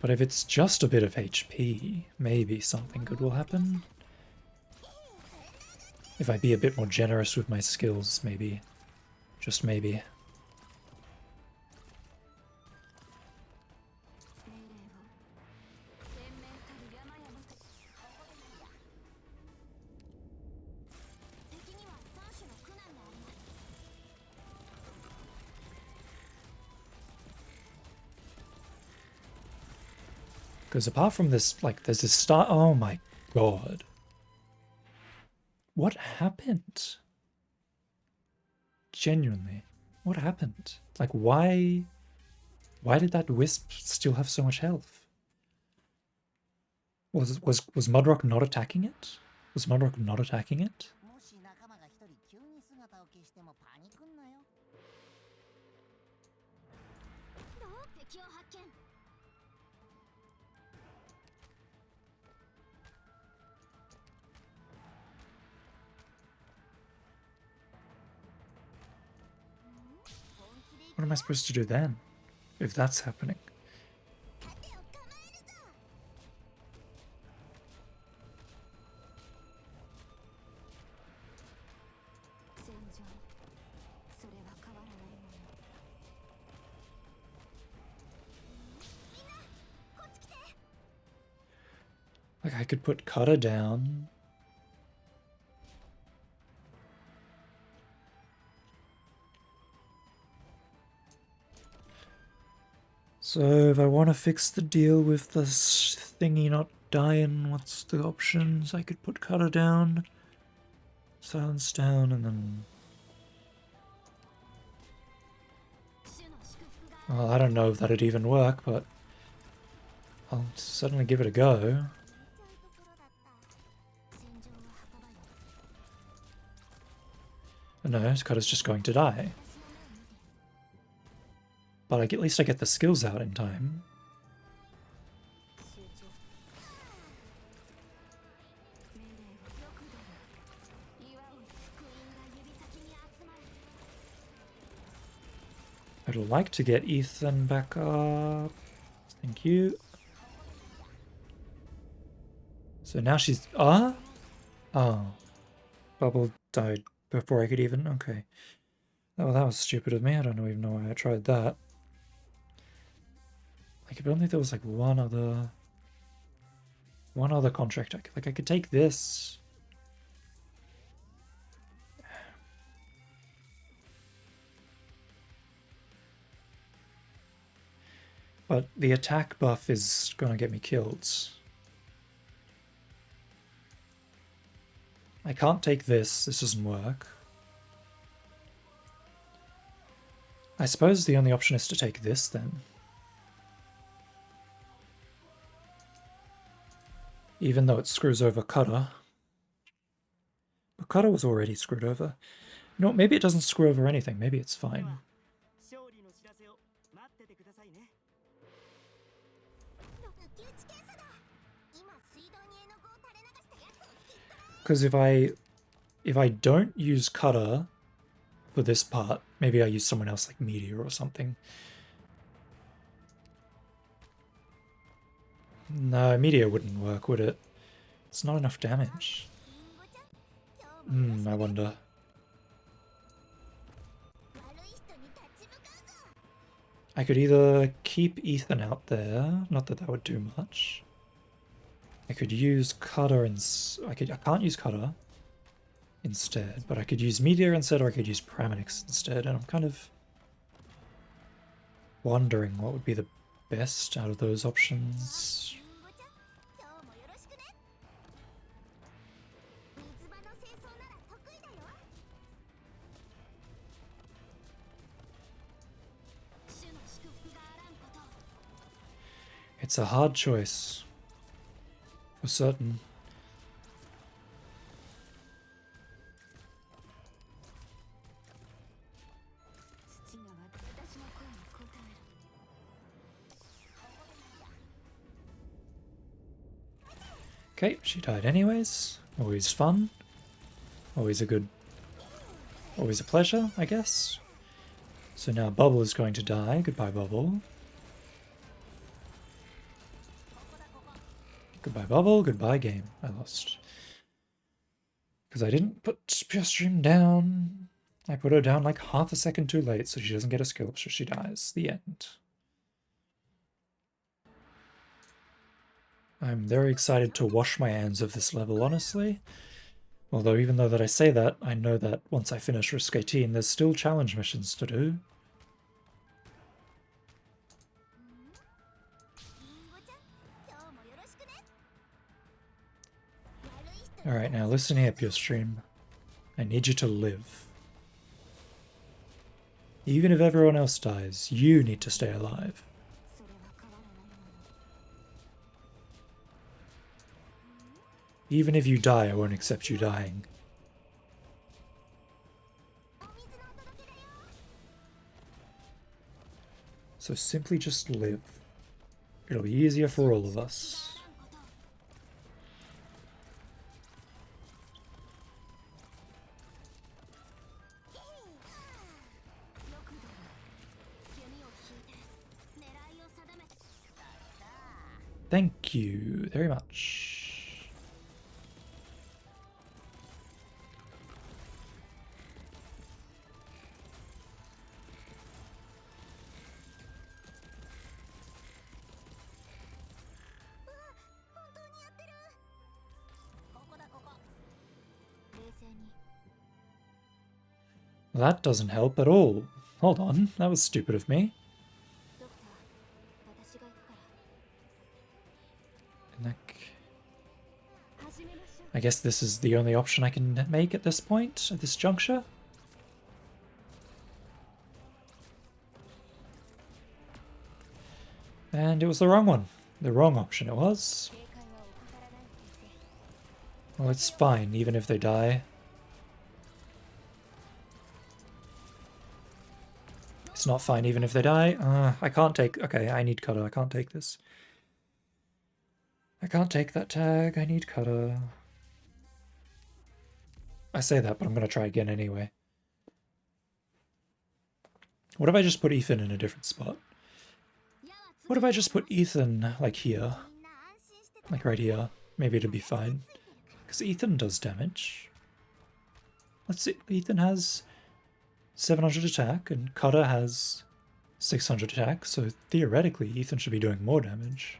But if it's just a bit of HP, maybe something good will happen. If I be a bit more generous with my skills, maybe. Just maybe. Because apart from this, like, there's this start. Oh my god. What happened? Genuinely. What happened? Like, why did that Wisp still have so much health? Was Mudrock not attacking it? Was Mudrock not attacking it? What am I supposed to do then, if that's happening? Like, I could put Cutter down. So if I want to fix the deal with this thingy not dying, what's the options? I could put Cutter down, Silence down, and then... Well, I don't know if that'd even work, but I'll certainly give it a go. Oh no, Cutter's just going to die. But at least I get the skills out in time. I'd like to get Ethan back up. Thank you. So now she's... Oh, Bubble died before I could even... Okay. Oh, that was stupid of me. I don't even know why I tried that. Like, if only there was like one other contract. Like, I could take this. But the attack buff is gonna get me killed. I can't take this. This doesn't work. I suppose the only option is to take this then. Even though it screws over Cutter. But Cutter was already screwed over. You know what, maybe it doesn't screw over anything. Maybe it's fine. Because if I don't use Cutter for this part, maybe I use someone else like Meteor or something. No, Meteor wouldn't work, would it? It's not enough damage. I wonder. I could either keep Ethan out there, not that that would do much. I could use Cutter and I can't use Cutter instead, but I could use Meteor instead, or I could use Paraminix instead, and I'm kind of wondering what would be the best out of those options. It's a hard choice, for certain. Okay, she died anyways. Always fun. Always a pleasure, I guess. So now Bubble is going to die. Goodbye, Bubble. Goodbye, Bubble. Goodbye, game. I lost. Because I didn't put Pure Stream down. I put her down like half a second too late, so she doesn't get a skill, so she dies. The end. I'm very excited to wash my hands of this level, honestly. Although even though that I say that, I know that once I finish Risk 18, there's still challenge missions to do. Alright, now listen here, Pure Stream. I need you to live. Even if everyone else dies, you need to stay alive. Even if you die, I won't accept you dying. So simply just live. It'll be easier for all of us. Thank you very much. That doesn't help at all. Hold on, that was stupid of me. I guess this is the only option I can make at this point, at this juncture. And it was the wrong one. The wrong option it was. Well, it's fine, even if they die. It's not fine even if they die. I can't take... Okay, I need cutter. I can't take this. I can't take that tag. I need cutter. I say that, but I'm going to try again anyway. What if I just put Ethan in a different spot? What if I just put Ethan, like, here? Like, right here. Maybe it'd be fine. Because Ethan does damage. Let's see. Ethan has 700 attack, and Cutter has 600 attack, so theoretically Ethan should be doing more damage.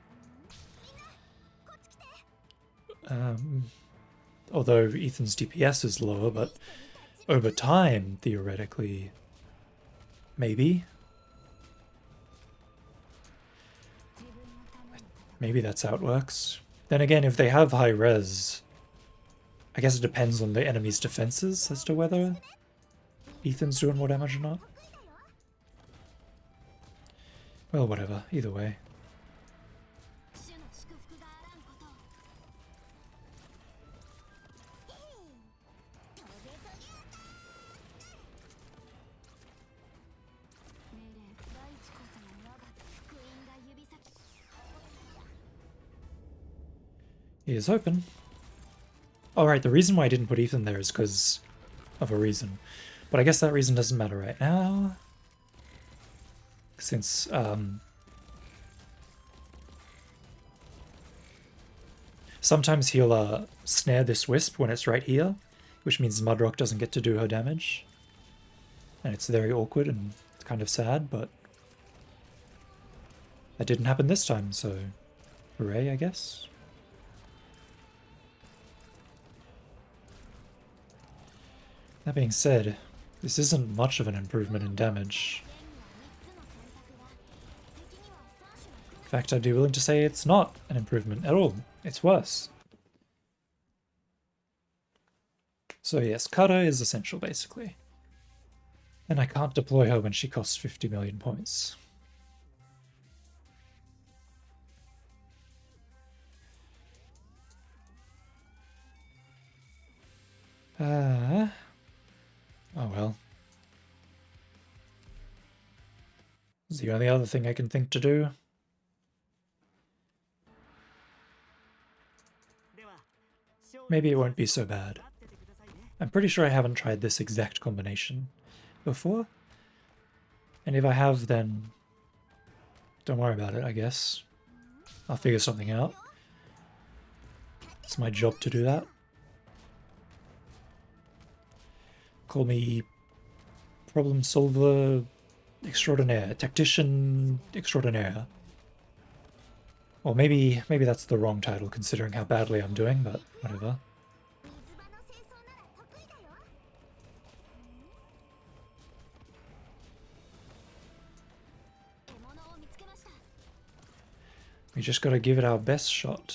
Although Ethan's DPS is lower, but over time, theoretically, maybe. Maybe that's how it works. Then again, if they have high res, I guess it depends on the enemy's defenses as to whether Ethan's doing more damage or not. Well, whatever. Either way. He is open. Alright, the reason why I didn't put Ethan there is because of a reason. But I guess that reason doesn't matter right now. Since, sometimes he'll snare this Wisp when it's right here, which means Mudrock doesn't get to do her damage. And it's very awkward and kind of sad, but that didn't happen this time, so hooray, I guess. That being said, this isn't much of an improvement in damage. In fact, I'd be willing to say it's not an improvement at all. It's worse. So yes, Kata is essential, basically. And I can't deploy her when she costs 50 million points. Oh well. It's the only other thing I can think to do. Maybe it won't be so bad. I'm pretty sure I haven't tried this exact combination before. And if I have, then don't worry about it, I guess. I'll figure something out. It's my job to do that. Call me problem solver extraordinaire, tactician extraordinaire. Or maybe that's the wrong title considering how badly I'm doing, but whatever. We just gotta give it our best shot.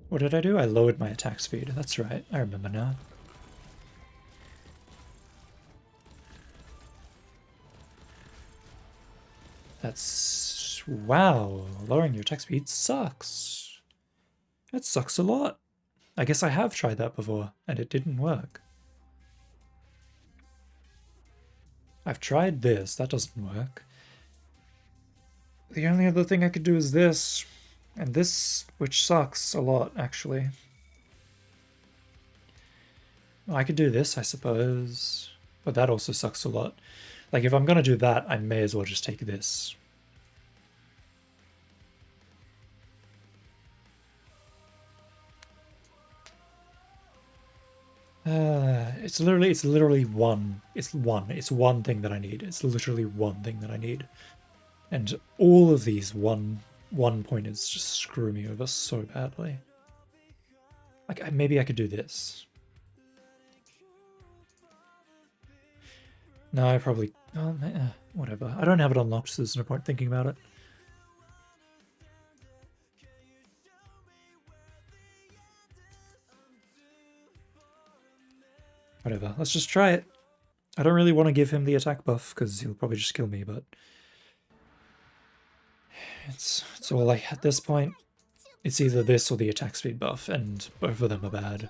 What did I do? I lowered my attack speed. That's right. I remember now. That's... wow. Lowering your attack speed sucks. That sucks a lot. I guess I have tried that before, and it didn't work. I've tried this. That doesn't work. The only other thing I could do is this. And this, which sucks a lot, actually. Well, I could do this, I suppose. But that also sucks a lot. Like, if I'm gonna do that, I may as well just take this. It's literally one. It's one thing that I need. It's literally one thing that I need. And all of these one pointers just screw me over so badly. Like, maybe I could do this. No, I probably... oh, whatever. I don't have it unlocked, so there's no point thinking about it. Whatever. Let's just try it. I don't really want to give him the attack buff because he'll probably just kill me, but it's all like at this point, it's either this or the attack speed buff, and both of them are bad.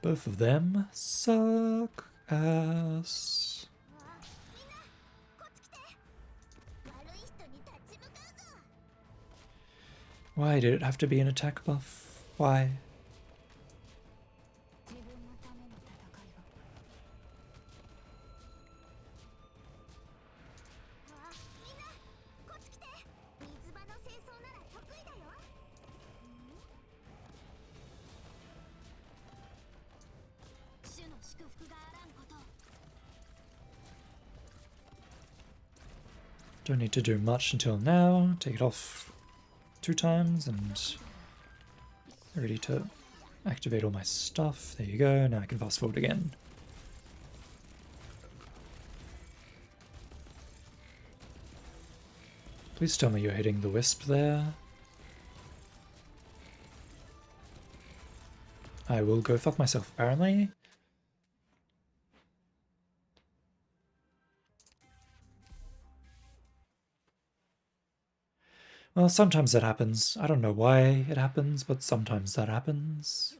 Both of them suck ass. Why did it have to be an attack buff? Why? Don't need to do much until now. Take it off 2 times and ready to activate all my stuff. There you go. Now I can fast forward again. Please tell me you're hitting the wisp there. I will go fuck myself, apparently. Well, sometimes that happens. I don't know why it happens, but sometimes that happens.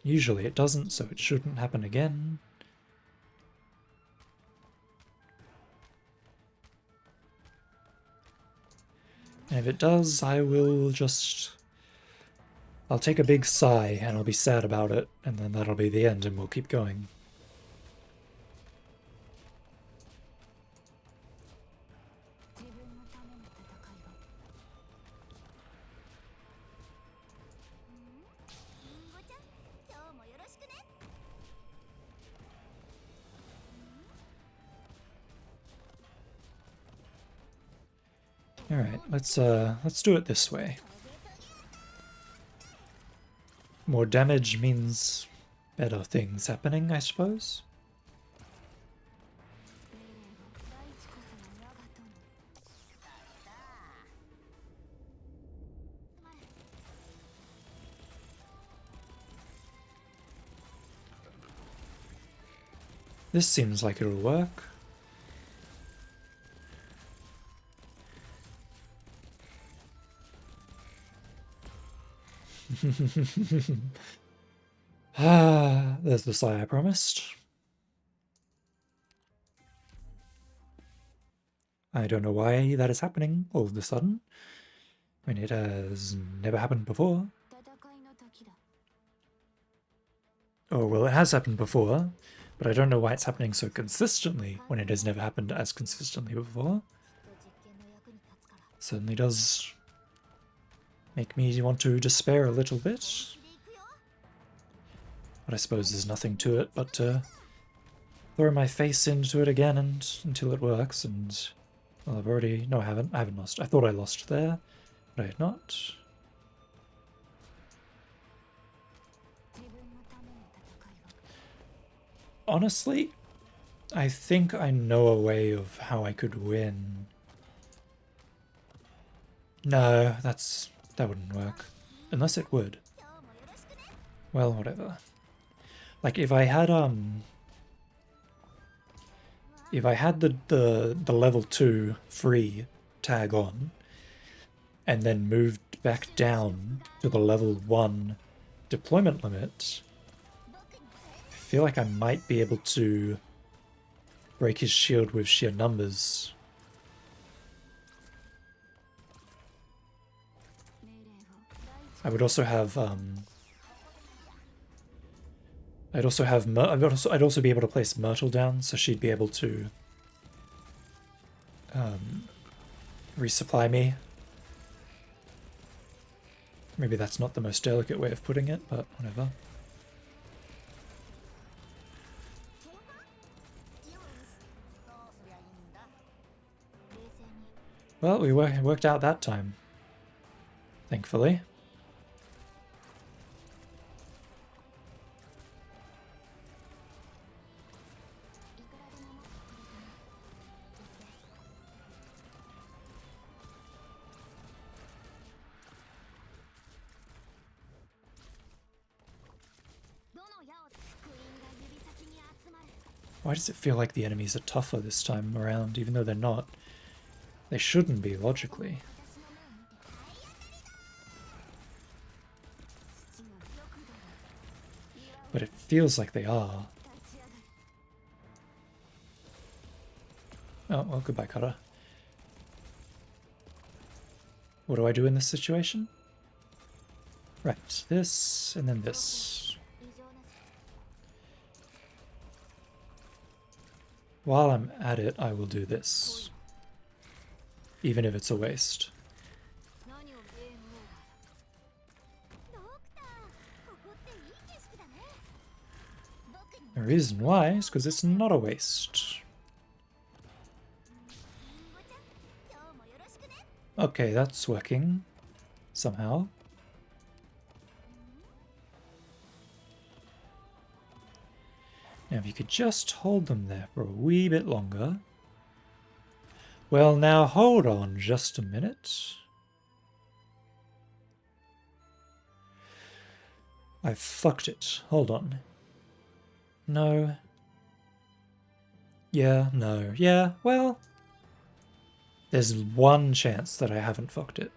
Usually it doesn't, so it shouldn't happen again. And if it does, I will just... I'll take a big sigh and I'll be sad about it, and then that'll be the end and we'll keep going. Alright, let's do it this way. More damage means better things happening, I suppose. This seems like it'll work. There's the sigh I promised. I don't know why that is happening all of a sudden. I mean, it has never happened before. Oh, well, it has happened before, but I don't know why it's happening so consistently when it has never happened as consistently before. Certainly does make me want to despair a little bit. But I suppose there's nothing to it but to throw my face into it again until it works, and... Well, I've already... No, I haven't. I haven't lost. I thought I lost there, but I had not. Honestly, I think I know a way of how I could win. No, that wouldn't work. Unless it would. Well, whatever. Like, if I had the level 2 free tag on, and then moved back down to the level 1 deployment limit, I feel like I might be able to break his shield with sheer numbers. I would also have I'd also be able to place Myrtle down, so she'd be able to resupply me. Maybe that's not the most delicate way of putting it, but whatever. Well, we worked out that time, thankfully. Why does it feel like the enemies are tougher this time around, even though they're not? They shouldn't be, logically. But it feels like they are. Oh, well, goodbye, Kara. What do I do in this situation? Right, this, and then this. While I'm at it, I will do this. Even if it's a waste. The reason why is because it's not a waste. Okay, that's working. Somehow. Now if you could just hold them there for a wee bit longer. Well, now hold on just a minute. I fucked it. Hold on. No. Yeah, no. Yeah, well. There's one chance that I haven't fucked it.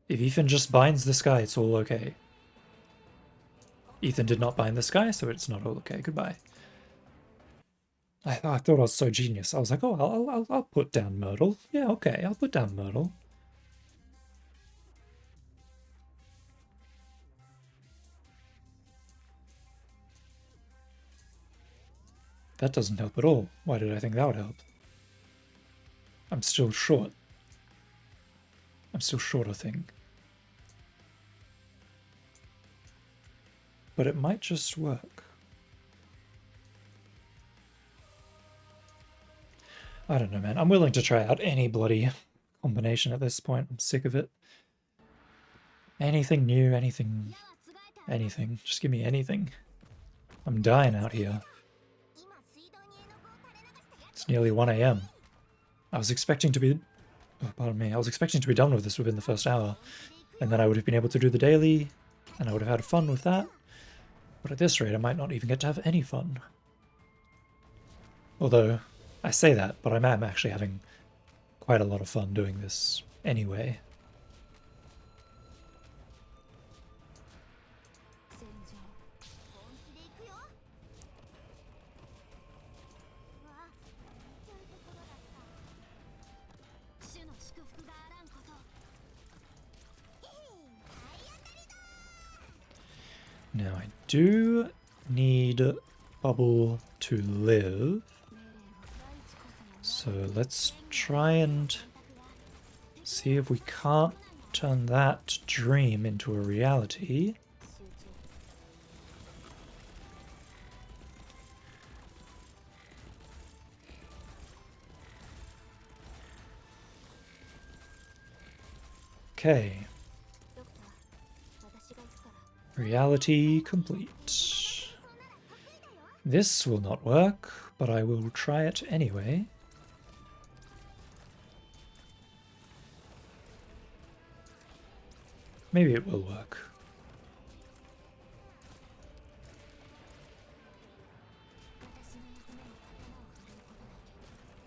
If Ethan just binds this guy, it's all okay. Ethan did not bind this guy, so it's not all okay. Goodbye. I thought I was so genius. I was like, oh, I'll put down Myrtle. Yeah, okay, I'll put down Myrtle. That doesn't help at all. Why did I think that would help? I'm still short. I'm still short a thing. But it might just work. I don't know, man. I'm willing to try out any bloody combination at this point. I'm sick of it. Anything new, anything. Just give me anything. I'm dying out here. It's nearly 1 AM. I was expecting to be... Oh, pardon me. I was expecting to be done with this within the first hour. And then I would have been able to do the daily, and I would have had fun with that. But at this rate, I might not even get to have any fun. Although, I say that, but I am actually having quite a lot of fun doing this anyway. Now I do need Bubble to live. So let's try and see if we can't turn that dream into a reality. Okay. Reality complete. This will not work, but I will try it anyway. Maybe it will work.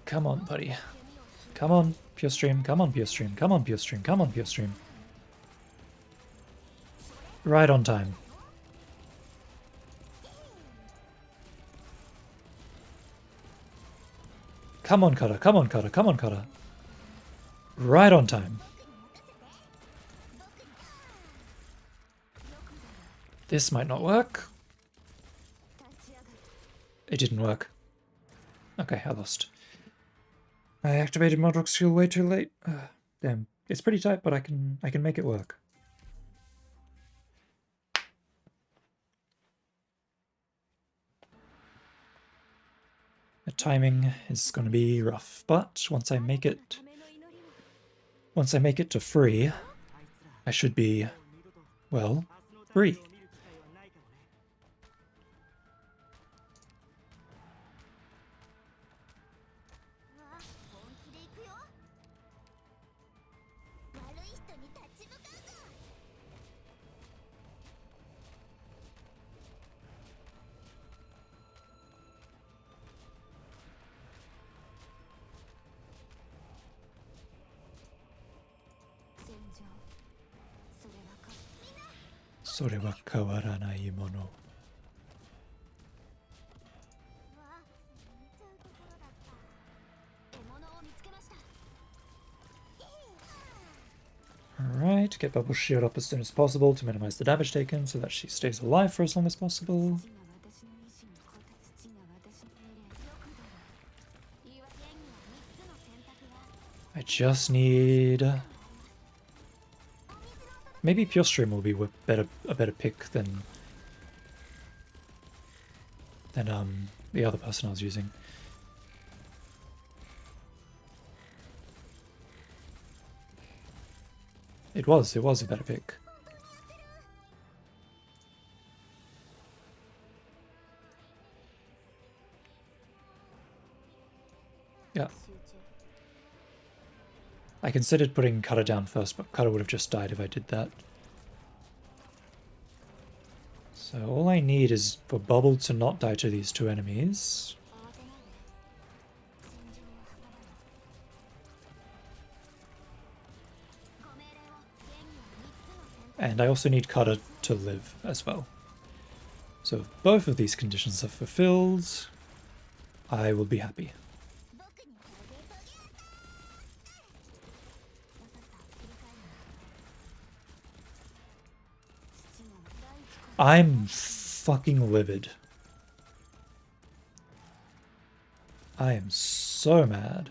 Come on, buddy. Come on, Pure Stream. Come on, Pure Stream. Come on, Pure Stream. Come on, Pure Stream. Right on time. Come on, Cutter. Come on, Cutter. Come on, Cutter. Right on time. This might not work. It didn't work. Okay, I lost. I activated Modrock's skill way too late. Damn. It's pretty tight, but I can make it work. The timing is going to be rough, but once I make it to free, I should be, well, free. Sore wa kawaranai mono. Alright, get Bubble Shield up as soon as possible to minimize the damage taken so that she stays alive for as long as possible. I just need... Maybe Pure Stream will be a better pick than the other person I was using. It was a better pick. Yeah. I considered putting Cutter down first, but Cutter would have just died if I did that. So all I need is for Bubble to not die to these two enemies. And I also need Cutter to live as well. So if both of these conditions are fulfilled, I will be happy. I'm fucking livid. I am so mad.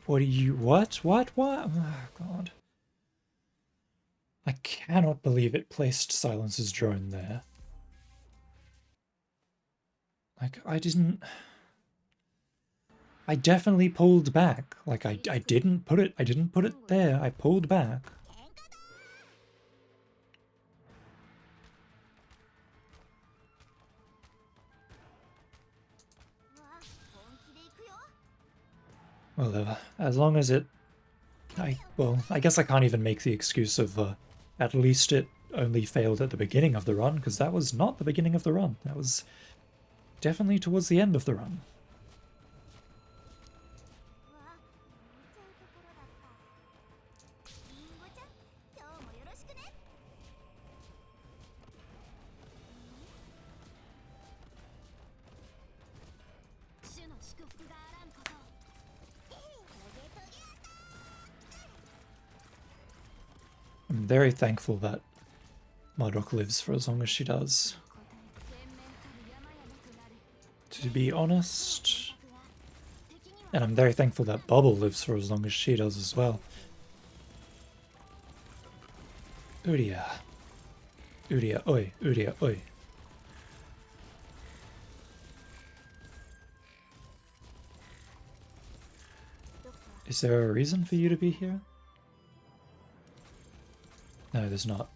What are you... What? Oh, God. I cannot believe it placed Silence's drone there. Like, I definitely pulled back. Like, I didn't put it there. I pulled back. Well, as long as it... well, I guess I can't even make the excuse of, at least it only failed at the beginning of the run, because that was not the beginning of the run. That was definitely towards the end of the run. I'm very thankful that Modok lives for as long as she does. To be honest. And I'm very thankful that Bubble lives for as long as she does as well. Uria. Uria, oi. Uria, oi. Is there a reason for you to be here? No, there's not.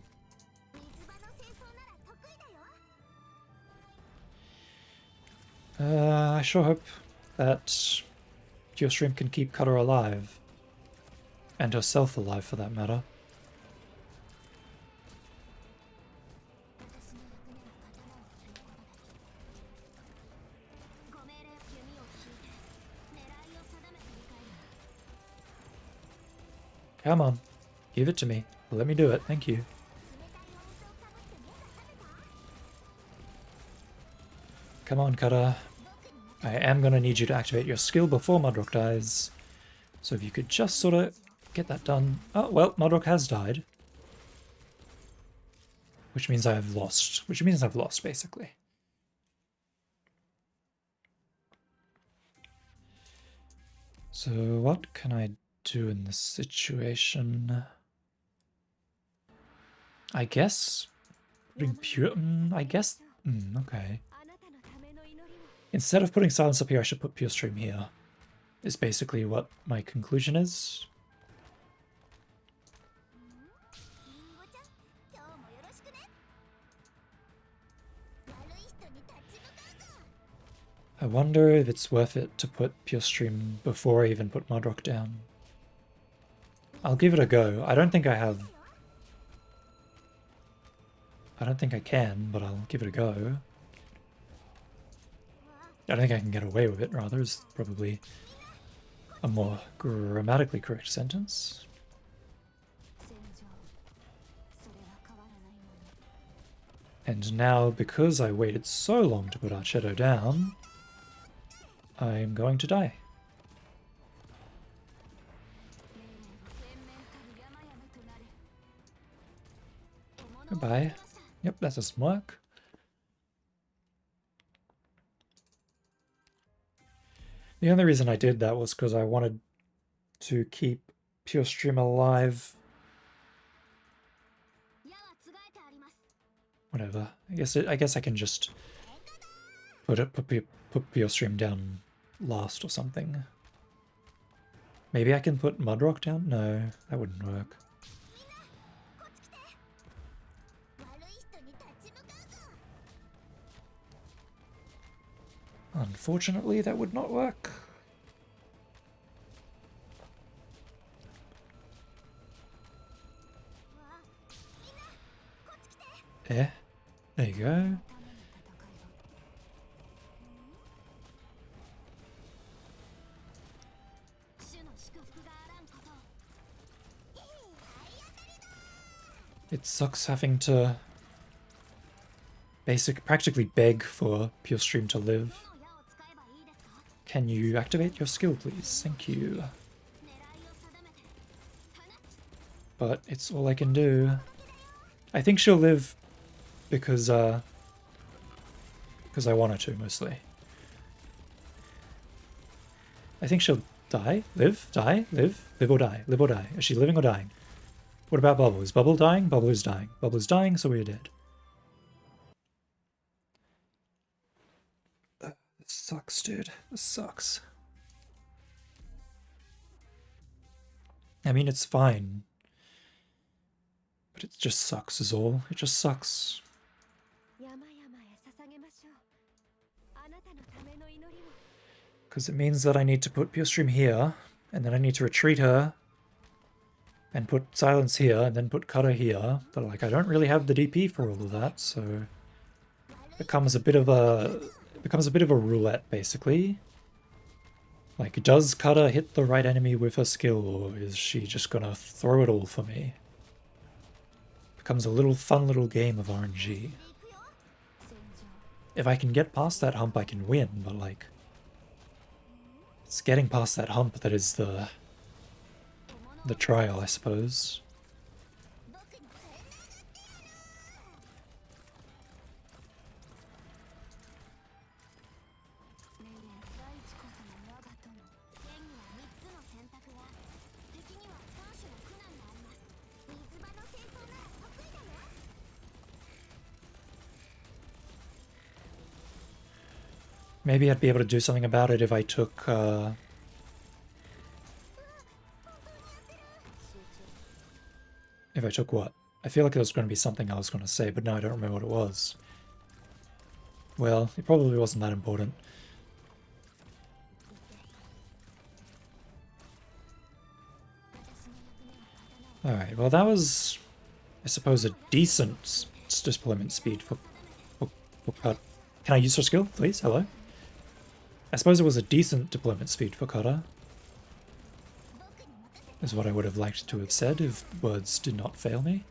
I sure hope that your stream can keep Cutter alive. And herself alive, for that matter. Come on. Give it to me. Let me do it. Thank you. Come on, Cutter. I am going to need you to activate your skill before Mudrock dies. So if you could just sort of get that done. Oh, well, Mudrock has died. Which means I've lost. Which means I've lost, basically. So what can I do in this situation? I guess putting pure... I guess... okay. Instead of putting Silence up here, I should put Pure Stream here. Is basically what my conclusion is. I wonder if it's worth it to put Pure Stream before I even put Mudrock down. I'll give it a go. I don't think I have... I don't think I can, but I'll give it a go. I don't think I can get away with it, rather, is probably a more grammatically correct sentence. And now, because I waited so long to put Archetto down, I'm going to die. Goodbye. Yep, that doesn't work. The only reason I did that was because I wanted to keep Pure Stream alive. Whatever. I guess I can just put Pure Stream down last or something. Maybe I can put Mudrock down? No, that wouldn't work. Unfortunately, that would not work. There you go. It sucks having to practically beg for Pure Stream to live. Can you activate your skill, please? Thank you. But it's all I can do. I think she'll live because I want her to, mostly. I think she'll die, live, die, live or die, live or die. Is she living or dying? What about Bubble? Is Bubble dying? Bubble is dying. Bubble is dying, so we're dead. This sucks, dude. This sucks. I mean, it's fine. But it just sucks is all. It just sucks. Because it means that I need to put Pure Stream here, and then I need to retreat her, and put Silence here, and then put Cutter here. But like, I don't really have the DP for all of that, so it becomes a bit of a roulette, basically. Like, does Cutter hit the right enemy with her skill, or is she just gonna throw it all for me? Becomes a fun little game of RNG. If I can get past that hump, I can win, but like, it's getting past that hump that is the trial, I suppose. Maybe I'd be able to do something about it if I took, if I took what? I feel like there was going to be something I was going to say, but now I don't remember what it was. Well, it probably wasn't that important. Alright, well that was, I suppose, a decent deployment speed for Cutter. Can I use her skill, please? Hello? I suppose it was a decent deployment speed for Cutter. Is what I would have liked to have said if words did not fail me.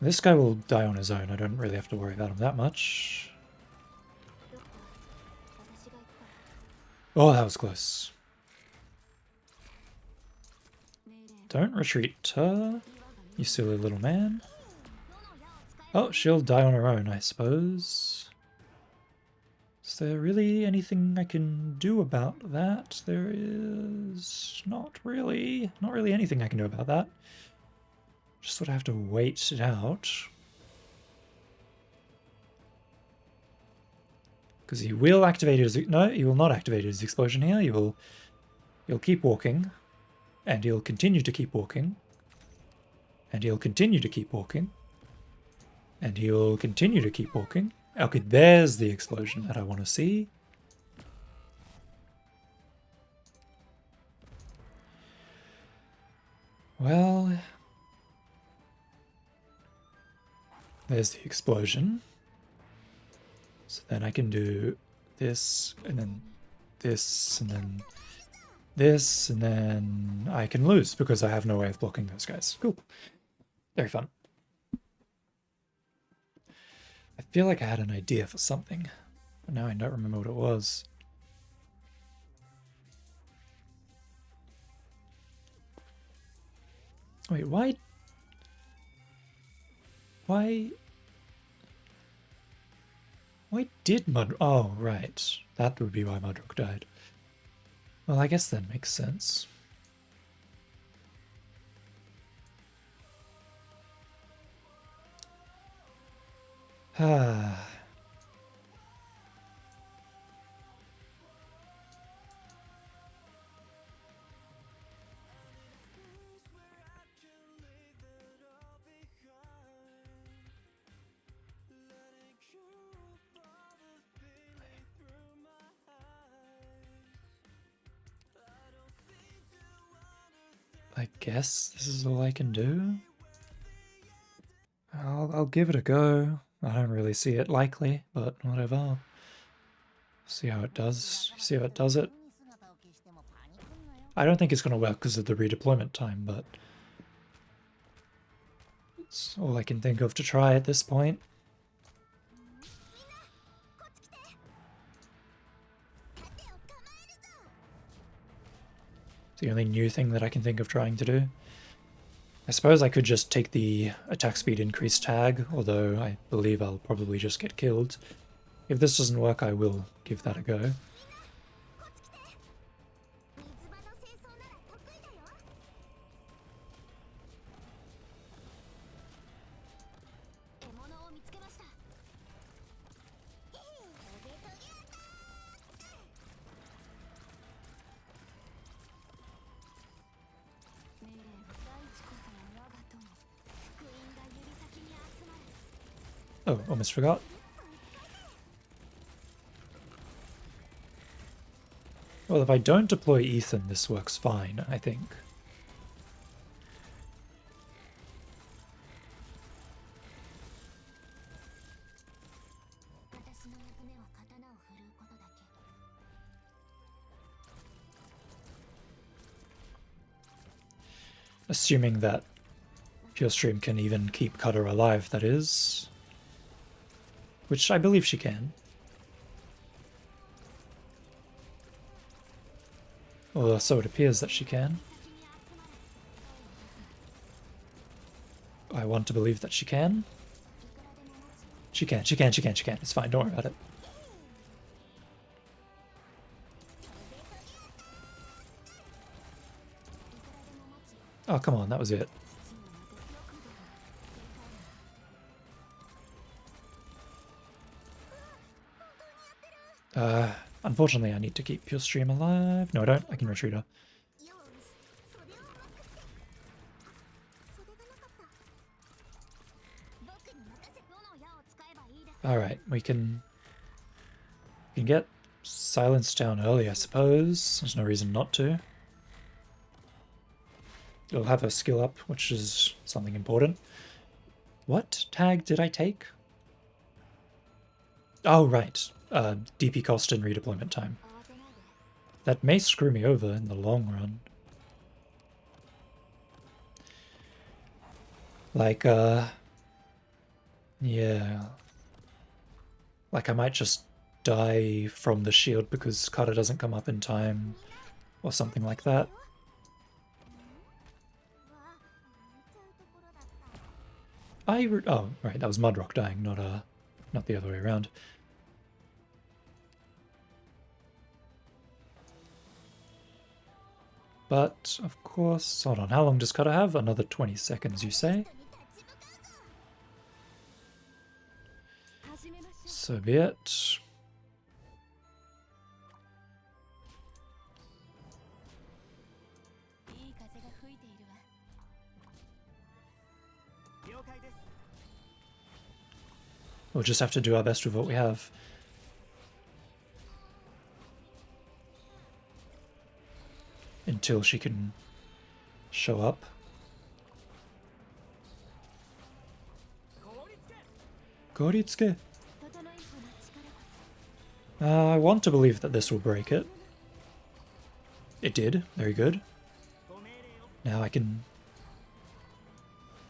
This guy will die on his own. I don't really have to worry about him that much. Oh, that was close. Don't retreat her, you silly little man. Oh, she'll die on her own, I suppose. Is there really anything I can do about that? There is not really anything I can do about that. Just sort of have to wait it out. Because he will activate his... No, he will not activate his explosion here. He'll keep walking. And he'll continue to keep walking. And he'll continue to keep walking. And he'll continue to keep walking. Okay, there's the explosion that I want to see. Well... There's the explosion. So then I can do this, and then this, and then this, and then I can lose because I have no way of blocking those guys. Cool. Very fun. I feel like I had an idea for something, but now I don't remember what it was. Wait, why? Why did Mud... Oh, right. That would be why Mudrock died. Well, I guess that makes sense. Ah. I guess this is all I can do. I'll give it a go. I don't really see it likely, but whatever. See how it does. See how it does it. I don't think it's going to work because of the redeployment time, but it's all I can think of to try at this point. It's the only new thing that I can think of trying to do. I suppose I could just take the attack speed increase tag, although I believe I'll probably just get killed. If this doesn't work, I will give that a go. Oh, almost forgot. Well, if I don't deploy Ethan, this works fine, I think. Assuming that Pure Stream can even keep Cutter alive, that is. Which I believe she can. Or so it appears that she can. I want to believe that she can. She can. It's fine, don't worry about it. Oh, come on, that was it. Unfortunately, I need to keep Pure Stream alive. No, I don't. I can retreat her. Alright, we can get silenced down early, I suppose. There's no reason not to. It'll have her skill up, which is something important. What tag did I take? Oh, right. DP cost and redeployment time. That may screw me over in the long run. Like, yeah. Like, I might just die from the shield because Kata doesn't come up in time, or something like that. Oh, right, that was Mudrock dying, not the other way around. But, of course, hold on, how long does Kata have? Another 20 seconds, you say? So be it. We'll just have to do our best with what we have. Until she can show up. Goritsuke. I want to believe that this will break it. It did. Very good. Now I can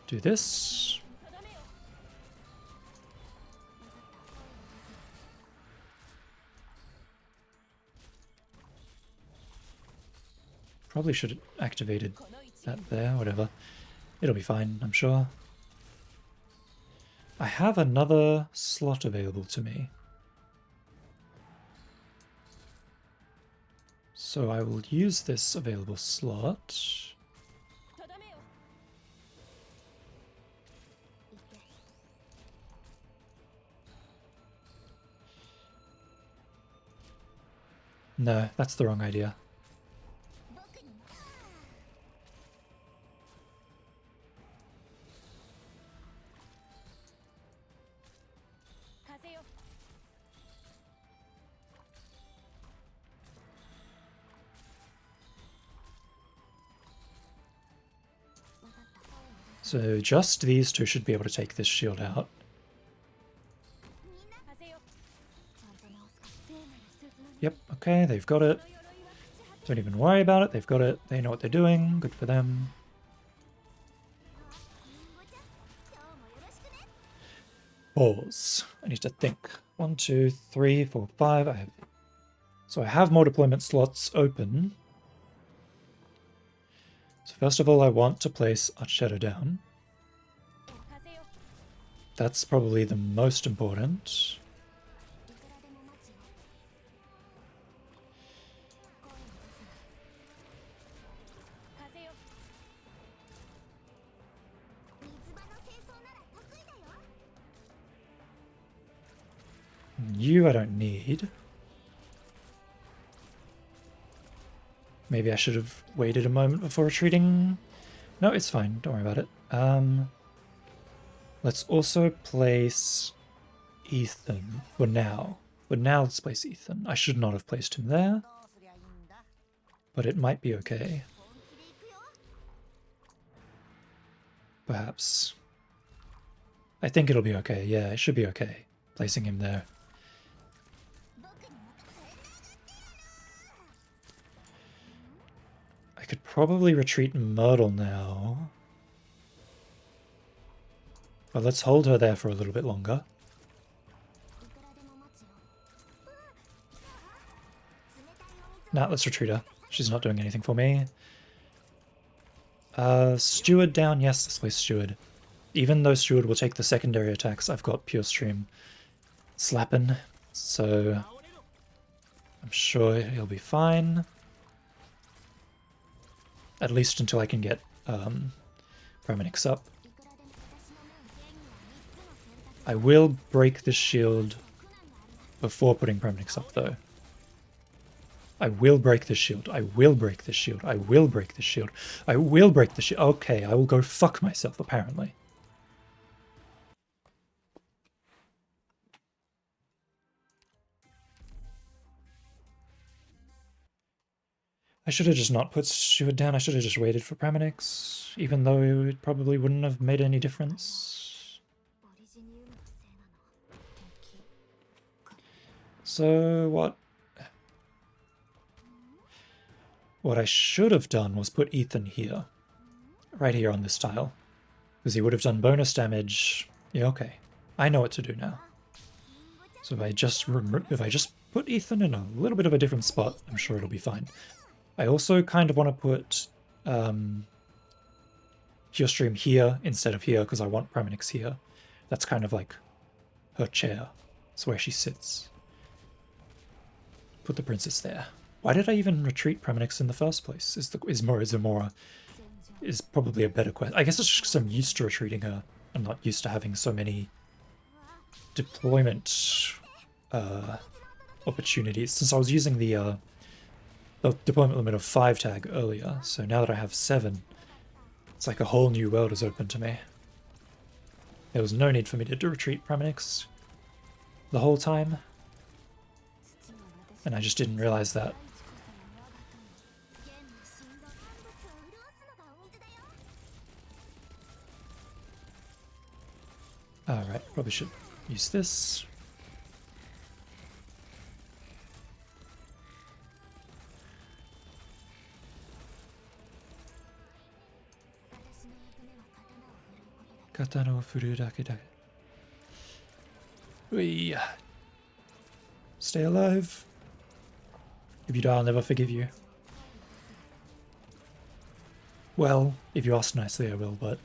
do this. Probably should have activated that there, whatever. It'll be fine, I'm sure. I have another slot available to me. So I will use this available slot. No, that's the wrong idea. So just these two should be able to take this shield out. Yep, okay, they've got it. Don't even worry about it, they've got it. They know what they're doing, good for them. Pause. I need to think. 1, 2, 3, 4, 5. So I have more deployment slots open. So first of all, I want to place Archshadow down. That's probably the most important. You I don't need. Maybe I should have waited a moment before retreating. No, it's fine. Don't worry about it. Let's also place Ethan for now. For now, let's place Ethan. I should not have placed him there, but it might be okay. Perhaps. I think it'll be okay. Yeah, it should be okay, placing him there. I could probably retreat Myrtle now. But let's hold her there for a little bit longer. Nah, let's retreat her. She's not doing anything for me. Steward down. Yes, let's place Steward. Even though Steward will take the secondary attacks, I've got Pure Stream slapping, so I'm sure he'll be fine. At least until I can get Premonics up. I will break this shield before putting Premonics up, though. I will break this shield. I will break this shield. I will break this shield. I will break the shield. Okay, I will go fuck myself, apparently. I should have just not put Steward down. I should have just waited for Premonics, even though it probably wouldn't have made any difference. So what I should have done was put Ethan here, right here on this tile, because he would have done bonus damage. Yeah, okay, I know what to do now. So if I just put Ethan in a little bit of a different spot, I'm sure it'll be fine. I also kind of want to put Pure Stream here instead of here because I want Premonics here. That's kind of like her chair. It's where she sits. Put the princess there. Why did I even retreat Premonics in the first place? Is Zamora is probably a better question. I guess it's just because I'm used to retreating her. I'm not used to having so many deployment opportunities since I was using the deployment limit of 5 tag earlier, so now that I have 7, it's like a whole new world is open to me. There was no need for me to retreat Premonics the whole time, and I just didn't realize that. Alright, probably should use this. Kata no furu dake dake. Ui. Stay alive. If you die, I'll never forgive you. Well, if you ask nicely, I will, but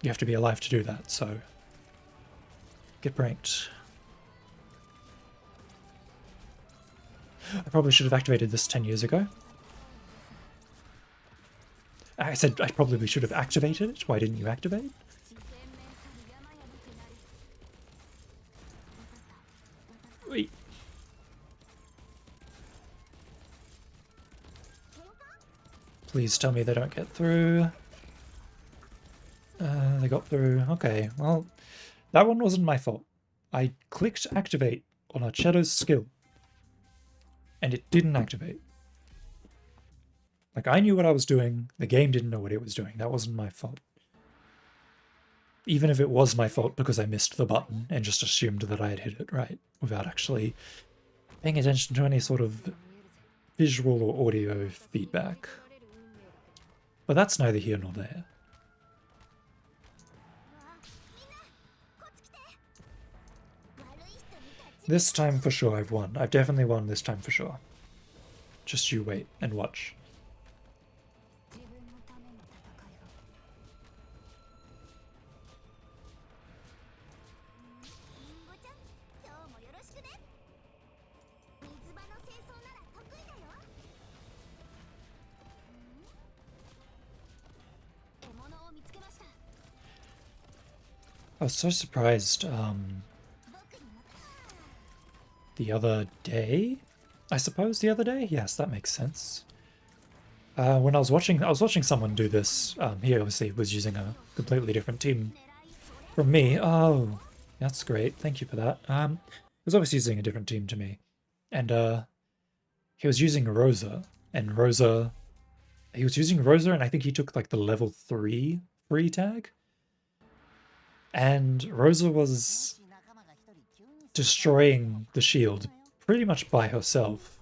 you have to be alive to do that, so get pranked. I probably should have activated this 10 years ago. I said I probably should have activated it. Why didn't you activate? Wait. Please tell me they don't get through. They got through. Okay, well, that one wasn't my fault. I clicked activate on Archetto's skill, and it didn't activate. Like, I knew what I was doing, the game didn't know what it was doing. That wasn't my fault. Even if it was my fault because I missed the button and just assumed that I had hit it right, without actually paying attention to any sort of visual or audio feedback. But that's neither here nor there. This time for sure I've won. I've definitely won this time for sure. Just you wait and watch. I was so surprised the other day, I suppose the other day? Yes, that makes sense. When I was watching someone do this. He obviously was using a completely different team from me. Oh, that's great. Thank you for that. He was obviously using a different team to me. And he was using Rosa. And he was using Rosa, and I think he took like the level 3 free tag. And Rosa was destroying the shield pretty much by herself.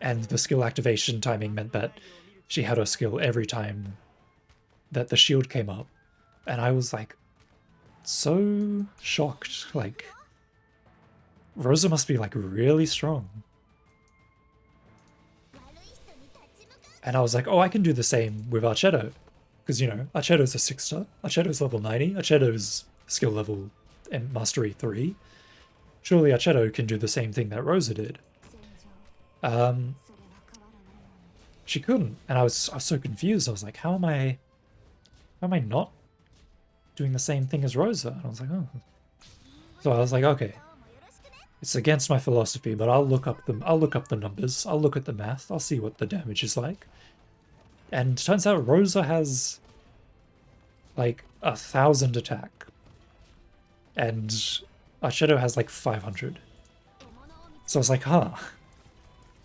And the skill activation timing meant that she had her skill every time that the shield came up. And I was like, so shocked. Like, Rosa must be like really strong. And I was like, oh, I can do the same with Archetto. Because, you know, Archetto's a 6-star. Archetto's level 90. Archetto's skill level and mastery 3. Surely Archetto can do the same thing that Rosa did. She couldn't, and I was so confused. I was like, how am I not doing the same thing as Rosa? And I was like, oh. So I was like, okay. It's against my philosophy, but I'll look up the numbers. I'll look at the math. I'll see what the damage is like. And it turns out Rosa has like 1,000 attack. And Archetto has like 500. So I was like, huh.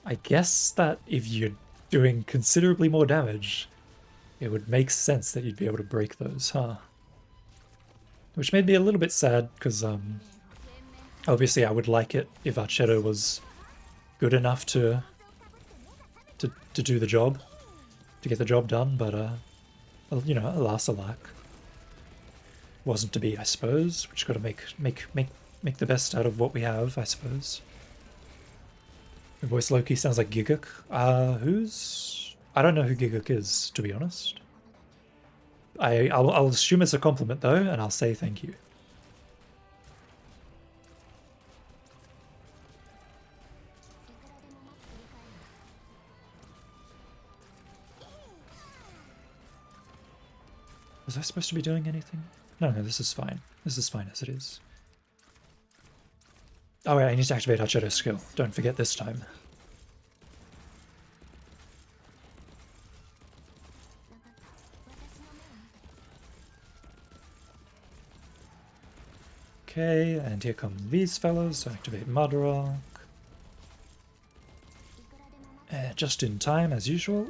I guess that if you're doing considerably more damage, it would make sense that you'd be able to break those, huh? Which made me a little bit sad, because obviously I would like it if Archetto was good enough to do the job, to get the job done, but you know, alas alack. Wasn't to be, I suppose. We just gotta make the best out of what we have, I suppose. My voice Loki sounds like Giguk. I don't know who Giguk is, to be honest. I'll assume it's a compliment though, and I'll say thank you. Was I supposed to be doing anything? No, this is fine. This is fine as it is. Oh wait, I need to activate Archetto's skill. Don't forget this time. Okay, and here come these fellows, so activate Mudrock. Just in time, as usual.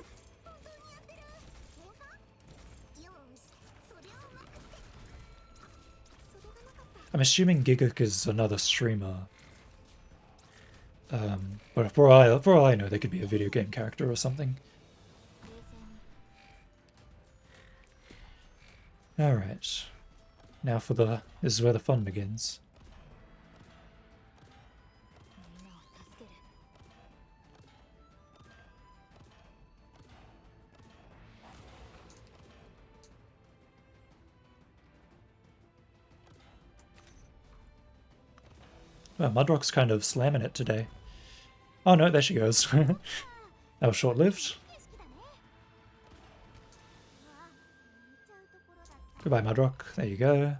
I'm assuming Giguk is another streamer. But for all I know, they could be a video game character or something. Alright. Now for the... This is where the fun begins. Well, Mudrock's kind of slamming it today. Oh no, there she goes. That was short-lived. Goodbye, Mudrock. There you go.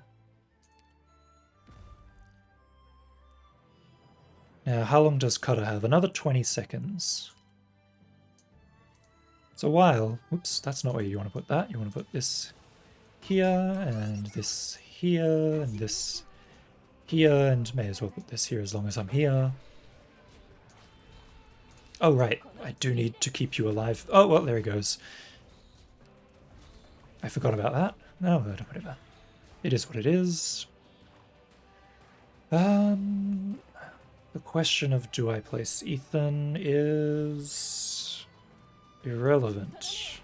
Now, how long does Cutter have? Another 20 seconds. It's a while. Oops, that's not where you want to put that. You want to put this here, and this here, and this here, and may as well put this here as long as I'm here. Oh, right. I do need to keep you alive. Oh, well, there he goes. I forgot about that. No, whatever. It is what it is. The question of do I place Ethan is irrelevant.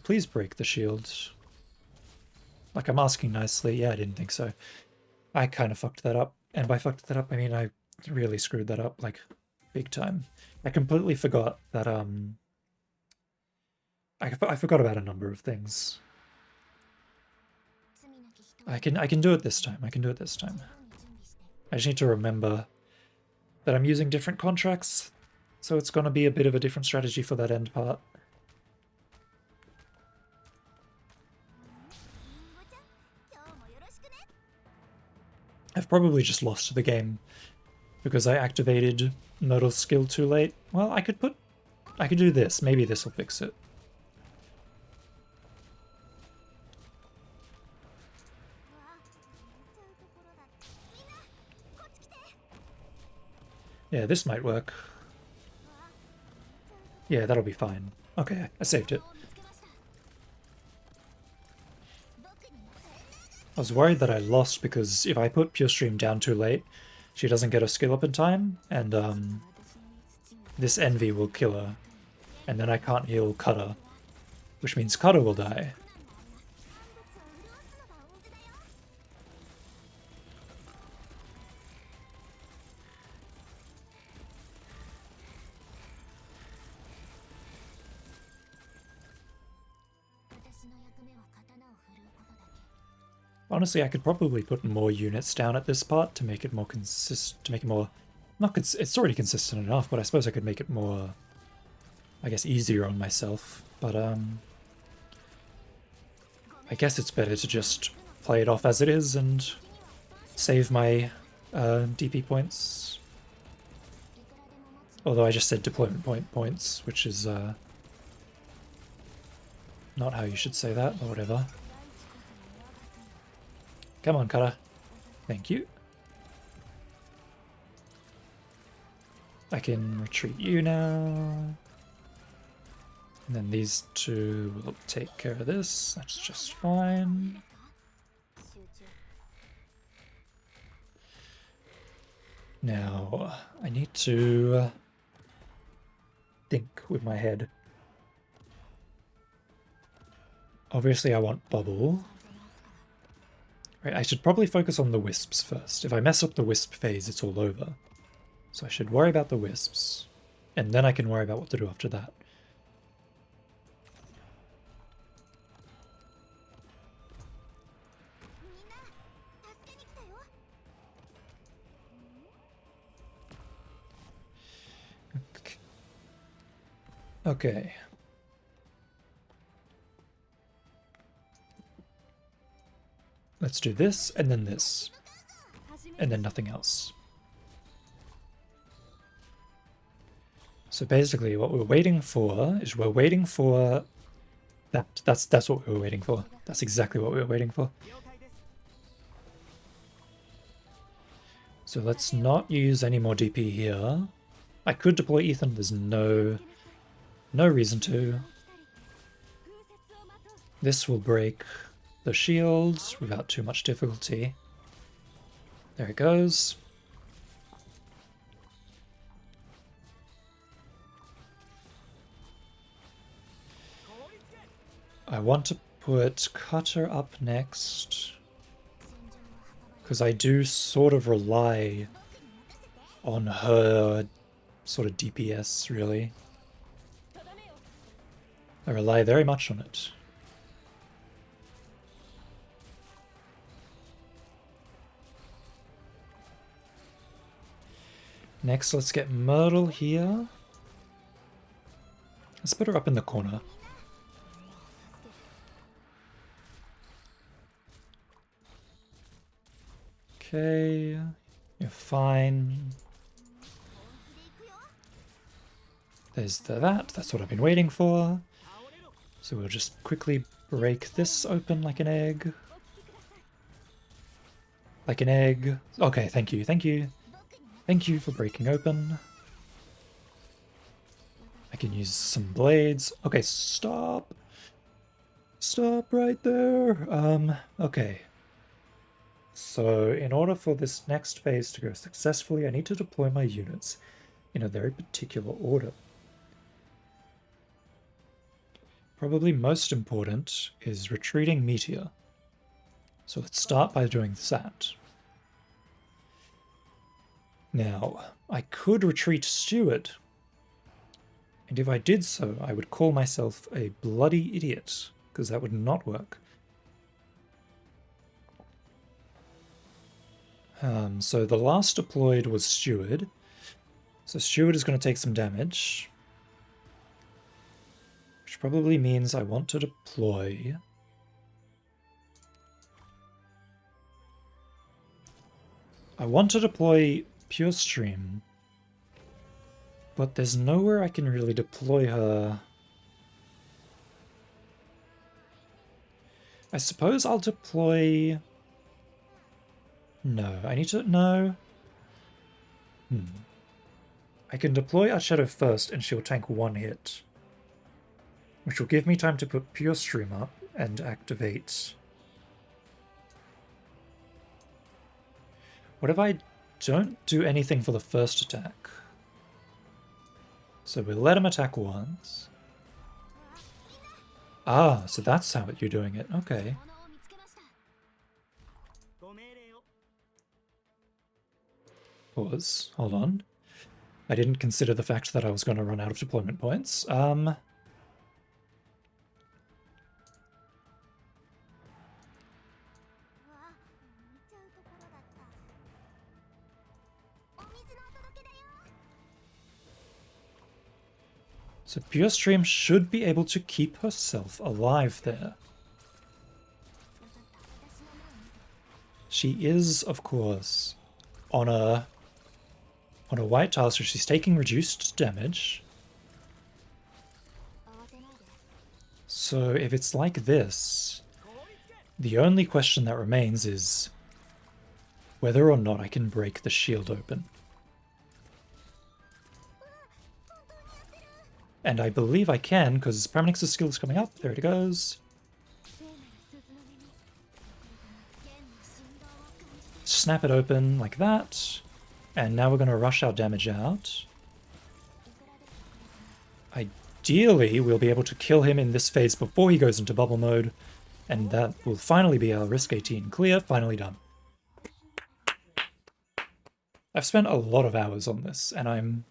Please break the shield. Like, I'm asking nicely. Yeah, I didn't think so. I kind of fucked that up. And by fucked that up, I mean I really screwed that up, like, big time. I completely forgot that, I forgot about a number of things. I can do it this time. I can do it this time. I just need to remember that I'm using different contracts, so it's going to be a bit of a different strategy for that end part. I've probably just lost the game because I activated Nodal's skill too late. Well, I could do this. Maybe this will fix it. Yeah, this might work. Yeah, that'll be fine. Okay, I saved it. I was worried that I lost because if I put Pure Stream down too late, she doesn't get her skill up in time, and this Envy will kill her. And then I can't heal Cutter, which means Cutter will die. Honestly, I could probably put more units down at this part to make it more consistent, to make it more... it's already consistent enough, but I suppose I could make it more, I guess, easier on myself. But, I guess it's better to just play it off as it is and save my DP points. Although I just said deployment points, which is not how you should say that, but whatever. Come on, Cutter. Thank you. I can retreat you now. And then these two will take care of this. That's just fine. Now, I need to think with my head. Obviously, I want Bubble. Right, I should probably focus on the Wisps first. If I mess up the Wisp phase, it's all over. So I should worry about the Wisps. And then I can worry about what to do after that. Okay. Let's do this, and then this. And then nothing else. So basically what we're waiting for is we're waiting for that. That's what we were waiting for. That's exactly what we were waiting for. So let's not use any more DP here. I could deploy Ethan, there's no reason to. This will break the shields without too much difficulty. There it goes. want to put Cutter up next, because I do sort of rely on her sort of DPS, really. I rely very much on it. Next, let's get Myrtle here. Let's put her up in the corner. Okay, you're fine. There's that's what I've been waiting for. So we'll just quickly break this open like an egg. Like an egg. Okay, thank you, thank you. Thank you for breaking open. I can use some blades. Okay, stop. Stop right there. Okay. So in order for this next phase to go successfully, I need to deploy my units in a very particular order. Probably most important is retreating Meteor. So let's start by doing that. Now, I could retreat Steward, and if I did so, I would call myself a bloody idiot, because that would not work. So the last deployed was Steward, so Steward is going to take some damage, which probably means I want to deploy Pure Stream, but there's nowhere I can really deploy her. I suppose I'll deploy... No, I need to... No. I can deploy Archetto first and she'll tank one hit, which will give me time to put Pure Stream up and activate... What if I don't do anything for the first attack? So we'll let him attack once. Ah, so that's how you're doing it. Okay. Pause. Hold on. I didn't consider the fact that I was going to run out of deployment points. So Pure Stream should be able to keep herself alive there. She is, of course, on a white tile, so she's taking reduced damage. So if it's like this, the only question that remains is whether or not I can break the shield open. And I believe I can, because Pramanix's skill is coming up. There it goes. Snap it open like that. And now we're going to rush our damage out. Ideally, we'll be able to kill him in this phase before he goes into bubble mode. And that will finally be our Risk 18 clear. Finally done. I've spent a lot of hours on this, and I'm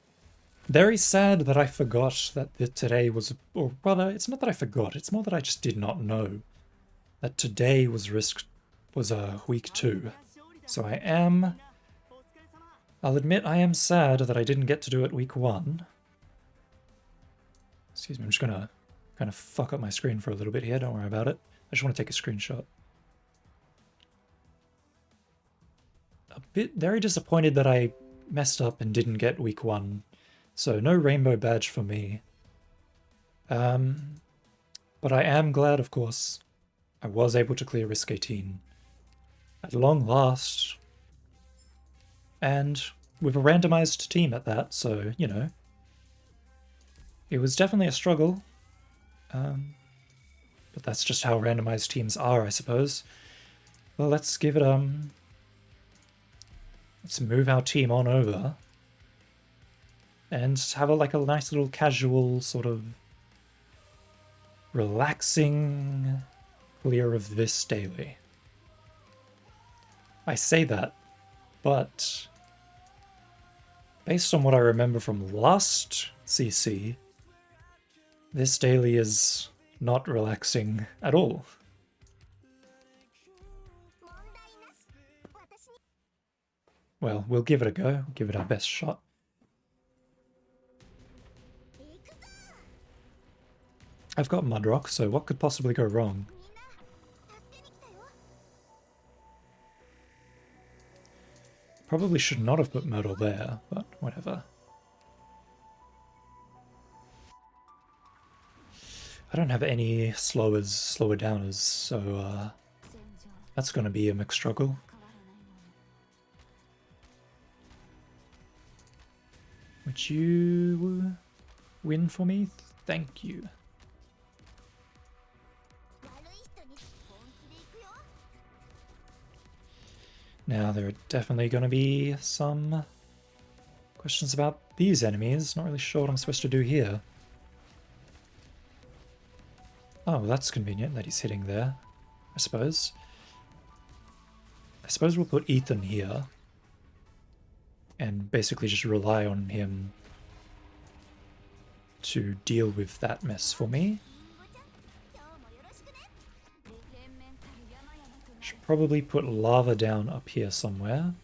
very sad that I forgot that today was, or rather, it's not that I forgot, it's more that I just did not know that today was week 2. So I'll admit I am sad that I didn't get to do it week 1. Excuse me, I'm just gonna kind of fuck up my screen for a little bit here, don't worry about it. I just want to take a screenshot. Very disappointed that I messed up and didn't get week 1. So no rainbow badge for me. But I am glad, of course, I was able to clear Risk 18 at long last. And with a randomized team at that, so, you know. It was definitely a struggle. But that's just how randomized teams are, I suppose. Well, let's give it, let's move our team on over. And have like a nice little casual sort of relaxing clear of this daily. I say that, but based on what I remember from last CC, this daily is not relaxing at all. Well, we'll give it a go, give it our best shot. I've got Mudrock, so what could possibly go wrong? Probably should not have put Myrtle there, but whatever. I don't have any slower downers, so that's going to be a mixed struggle. Would you win for me? Thank you. Now, there are definitely going to be some questions about these enemies. Not really sure what I'm supposed to do here. Oh, well, that's convenient that he's hitting there, I suppose. I suppose we'll put Ethan here and basically just rely on him to deal with that mess for me. Should probably put lava down up here somewhere.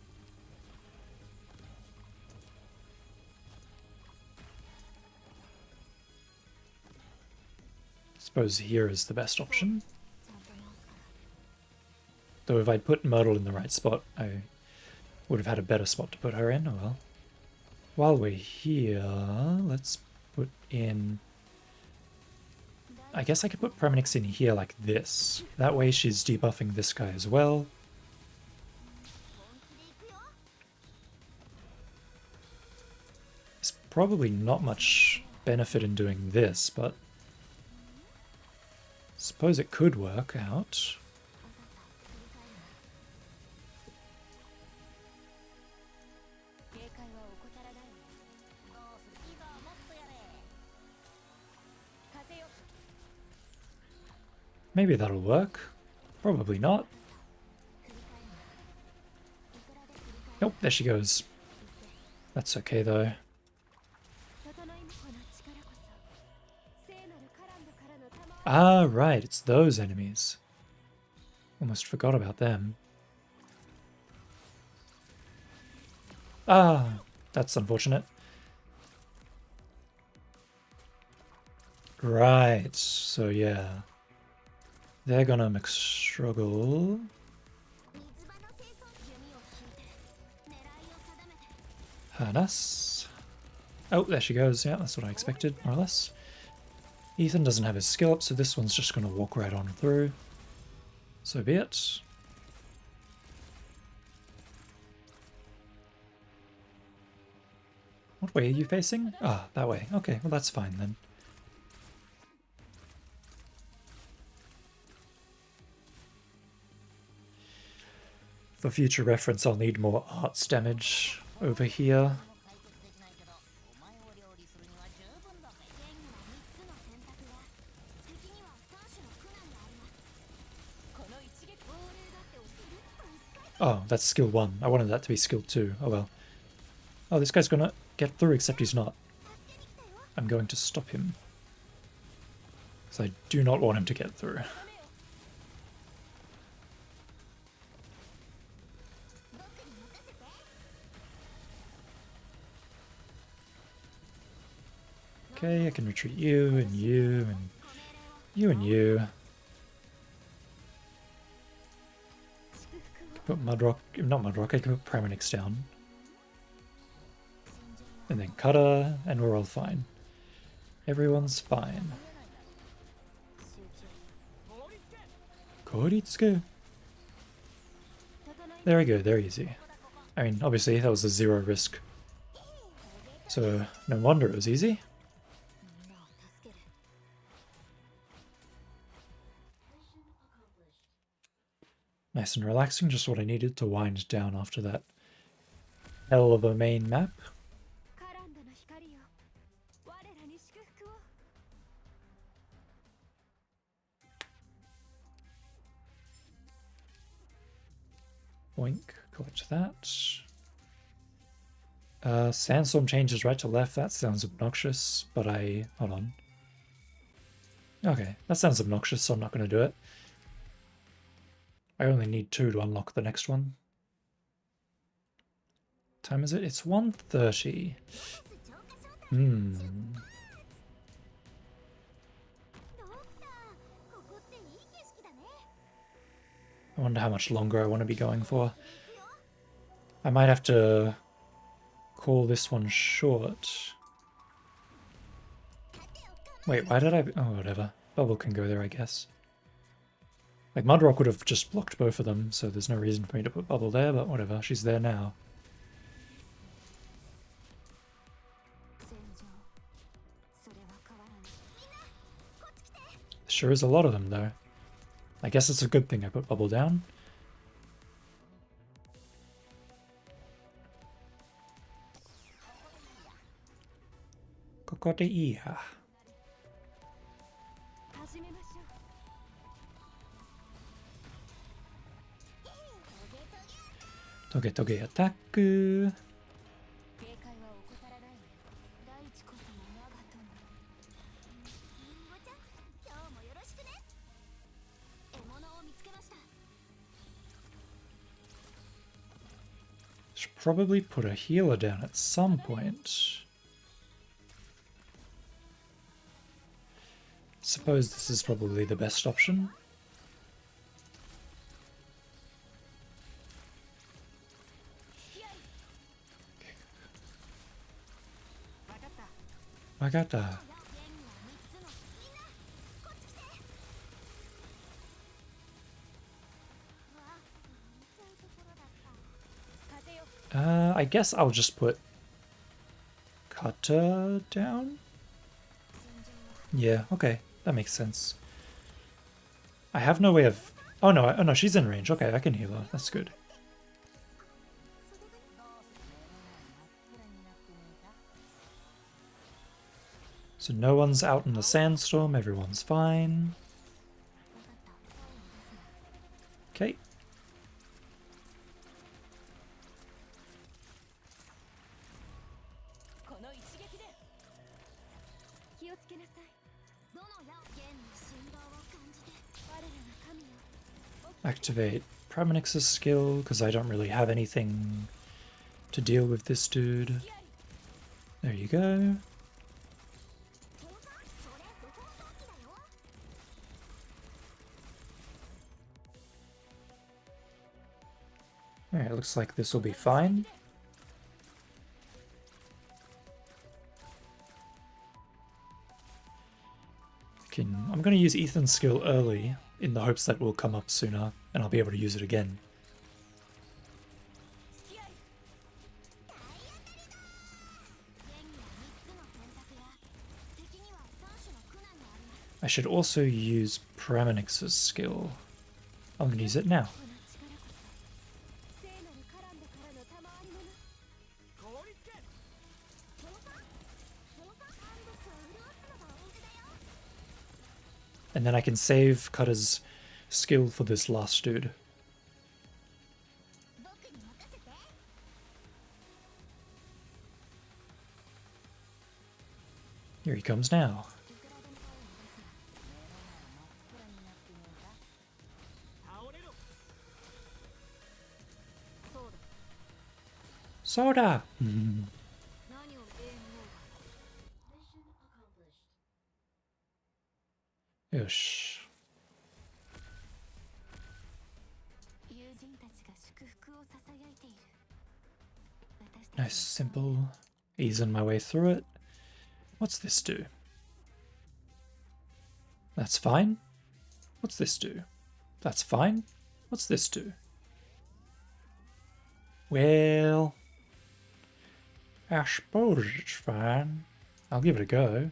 Suppose here is the best option. Though if I'd put Myrtle in the right spot, I would have had a better spot to put her in. Oh well. While we're here, let's put in... I guess I could put Premonix in here like this. That way she's debuffing this guy as well. There's probably not much benefit in doing this, but I suppose it could work out. Maybe that'll work. Probably not. Nope, there she goes. That's okay though. Ah, right, it's those enemies. Almost forgot about them. Ah, that's unfortunate. Right, so yeah. They're gonna struggle. Harness. Oh, there she goes. Yeah, that's what I expected, more or less. Ethan doesn't have his skill up, so this one's just gonna walk right on through. So be it. What way are you facing? Ah, that way. Okay, well that's fine then. For future reference, I'll need more arts damage over here. Oh, that's skill 1. I wanted that to be skill 2. Oh well. Oh, this guy's gonna get through, except he's not. I'm going to stop him. Because I do not want him to get through. Okay, I can retreat you, and you, and you, and you. Put Mudrock, not Mudrock, I can put Premonix down. And then Cutter, and we're all fine. Everyone's fine. Koritsuke. There we go, they're easy. I mean, obviously that was a 0 risk. So, no wonder it was easy. Nice and relaxing, just what I needed to wind down after that hell of a main map. Boink, collect that. Sandstorm changes right to left. That sounds obnoxious, but hold on. Okay, that sounds obnoxious, so I'm not going to do it. I only need 2 to unlock the next one. Time is it? It's 1:30. I wonder how much longer I want to be going for. I might have to call this one short. Wait, why did I... Oh, whatever. Bubble can go there, I guess. Like, Mudrock would have just blocked both of them, so there's no reason for me to put Bubble there, but whatever. She's there now. Sure is a lot of them, though. I guess it's a good thing I put Bubble down. Kokodeia. Toge Toge attack. Should probably put a healer down at some point. Suppose this is probably the best option. Magata. I guess I'll just put Kata down? Yeah, okay, that makes sense. I have no way of... Oh no, she's in range. Okay, I can heal her. That's good. So no one's out in the sandstorm, everyone's fine. Okay. Activate Praminix's skill, because I don't really have anything to deal with this dude. There you go. Alright, looks like this will be fine. I'm going to use Ethan's skill early in the hopes that will come up sooner and I'll be able to use it again. I should also use Praminix's skill. I'm going to use it now. And then I can save Kata's skill for this last dude. Here he comes now. Soda! Yosh. Nice, simple. Easing my way through it. What's this do? That's fine. What's this do? That's fine. What's this do? Well, I suppose it's fine. I'll give it a go.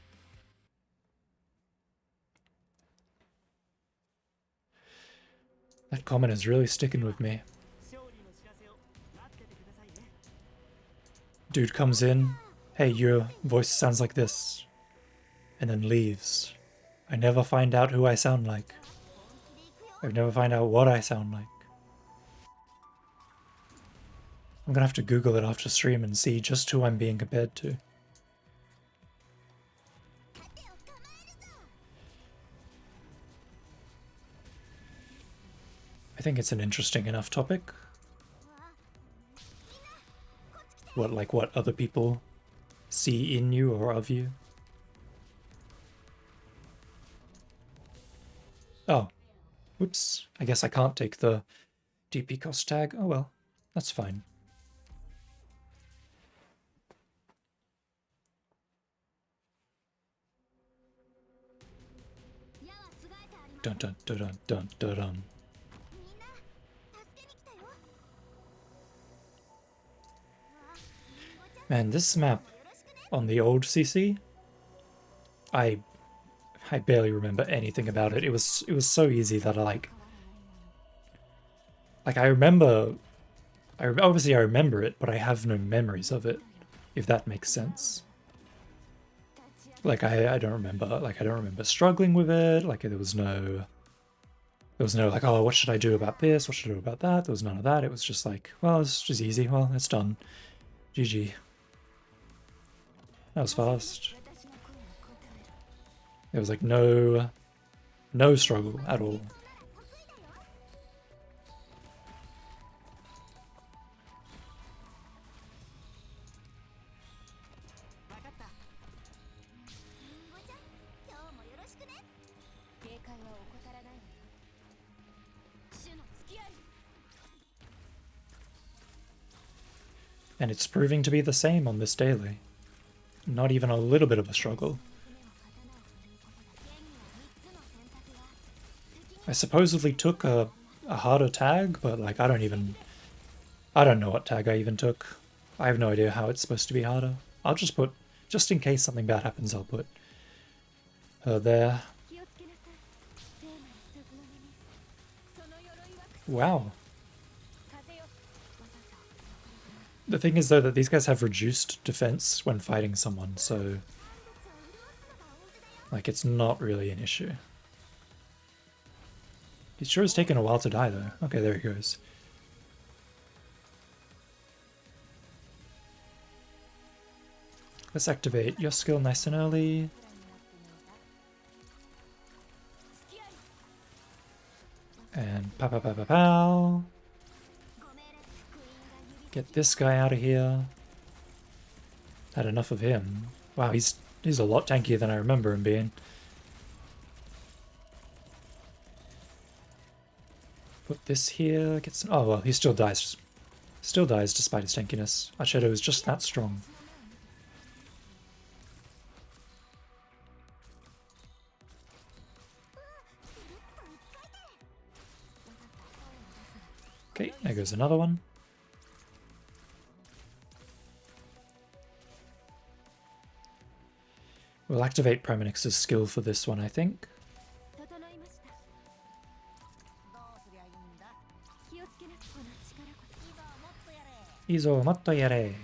That comment is really sticking with me. Dude comes in, hey, your voice sounds like this, and then leaves. I never find out who I sound like. I never find out what I sound like. I'm gonna have to Google it after stream and see just who I'm being compared to. I think it's an interesting enough topic. What other people see in you or of you. Oh, whoops. I guess I can't take the DP cost tag. Oh well, that's fine. Dun dun dun dun dun dun dun. Man, this map on the old CC, I barely remember anything about it. It was so easy that I I remember, obviously I remember it, but I have no memories of it, if that makes sense. Like I don't remember, like I don't remember struggling with it. Like there was no like, oh, what should I do about this? What should I do about that? There was none of that. It was just like, well, it's just easy. Well, it's done. GG. That was fast. There was like no struggle at all. And it's proving to be the same on this daily. Not even a little bit of a struggle. I supposedly took a harder tag, but like I don't know what tag I even took. I have no idea how it's supposed to be harder. I'll just put, just in case something bad happens, I'll put her there. Wow. The thing is though that these guys have reduced defense when fighting someone, so like it's not really an issue. It sure has taken a while to die though. Okay, there he goes. Let's activate your skill nice and early. And pow pow pow pow pow. Get this guy out of here. Had enough of him. Wow, he's a lot tankier than I remember him being. Put this here. Get some. Oh well, he still dies. Still dies despite his tankiness. Our shadow is just that strong. Okay, there goes another one. We'll activate Primonix's skill for this one, I think. Izo motto yare.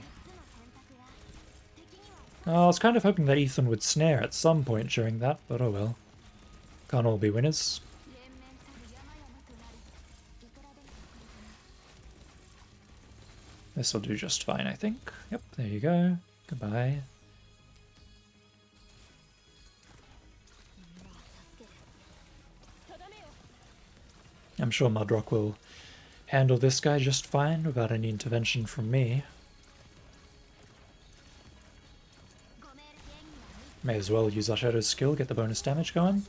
Oh, I was kind of hoping that Ethan would snare at some point during that, but oh well. Can't all be winners. This will do just fine, I think. Yep, there you go. Goodbye. I'm sure Mudrock will handle this guy just fine without any intervention from me. May as well use our Shadow's skill, get the bonus damage going.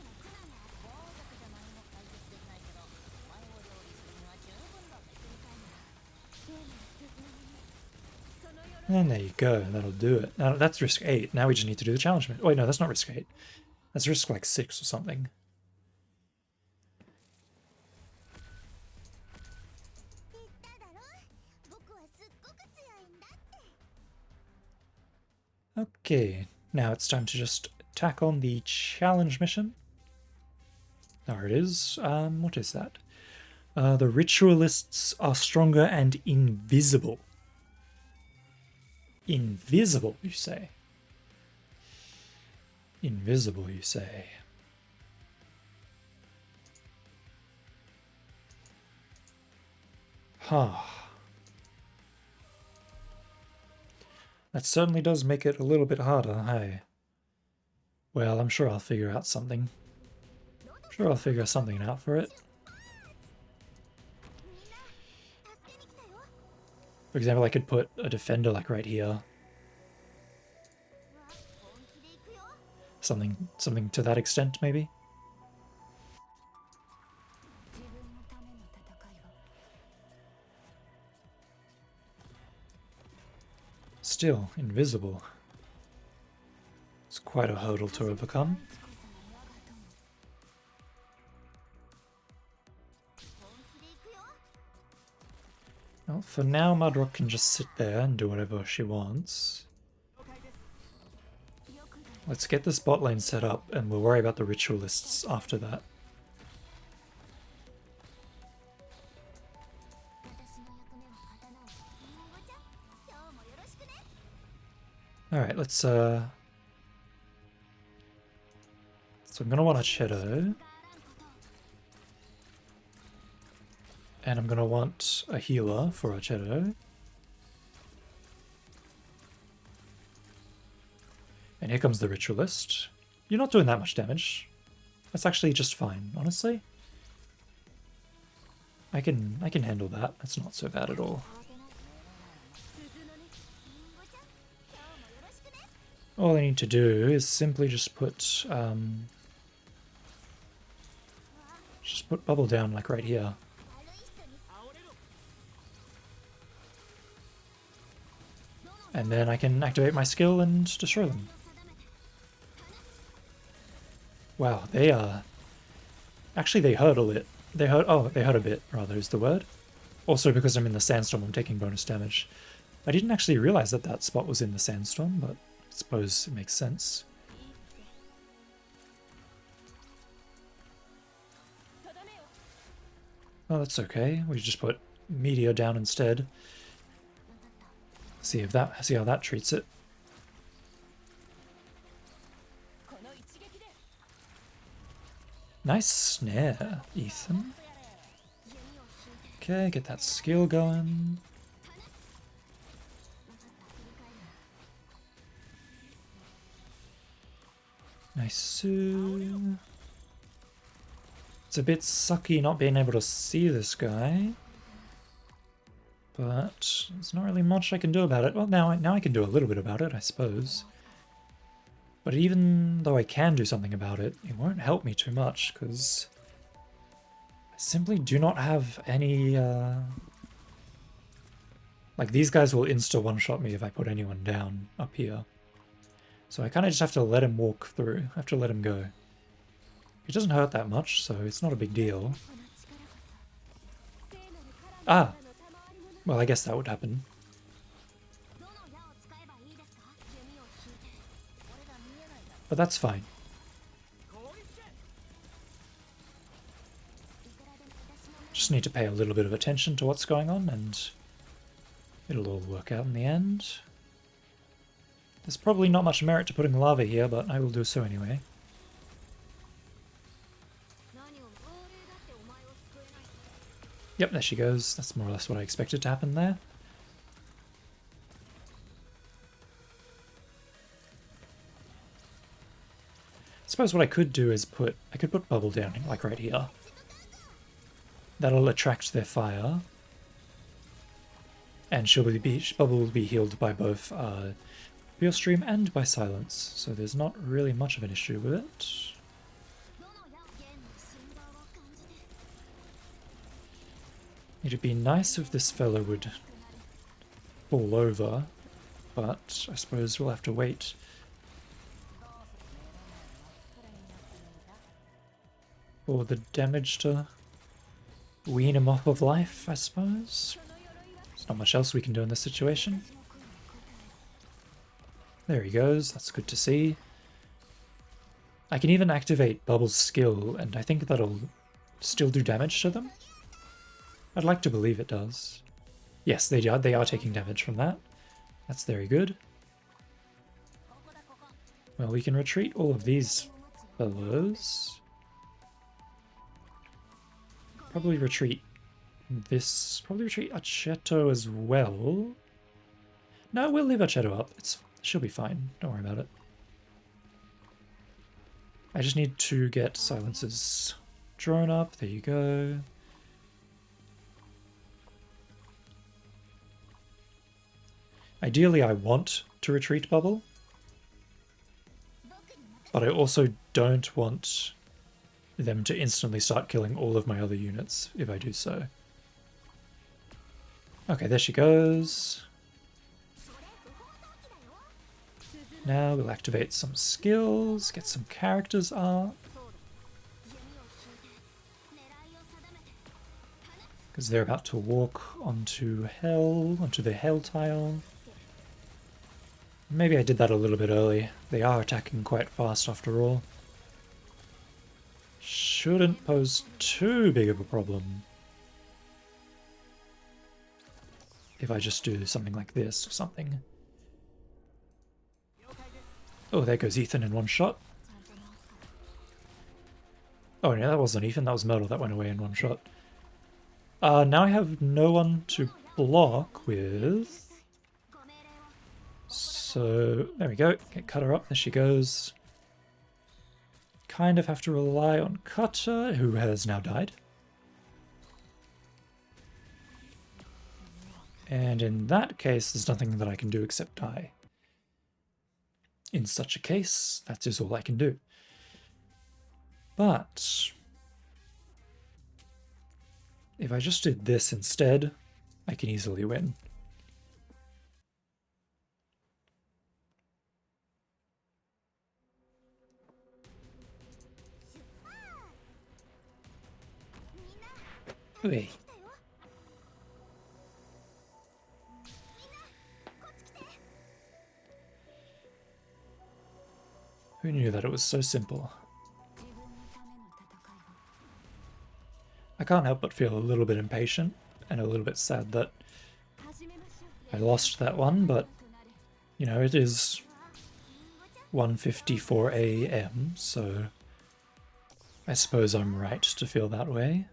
And there you go, that'll do it. Now that's risk 8, now we just need to do the challenge mission. Wait, no, that's not risk 8. That's risk like 6 or something. Okay, now it's time to just tack on the challenge mission. There it is. What is that? The ritualists are stronger and invisible. Invisible, you say? Invisible, you say? Huh. That certainly does make it a little bit harder, hey? Well, I'm sure I'll figure out something. Sure I'll figure something out for it. For example, I could put a defender like right here. Something to that extent, maybe? Still invisible. It's quite a hurdle to overcome. Well, for now, Mudrock can just sit there and do whatever she wants. Let's get this bot lane set up, and we'll worry about the ritualists after that. Alright, let's so I'm gonna want a Shadow. And I'm gonna want a healer for a Shadow. And here comes the Ritualist. You're not doing that much damage. That's actually just fine, honestly. I can handle that. That's not so bad at all. All I need to do is simply just put bubble down like right here. And then I can activate my skill and destroy them. Wow, they are... Actually, they hurt a bit. They hurt a bit, rather, is the word. Also, because I'm in the sandstorm, I'm taking bonus damage. I didn't actually realize that that spot was in the sandstorm, but I suppose it makes sense. Oh, that's okay. We just put Meteor down instead. See how that treats it. Nice snare, Ethan. Okay, get that skill going. Nice. It's a bit sucky not being able to see this guy. But there's not really much I can do about it. Well, now I can do a little bit about it, I suppose. But even though I can do something about it, it won't help me too much, because I simply do not have any... Like, these guys will insta-one-shot me if I put anyone down up here. So I kind of just have to let him walk through. I have to let him go. It doesn't hurt that much, so it's not a big deal. Ah! Well, I guess that would happen. But that's fine. Just need to pay a little bit of attention to what's going on, and it'll all work out in the end. There's probably not much merit to putting lava here, but I will do so anyway. Yep, there she goes. That's more or less what I expected to happen there. I suppose what I could do is I could put Bubble down, like right here. That'll attract their fire. And Bubble will be healed by both Pure Stream and by Silence, so there's not really much of an issue with it. It'd be nice if this fellow would fall over, but I suppose we'll have to wait. For the damage to wean him off of life, I suppose. There's not much else we can do in this situation. There he goes, that's good to see. I can even activate Bubble's skill, and I think that'll still do damage to them. I'd like to believe it does. Yes, they are taking damage from that. That's very good. Well, we can retreat all of these fellows. Probably retreat Acheto as well. No, we'll leave our shadow up. She'll be fine. Don't worry about it. I just need to get Silence's drone up. There you go. Ideally, I want to retreat bubble, but I also don't want them to instantly start killing all of my other units if I do so. Okay, there she goes. Now we'll activate some skills, get some characters up. Because they're about to walk onto the hell tile. Maybe I did that a little bit early. They are attacking quite fast after all. Shouldn't pose too big of a problem if I just do something like this or something. Oh, there goes Ethan in one shot. Oh, no, that wasn't Ethan, that was Myrtle that went away in one shot. Now I have no one to block with. So, there we go. Get Cutter up, there she goes. Kind of have to rely on Cutter, who has now died. And in that case, there's nothing that I can do except die. In such a case, that is all I can do. But if I just did this instead, I can easily win. Okay. Who knew that it was so simple? I can't help but feel a little bit impatient and a little bit sad that I lost that one, but you know, it is 1:54 AM, so I suppose I'm right to feel that way.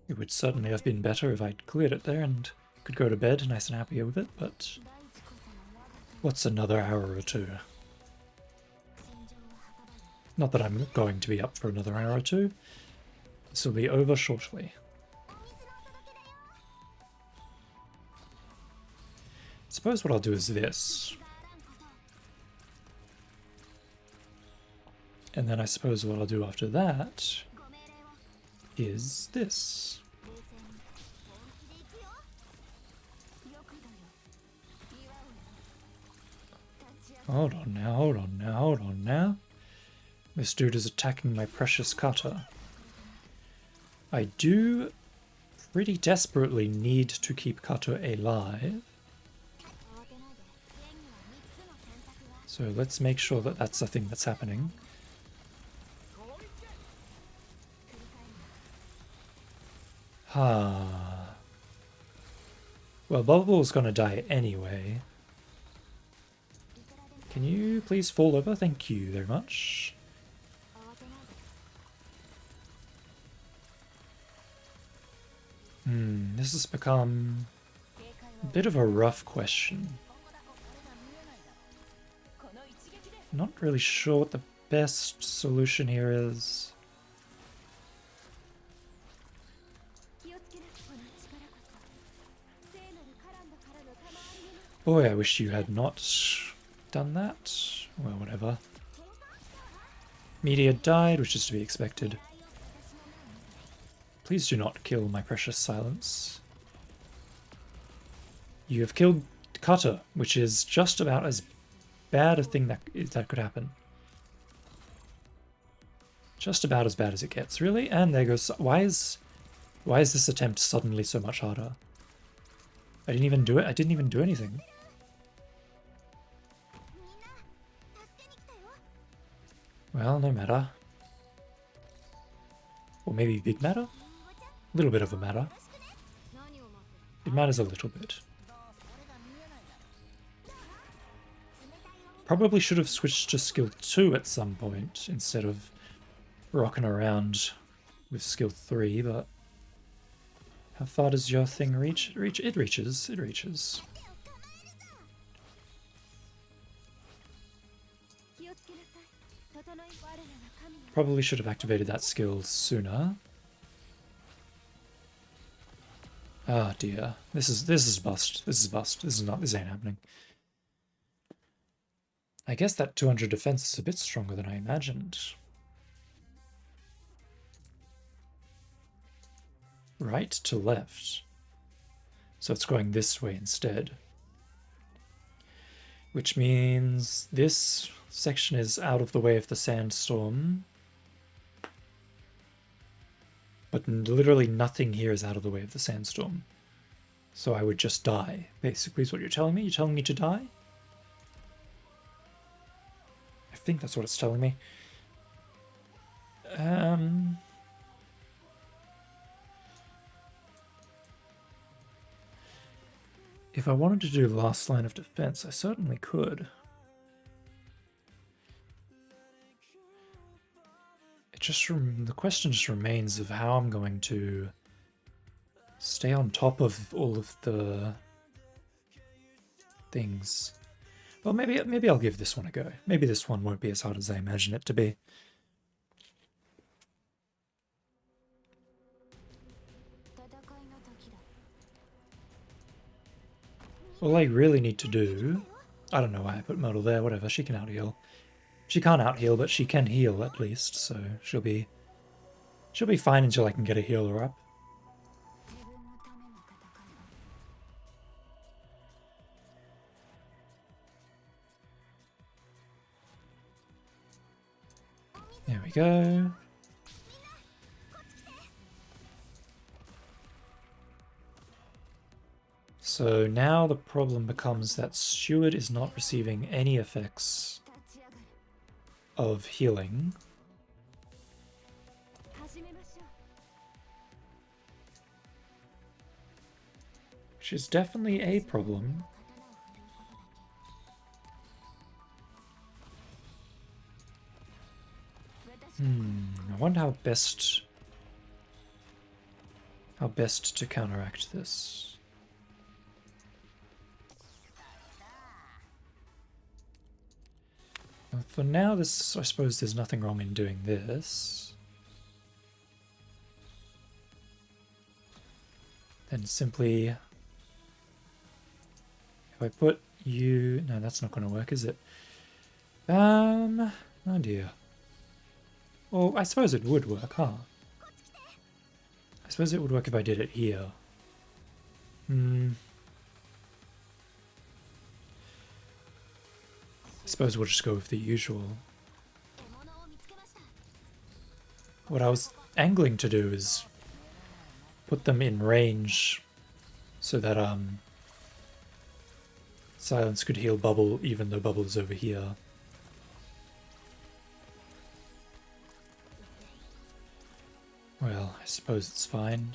It would certainly have been better if I'd cleared it there and could go to bed nice and happy with it, but what's another hour or two? Not that I'm going to be up for another hour or two. This will be over shortly. Suppose what I'll do is this. And then I suppose what I'll do after that is this. Hold on now, hold on now, hold on now. This dude is attacking my precious Cutter. I do pretty desperately need to keep Cutter alive. So let's make sure that that's the thing that's happening. Well, Bubble's gonna die anyway. Can you please fall over? Thank you very much. This has become a bit of a rough question. Not really sure what the best solution here is. Boy, I wish you had not done that. Well, whatever. Meteor died, which is to be expected. Please do not kill my precious Silence. You have killed Cutter, which is just about as bad a thing that could happen. Just about as bad as it gets, really. And there goes. Why is this attempt suddenly so much harder? I didn't even do it. I didn't even do anything. Well, no matter. Or maybe big matter? A little bit of a matter. It matters a little bit. Probably should have switched to skill 2 at some point instead of rocking around with skill 3, but how far does your thing reach? It reaches. Probably should have activated that skill sooner. Ah dear. This is bust. This is bust. This ain't happening. I guess that 200 defense is a bit stronger than I imagined. Right to left. So it's going this way instead. Which means this section is out of the way of the sandstorm. But literally nothing here is out of the way of the sandstorm. So I would just die, basically, is what you're telling me? You're telling me to die? I think that's what it's telling me. If I wanted to do last line of defense, I certainly could. The question just remains of how I'm going to stay on top of all of the things. Well, maybe I'll give this one a go. Maybe this one won't be as hard as I imagine it to be. All I really need to do... I don't know why I put Myrtle there, whatever, she can out-heal. She can't out-heal, but she can heal at least, so she'll be fine until I can get a healer up. There we go. So now the problem becomes that Steward is not receiving any effects of healing. Which is definitely a problem. I wonder how best to counteract this. Well, for now, I suppose there's nothing wrong in doing this. Then simply, if I put you, no, that's not going to work, is it? Oh dear. Well, I suppose it would work, huh? I suppose it would work if I did it here. I suppose we'll just go with the usual. What I was angling to do is put them in range so that Silence could heal Bubble even though Bubble is over here. Well, I suppose it's fine.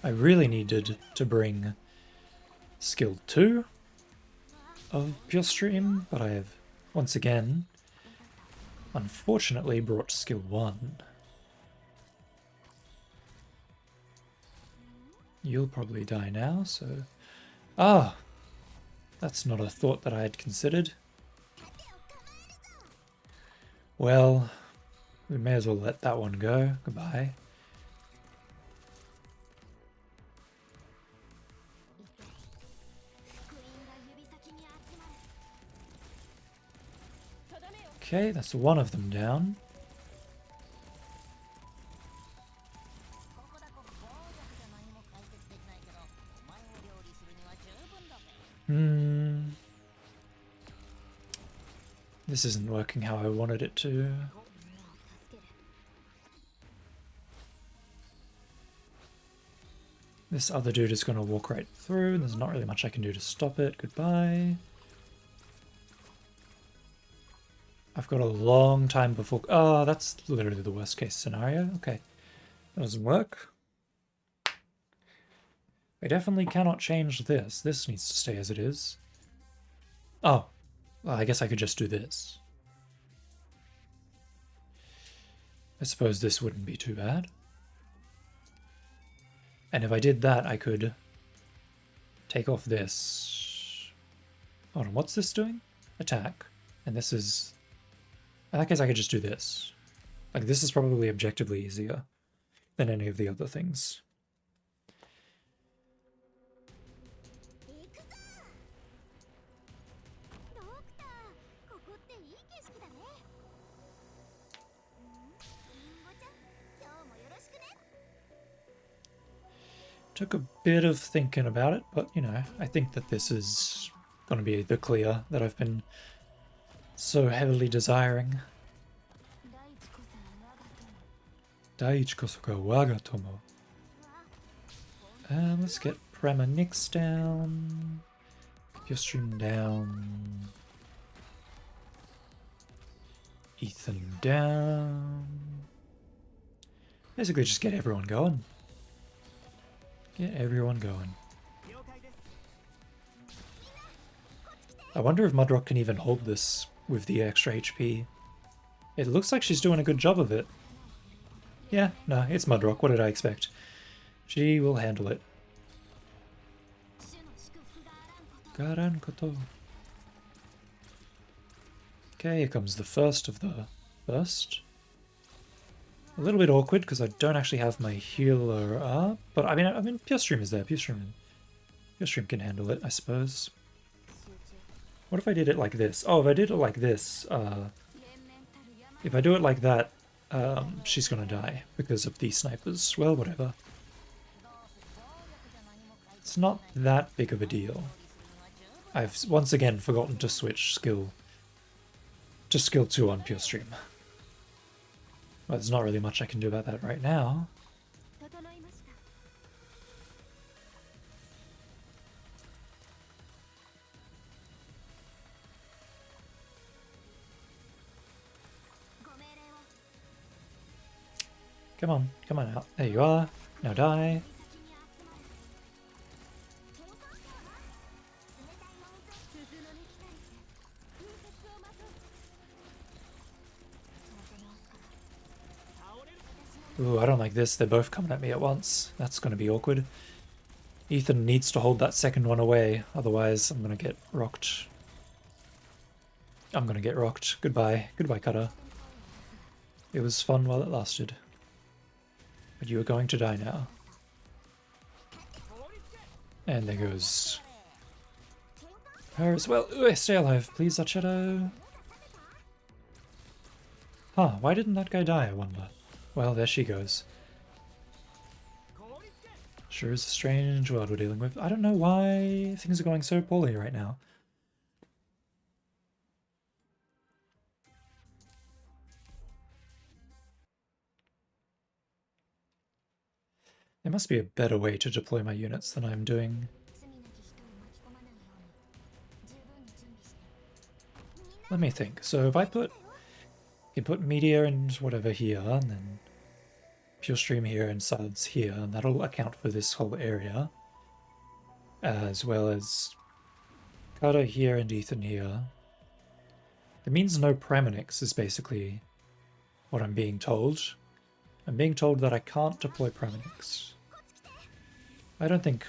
I really needed to bring skill 2 of Pure Stream, but I have once again unfortunately brought skill 1. You'll probably die now, so... Ah! That's not a thought that I had considered. Well, we may as well let that one go. Goodbye. Okay, that's one of them down. This isn't working how I wanted it to. This other dude is going to walk right through, and there's not really much I can do to stop it. Goodbye. I've got a long time before... Oh, that's literally the worst case scenario. Okay. That doesn't work. I definitely cannot change this. This needs to stay as it is. Oh. Well, I guess I could just do this. I suppose this wouldn't be too bad. And if I did that, I could take off this. Hold on, what's this doing? Attack. And this is... In that case, I could just do this. Like, this is probably objectively easier than any of the other things. Took a bit of thinking about it, but, you know, I think that this is going to be the clear that I've been so heavily desiring. Daiichi koso ga waga tomo. Let's get Prema Nyx down. Pure Stream down. Ethan down. Basically just get everyone going. Get everyone going. I wonder if Mudrock can even hold this with the extra HP. It looks like she's doing a good job of it. Yeah, no, it's Mudrock. What did I expect? She will handle it. Garan koto. Okay, here comes the first of the first. A little bit awkward because I don't actually have my healer up, but I mean, Pure Stream is there. Pure Stream can handle it, I suppose. What if I did it like this? Oh, if I did it like this, if I do it like that, she's gonna die because of these snipers. Well, whatever. It's not that big of a deal. I've once again forgotten to switch skill to skill 2 on Pure Stream. Well, there's not really much I can do about that right now. Come on out. There you are. Now die. Ooh, I don't like this. They're both coming at me at once. That's going to be awkward. Ethan needs to hold that second one away, otherwise I'm going to get rocked. I'm going to get rocked. Goodbye. Goodbye, Cutter. It was fun while it lasted. But you are going to die now. And there goes her as well. Ooh, stay alive, please, that shadow. Huh, why didn't that guy die, I wonder? Well, there she goes. Sure is a strange world we're dealing with. I don't know why things are going so poorly right now. There must be a better way to deploy my units than I'm doing. Let me think. So if I put... You can put Meteor and whatever here, and then Pure Stream here and Suds here, and that'll account for this whole area. As well as Carter here and Ethan here. It means no Pramonix is basically what I'm being told. I'm being told that I can't deploy Pramonix. I think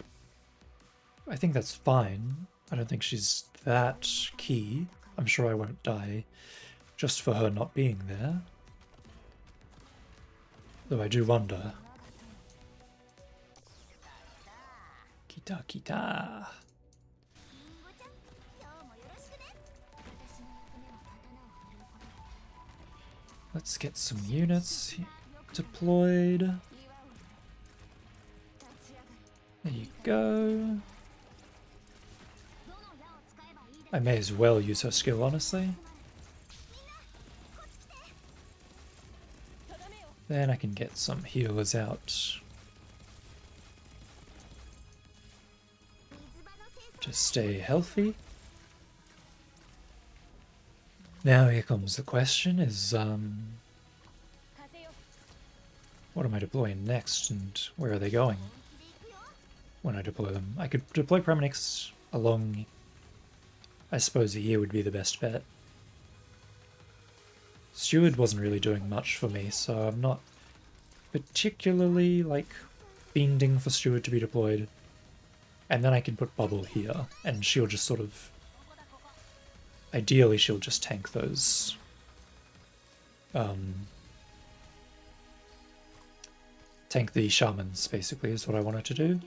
that's fine. I don't think she's that key. I'm sure I won't die just for her not being there. Though I do wonder. Kita. Let's get some units deployed. There you go. I may as well use her skill, honestly. Then I can get some healers out to stay healthy. Now here comes the question is, what am I deploying next and where are they going when I deploy them? I could deploy Pramonix along, I suppose here would be the best bet. Steward wasn't really doing much for me, so I'm not particularly, like, fiending for Steward to be deployed. And then I can put Bubble here, and she'll just sort of... Ideally, she'll just tank those... tank the shamans, basically, is what I wanted to do.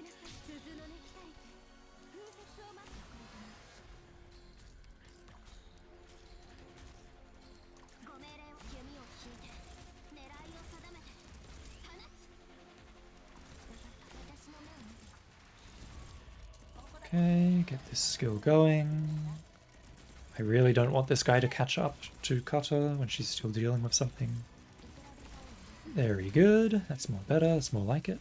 Okay, get this skill going. I really don't want this guy to catch up to Kata when she's still dealing with something. Very good. That's more better. That's more like it.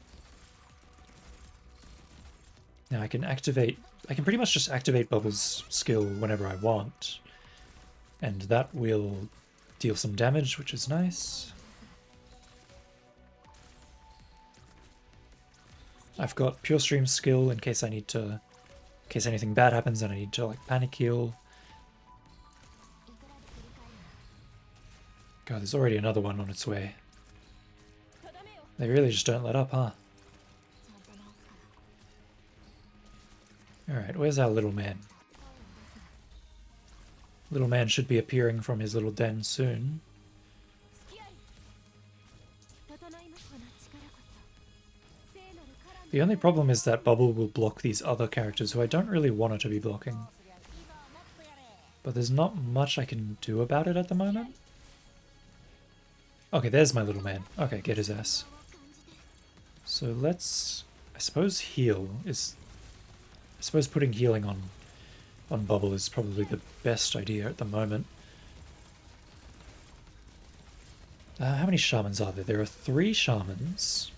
Now I can activate... I can pretty much just activate Bubble's skill whenever I want. And that will deal some damage, which is nice. I've got Pure Stream skill in case I need to... in case anything bad happens and I need to like panic heal. God, there's already another one on its way. They really just don't let up, huh? Alright, where's our little man? Little man should be appearing from his little den soon. The only problem is that Bubble will block these other characters who I don't really want her to be blocking. But there's not much I can do about it at the moment. Okay, there's my little man. Okay, get his ass. So let's... I suppose heal is... I suppose putting healing on Bubble is probably the best idea at the moment. How many shamans are there? There are 3 shamans.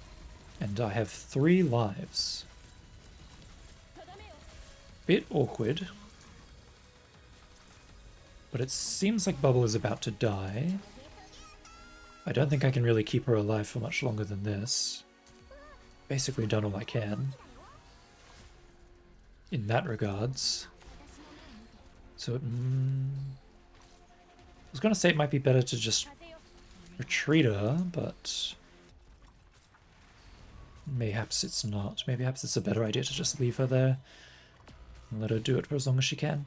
And I have 3 lives. Bit awkward. But it seems like Bubble is about to die. I don't think I can really keep her alive for much longer than this. Basically done all I can. In that regards. So, I was going to say it might be better to just retreat her, but... mayhaps it's not. Mayhaps it's a better idea to just leave her there and let her do it for as long as she can.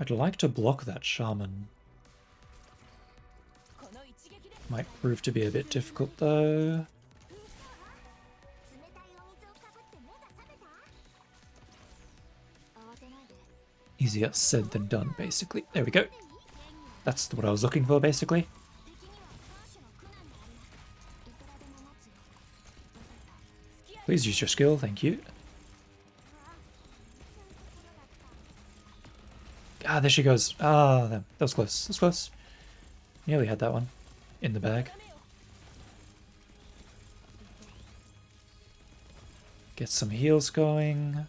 I'd like to block that shaman. Might prove to be a bit difficult though. Easier said than done, basically. There we go. That's what I was looking for, basically. Please use your skill, thank you. Ah, there she goes. Ah, that was close. That was close. Nearly had that one in the bag. Get some heals going.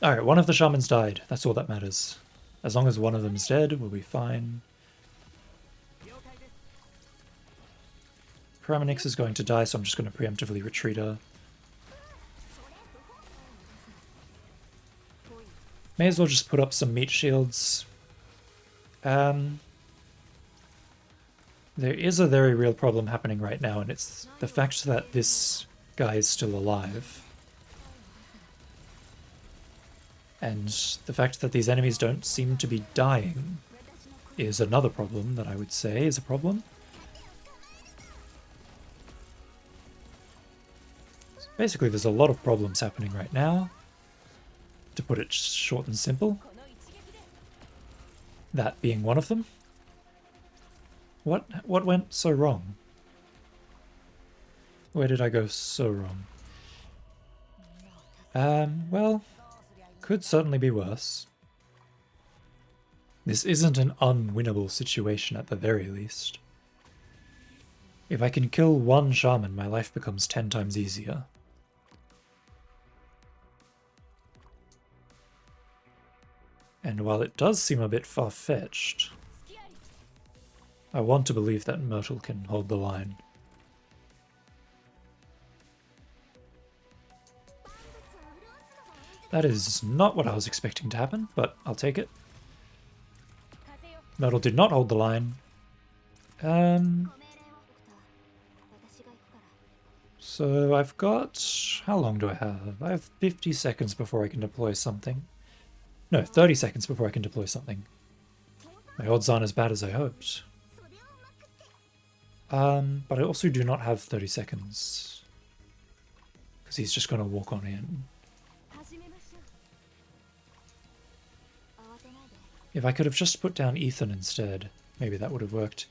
Alright, one of the shamans died. That's all that matters. As long as one of them's dead, we'll be fine. Paraminix is going to die, so I'm just going to preemptively retreat her. May as well just put up some meat shields. There is a very real problem happening right now, and it's the fact that this guy is still alive. And the fact that these enemies don't seem to be dying is another problem that I would say is a problem. So basically, there's a lot of problems happening right now, to put it short and simple. That being one of them. What went so wrong? Where did I go so wrong? Well, could certainly be worse. This isn't an unwinnable situation at the very least. If I can kill one shaman, my life becomes 10 times easier. And while it does seem a bit far-fetched, I want to believe that Myrtle can hold the line. That is not what I was expecting to happen, but I'll take it. Myrtle did not hold the line. So I've got... How long do I have? I have 50 seconds before I can deploy something. No, 30 seconds before I can deploy something. My odds aren't as bad as I hoped. But I also do not have 30 seconds. Because he's just going to walk on in. If I could have just put down Ethan instead, maybe that would have worked.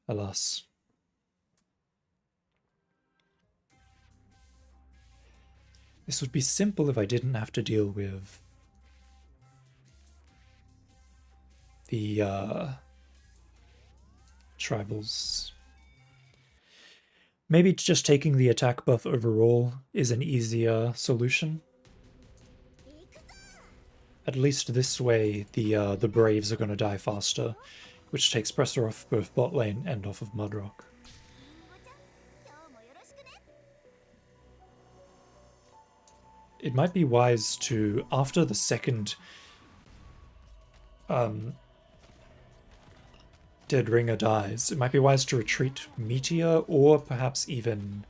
Alas. This would be simple if I didn't have to deal with the tribals. Maybe just taking the attack buff overall is an easier solution. At least this way, the Braves are going to die faster, which takes pressure off both bot lane and off of Mudrock. It might be wise to, after the second Dead Ringer dies, it might be wise to retreat Meteor or perhaps even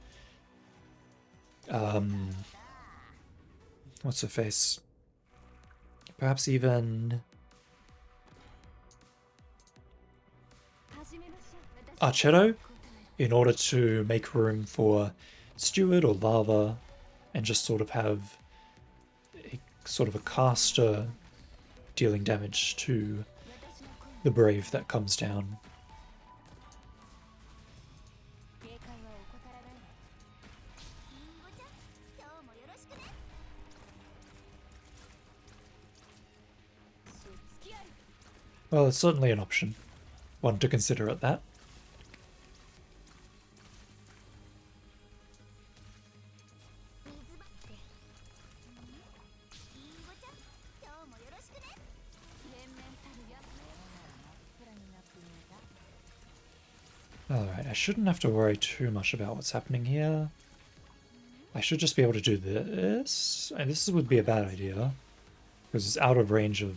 what's her face? Perhaps even Archetto, in order to make room for Steward or Lava and just sort of have a caster dealing damage to the Brave that comes down. Well, it's certainly an option. One to consider at that. Alright, I shouldn't have to worry too much about what's happening here. I should just be able to do this. And this would be a bad idea, because it's out of range of,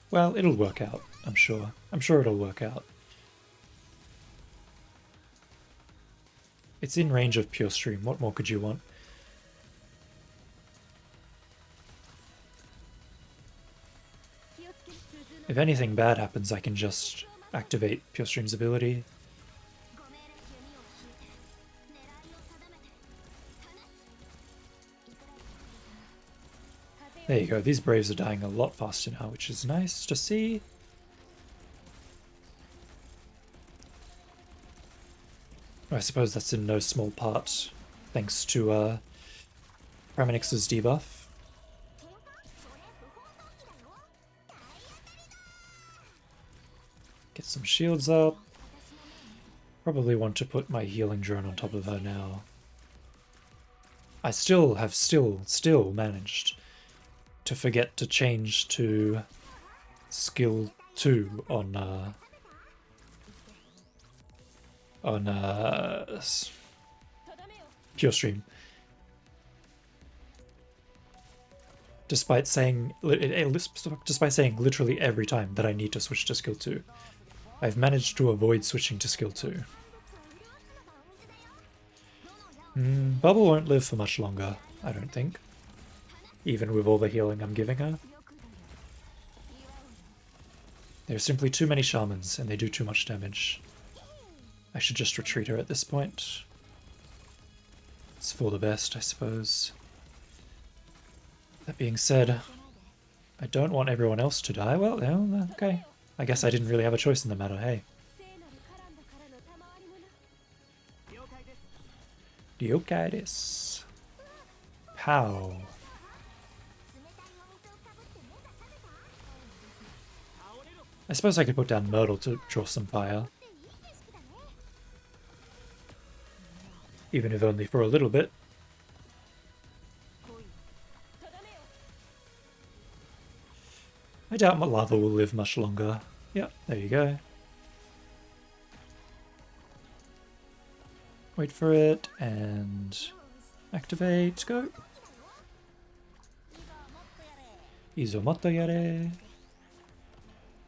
well, it'll work out, I'm sure. I'm sure it'll work out. It's in range of Pure Stream. What more could you want? If anything bad happens, I can just activate Pure Stream's ability. There you go, these Braves are dying a lot faster now, which is nice to see. I suppose that's in no small part thanks to Praminix's debuff. Get some shields up. Probably want to put my healing drone on top of her now. I still have managed to forget to change to skill 2 on Pure Stream. Despite saying literally every time that I need to switch to skill 2. I've managed to avoid switching to skill 2. Bubble won't live for much longer, I don't think. Even with all the healing I'm giving her. There are simply too many shamans, and they do too much damage. I should just retreat her at this point. It's for the best, I suppose. That being said, I don't want everyone else to die. Well, okay. I guess I didn't really have a choice in the matter, hey. Ryokaides. Pow. I suppose I could put down Myrtle to draw some fire. Even if only for a little bit. I doubt my lava will live much longer. Yep, there you go. Wait for it, and activate, go. Izomoto yare.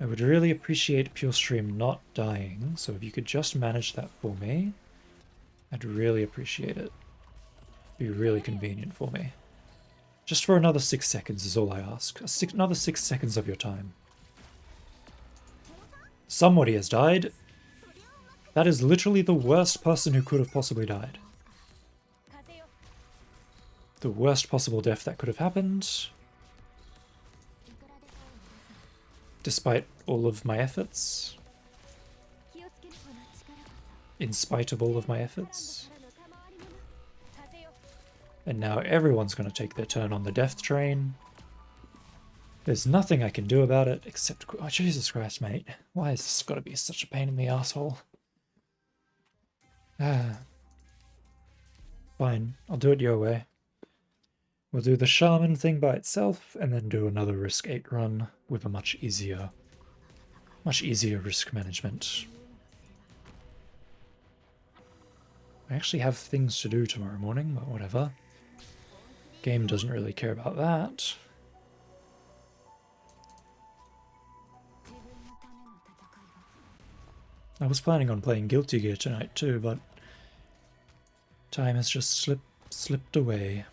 I would really appreciate Pure Stream not dying, so if you could just manage that for me, I'd really appreciate it. Be really convenient for me. Just for another 6 seconds is all I ask. Another 6 seconds of your time. Somebody has died. That is literally the worst person who could have possibly died. The worst possible death that could have happened. Despite all of my efforts. In spite of all of my efforts. And now everyone's going to take their turn on the death train. There's nothing I can do about it except... Oh, Jesus Christ, mate. Why has this got to be such a pain in the asshole? Fine, I'll do it your way. We'll do the shaman thing by itself, and then do another risk 8 run with a much easier risk management. I actually have things to do tomorrow morning, but whatever. Game doesn't really care about that. I was planning on playing Guilty Gear tonight too, but time has just slipped away.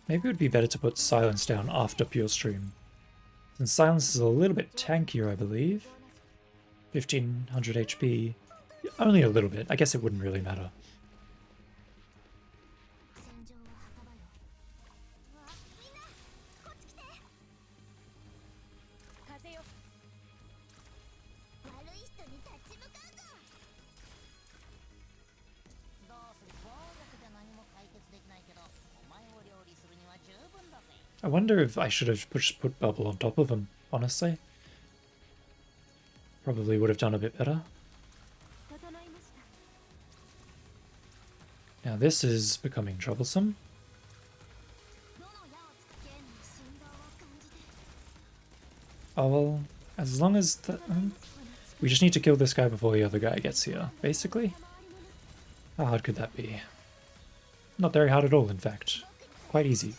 Maybe it would be better to put Silence down after Pure Stream. And Silence is a little bit tankier, I believe. 1500 HP. Only a little bit. I guess it wouldn't really matter. I wonder if I should have put Bubble on top of him, honestly. Probably would have done a bit better. Now this is becoming troublesome. Oh well, as long as the... we just need to kill this guy before the other guy gets here, basically. How hard could that be? Not very hard at all, in fact. Quite easy.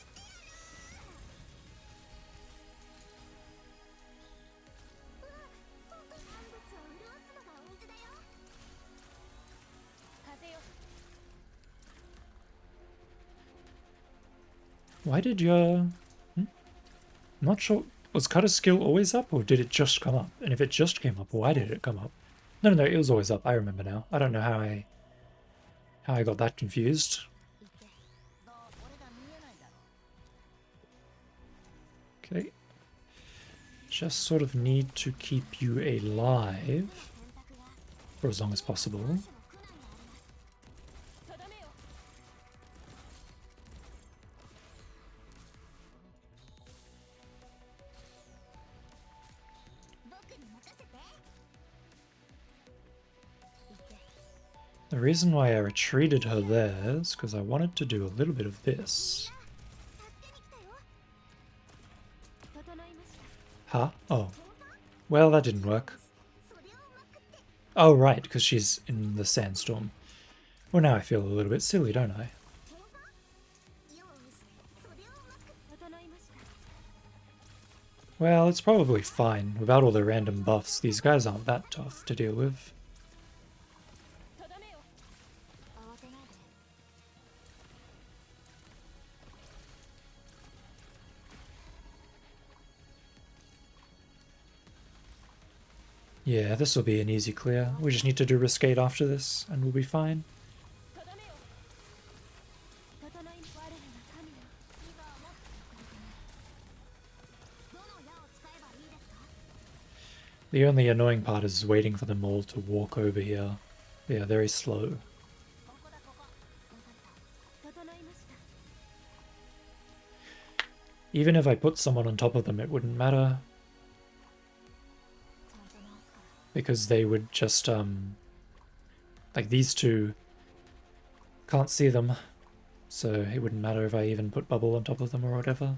Why did your... I'm not sure. Was Cutter's skill always up, or did it just come up? And if it just came up, why did it come up? No, it was always up. I remember now. I don't know how I got that confused. Okay. Just sort of need to keep you alive for as long as possible. The reason why I retreated her there is because I wanted to do a little bit of this. Huh? Oh. Well, that didn't work. Oh, right, because she's in the sandstorm. Well, now I feel a little bit silly, don't I? Well, it's probably fine. Without all the random buffs, these guys aren't that tough to deal with. Yeah, this will be an easy clear. We just need to do risk 8 after this, and we'll be fine. The only annoying part is waiting for them all to walk over here. They are very slow. Even if I put someone on top of them, it wouldn't matter. Because they would just, Like these two, can't see them, so it wouldn't matter if I even put bubble on top of them or whatever.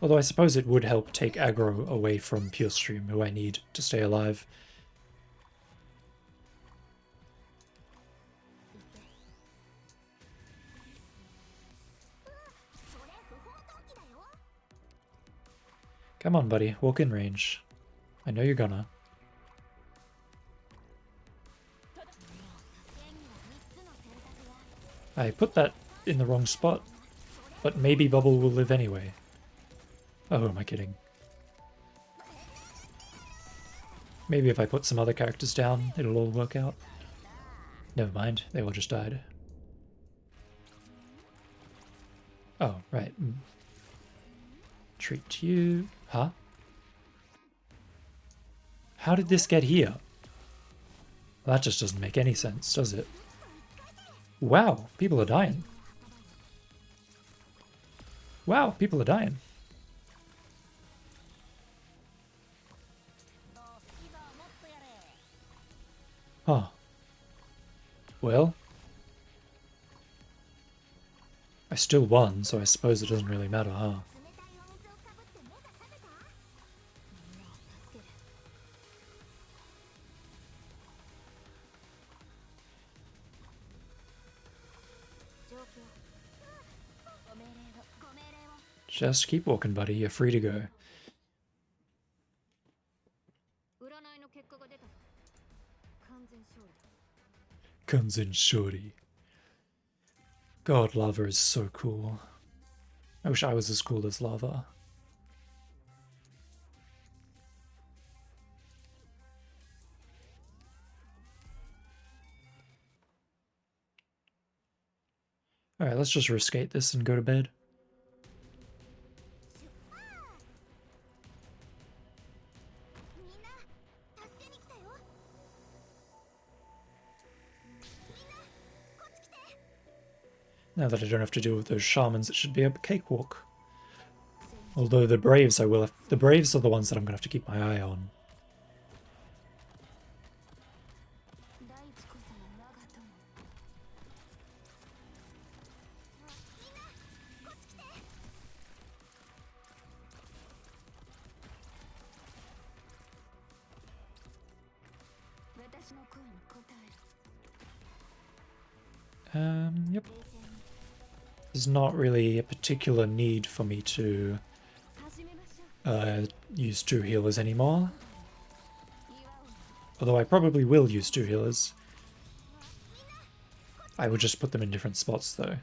Although I suppose it would help take aggro away from Pure Stream, who I need to stay alive. Come on, buddy, walk in range. I know you're gonna. I put that in the wrong spot, but maybe Bubble will live anyway. Oh, who am I kidding? Maybe if I put some other characters down, it'll all work out. Never mind, they all just died. Oh, right. Treat you. Huh? How did this get here? Well, that just doesn't make any sense, does it? Wow, people are dying. Wow, people are dying. Huh. Well, I still won, so I suppose it doesn't really matter, huh? Just keep walking, buddy. You're free to go. Kanzen Shori. God, lava is so cool. I wish I was as cool as lava. Alright, let's just riskate this and go to bed. Now that I don't have to deal with those shamans, it should be a cakewalk. Although the Braves I will have, the Braves are the ones that I'm gonna have to keep my eye on. Yep. There's not really a particular need for me to use 2 healers anymore. Although I probably will use 2 healers. I will just put them in different spots though.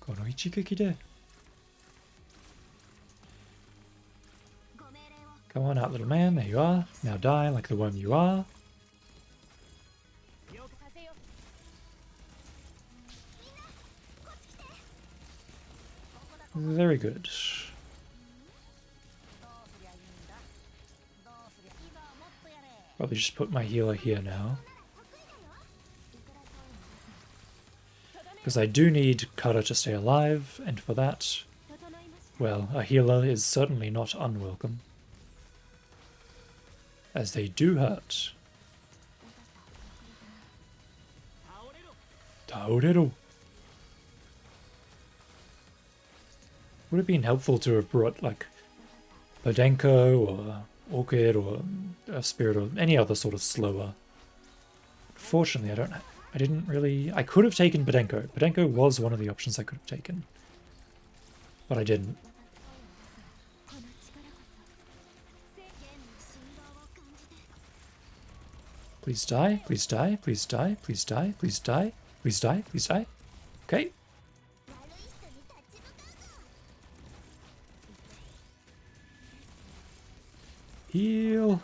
Kono ichigeki de. Come on out, little man. There you are. Now die like the worm you are. Very good. Probably just put my healer here now. Because I do need Kara to stay alive, and for that, well, a healer is certainly not unwelcome. As they do hurt. Taoreru. Would have been helpful to have brought like Podenko or Orchid or Spirit or any other sort of slower. Fortunately, I didn't really. I could have taken Podenko. Podenko was one of the options I could have taken, but I didn't. Please die, please die, please die, please die, please die, please die, please die. Okay. Heal.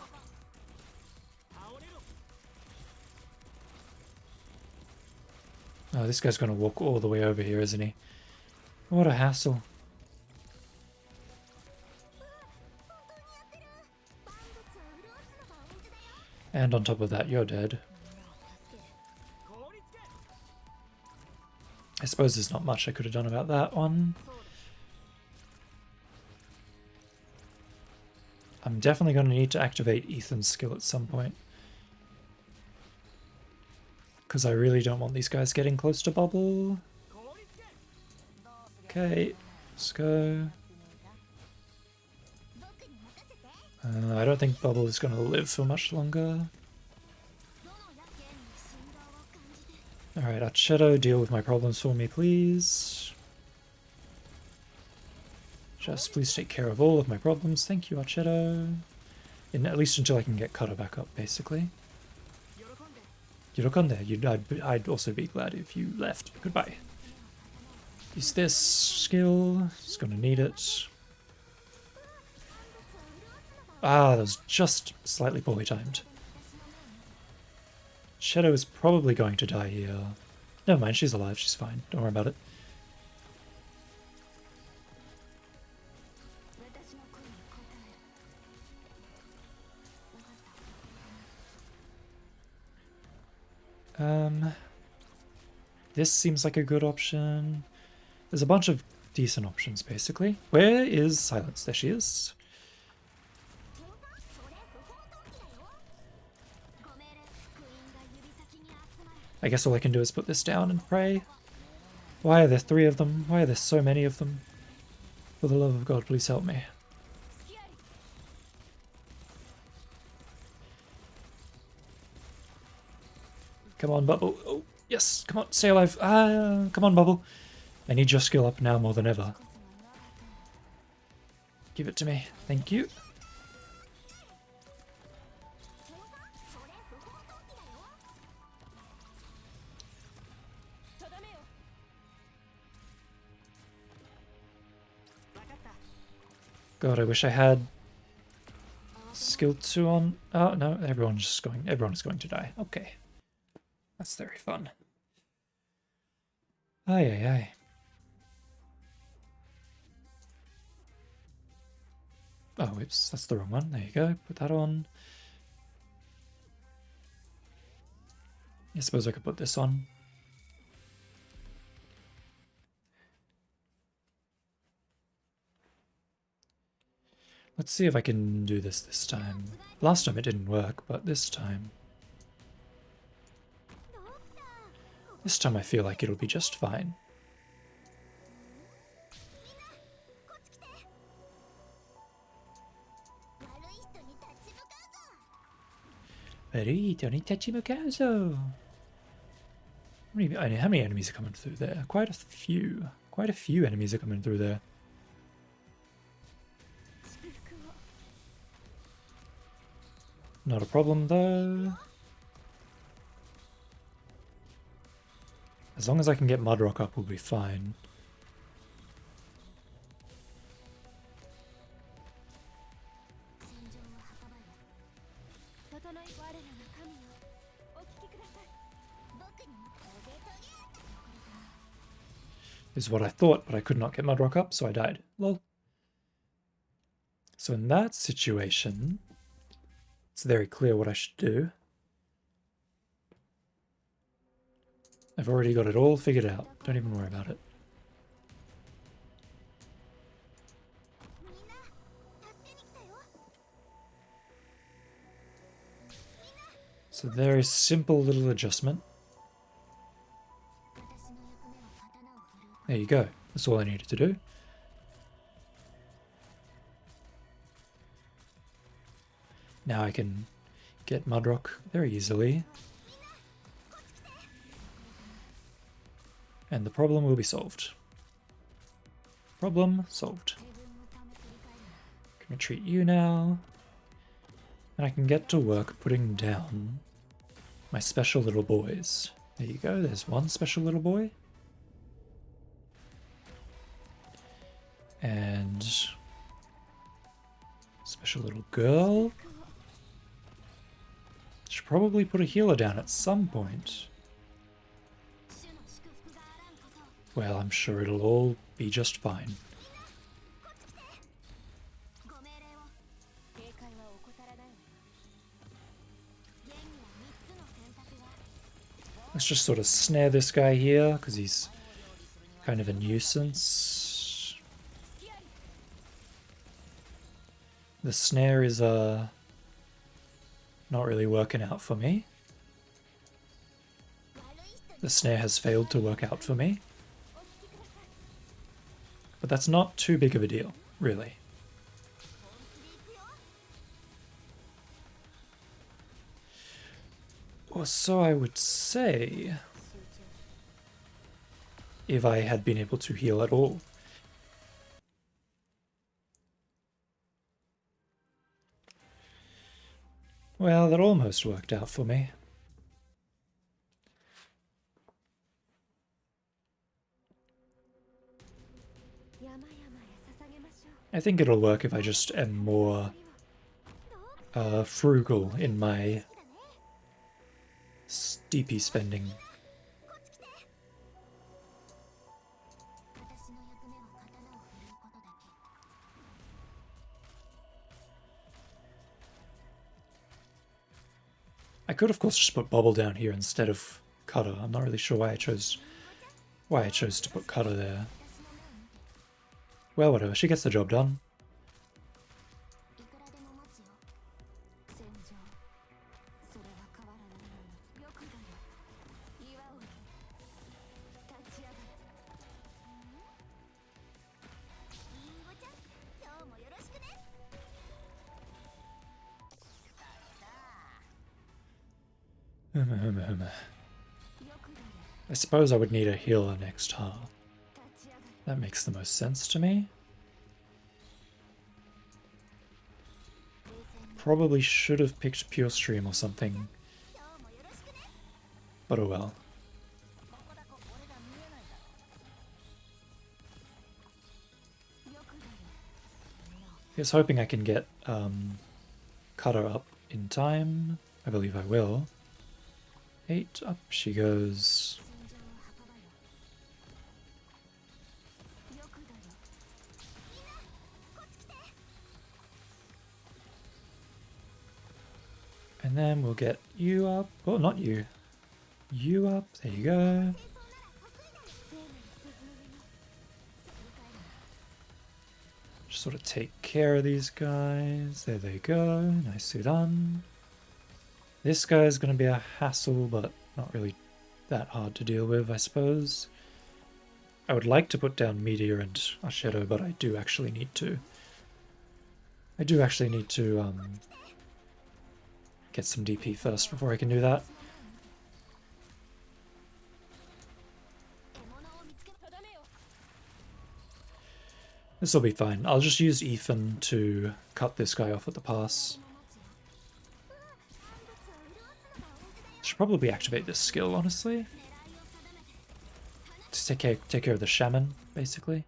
Oh, this guy's gonna walk all the way over here, isn't he? What a hassle. And on top of that, you're dead. I suppose there's not much I could have done about that one. I'm definitely going to need to activate Ethan's skill at some point. Because I really don't want these guys getting close to bubble. Okay, let's go. I don't think bubble is going to live for much longer. Alright, Archetto, deal with my problems for me, please. Just please take care of all of my problems. Thank you, Archetto. At least until I can get Cutter back up, basically. Yorokonde, I'd also be glad if you left. Goodbye. Use this skill. It's gonna need it. Ah, that was just slightly poorly timed. Shadow is probably going to die here. Never mind, she's alive, she's fine. Don't worry about it. This seems like a good option. There's a bunch of decent options, basically. Where is Silence? There she is. I guess all I can do is put this down and pray. Why are there 3 of them? Why are there so many of them? For the love of God, please help me. Come on, Bubble. Oh, yes, come on, stay alive. Come on, Bubble. I need your skill up now more than ever. Give it to me. Thank you. God, I wish I had skill 2 on. Oh no, everyone is going to die. Okay. That's very fun. Aye aye aye. Oh, whoops, that's the wrong one. There you go. Put that on. I suppose I could put this on. Let's see if I can do this time. Last time it didn't work, but this time... This time I feel like it'll be just fine. How many enemies are coming through there? Quite a few. Quite a few enemies are coming through there. Not a problem though. As long as I can get Mudrock up, we'll be fine. This is what I thought, but I could not get Mudrock up, so I died. Lol. So in that situation, it's very clear what I should do. I've already got it all figured out. Don't even worry about it. So very simple little adjustment. There you go. That's all I needed to do. Now I can get Mudrock very easily. And the problem will be solved. Problem solved. I can retreat you now. And I can get to work putting down my special little boys. There you go, there's one special little boy. And special little girl. Should probably put a healer down at some point. Well, I'm sure it'll all be just fine. Let's just sort of snare this guy here, because he's kind of a nuisance. The snare is not really working out for me. The snare has failed to work out for me. But that's not too big of a deal, really. Or so I would say, if I had been able to heal at all. Well, that almost worked out for me. I think it'll work if I just am more frugal in my DP spending. I could of course just put Bubble down here instead of Cutter. I'm not really sure why I chose to put Cutter there. Well, whatever, she gets the job done. I suppose I would need a healer next turn. That makes the most sense to me. Probably should have picked Pure Stream or something. But oh well. Here's hoping I can get Cutter up in time. I believe I will. 8, up she goes. And then we'll get you up. Oh, not you. You up. There you go. Just sort of take care of these guys. There they go. Nicely done. This guy's going to be a hassle, but not really that hard to deal with, I suppose. I would like to put down Meteor and Shadow, but I do actually need to. Get some DP first before I can do that. This will be fine. I'll just use Ethan to cut this guy off at the pass. Should probably activate this skill, honestly. To take care of the shaman, basically.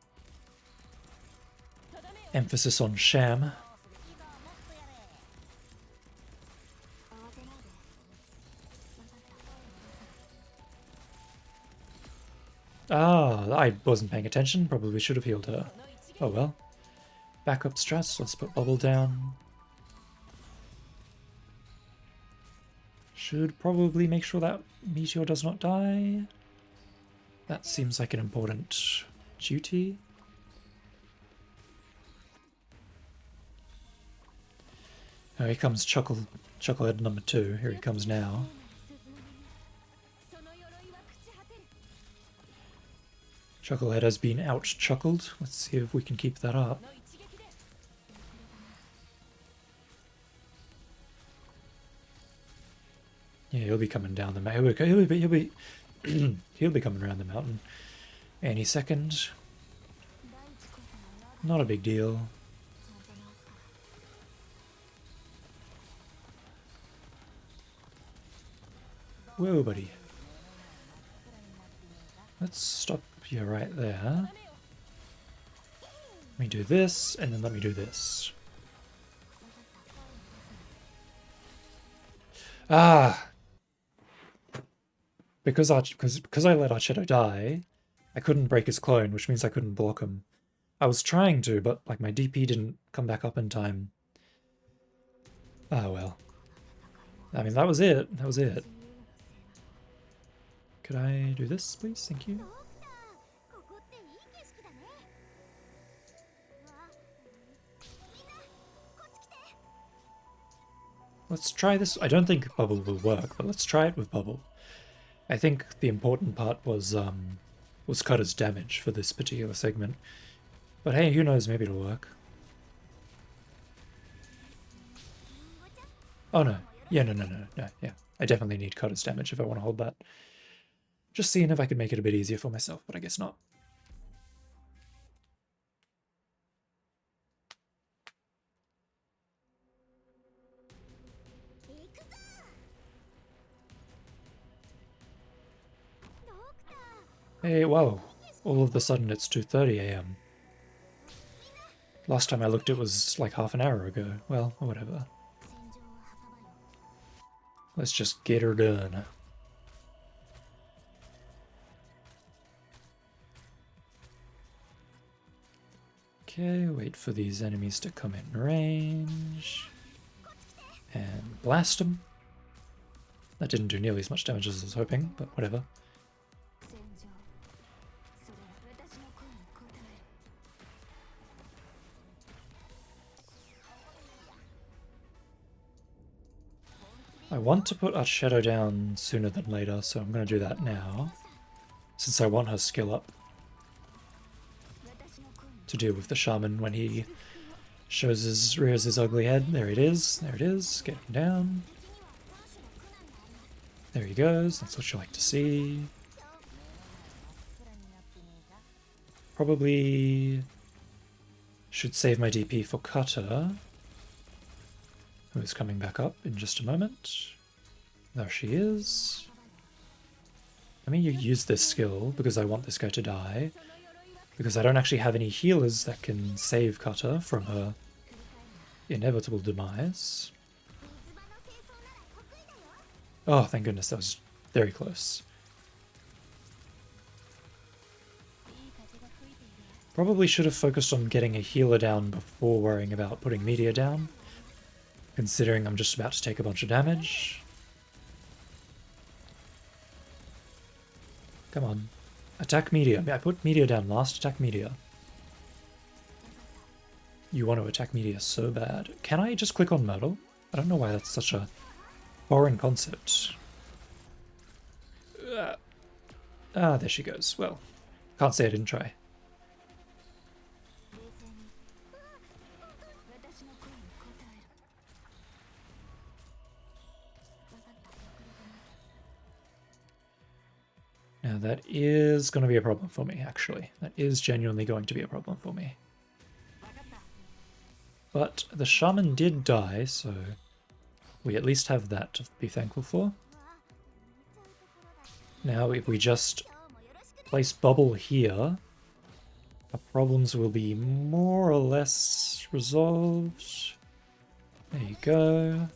Emphasis on sham. Ah, I wasn't paying attention. Probably should have healed her. Oh well. Backup stress. Let's put Bubble down. Should probably make sure that Meteor does not die. That seems like an important duty. Oh, here comes Chucklehead number 2. Here he comes now. Chucklehead has been out-chuckled. Let's see if we can keep that up. Yeah, he'll be coming down the mountain. He'll be coming around the mountain any second. Not a big deal. Whoa, buddy. Let's stop you right there. Let me do this, and then let me do this. Ah! Because I let Archetto die, I couldn't break his clone, which means I couldn't block him. I was trying to, but like my DP didn't come back up in time. Ah well. I mean, that was it. That was it. Could I do this, please? Thank you. Let's try this. I don't think bubble will work, but let's try it with bubble. I think the important part was Cutter's damage for this particular segment. But hey, who knows, maybe it'll work. Oh no. Yeah, no, yeah. I definitely need Cutter's damage if I want to hold that. Just seeing if I could make it a bit easier for myself, but I guess not. Hey, wow. All of a sudden it's 2:30 AM. Last time I looked it was like half an hour ago. Well, whatever. Let's just get her done. Okay, wait for these enemies to come in range. And blast them. That didn't do nearly as much damage as I was hoping, but whatever. I want to put our shadow down sooner than later, so I'm going to do that now, since I want her skill up to deal with the shaman when he rears his ugly head. There it is, there it is, get him down. There he goes, that's what you like to see. Probably should save my DP for Cutter, who's coming back up in just a moment. There she is. Let me use this skill because I want this guy to die, because I don't actually have any healers that can save Cutter from her inevitable demise. Oh, thank goodness, that was very close. Probably should have focused on getting a healer down before worrying about putting meteor down, considering I'm just about to take a bunch of damage. Come on. Attack meteor. I put meteor down last. Attack meteor. You want to attack meteor so bad. Can I just click on Myrtle? I don't know why that's such a foreign concept. There she goes. Well, can't say I didn't try. Now that is going to be a problem for me, actually. That is genuinely going to be a problem for me. But the shaman did die, so we at least have that to be thankful for. Now if we just place bubble here, our problems will be more or less resolved. There you go.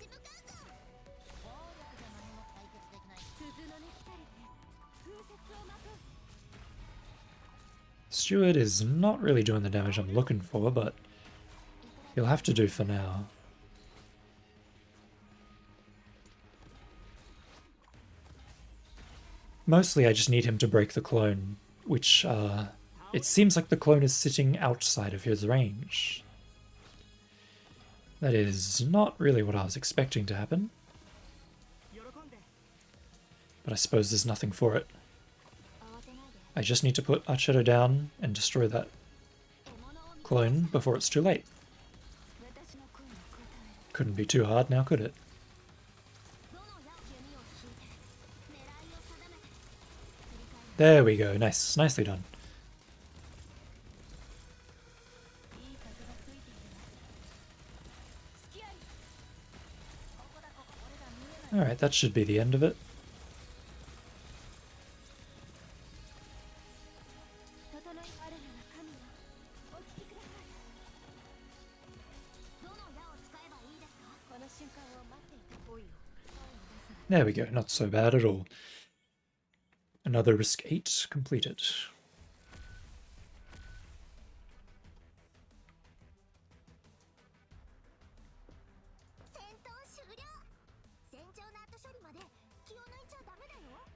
Steward is not really doing the damage I'm looking for, but he'll have to do for now. Mostly I just need him to break the clone, which it seems like the clone is sitting outside of his range. That is not really what I was expecting to happen. But I suppose there's nothing for it. I just need to put Archedo down and destroy that clone before it's too late. Couldn't be too hard now, could it? There we go, nice, nicely done. Alright, that should be the end of it. There we go, not so bad at all. Another risk 8 completed.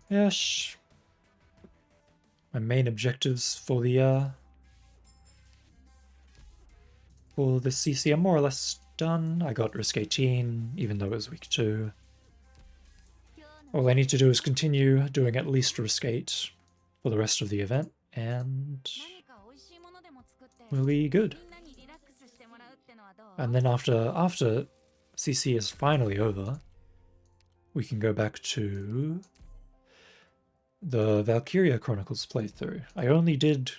Yes. My main objectives for the CC are more or less done. I got Risk 18, even though it was week 2. All I need to do is continue doing at least Risk 8 for the rest of the event, and we'll be good. And then after CC is finally over, we can go back to the Valkyria Chronicles playthrough. I only did...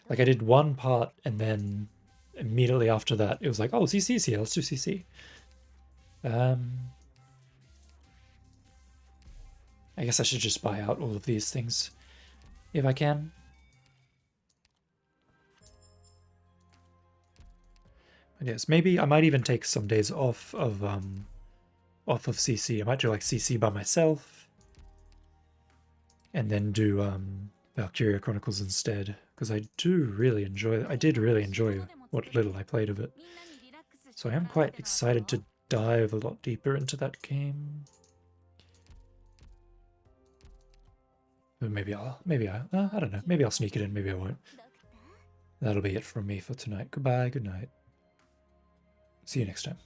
like, I did one part, and then immediately after that, it was like, oh, CC's here, let's do CC. I guess I should just buy out all of these things, if I can. But yes, maybe I might even take some days off of CC. I might do like CC by myself, and then do Valkyria Chronicles instead, because I did really enjoy what little I played of it. So I am quite excited to dive a lot deeper into that game. But maybe I don't know. Maybe I'll sneak it in, maybe I won't. That'll be it from me for tonight. Goodbye, good night. See you next time.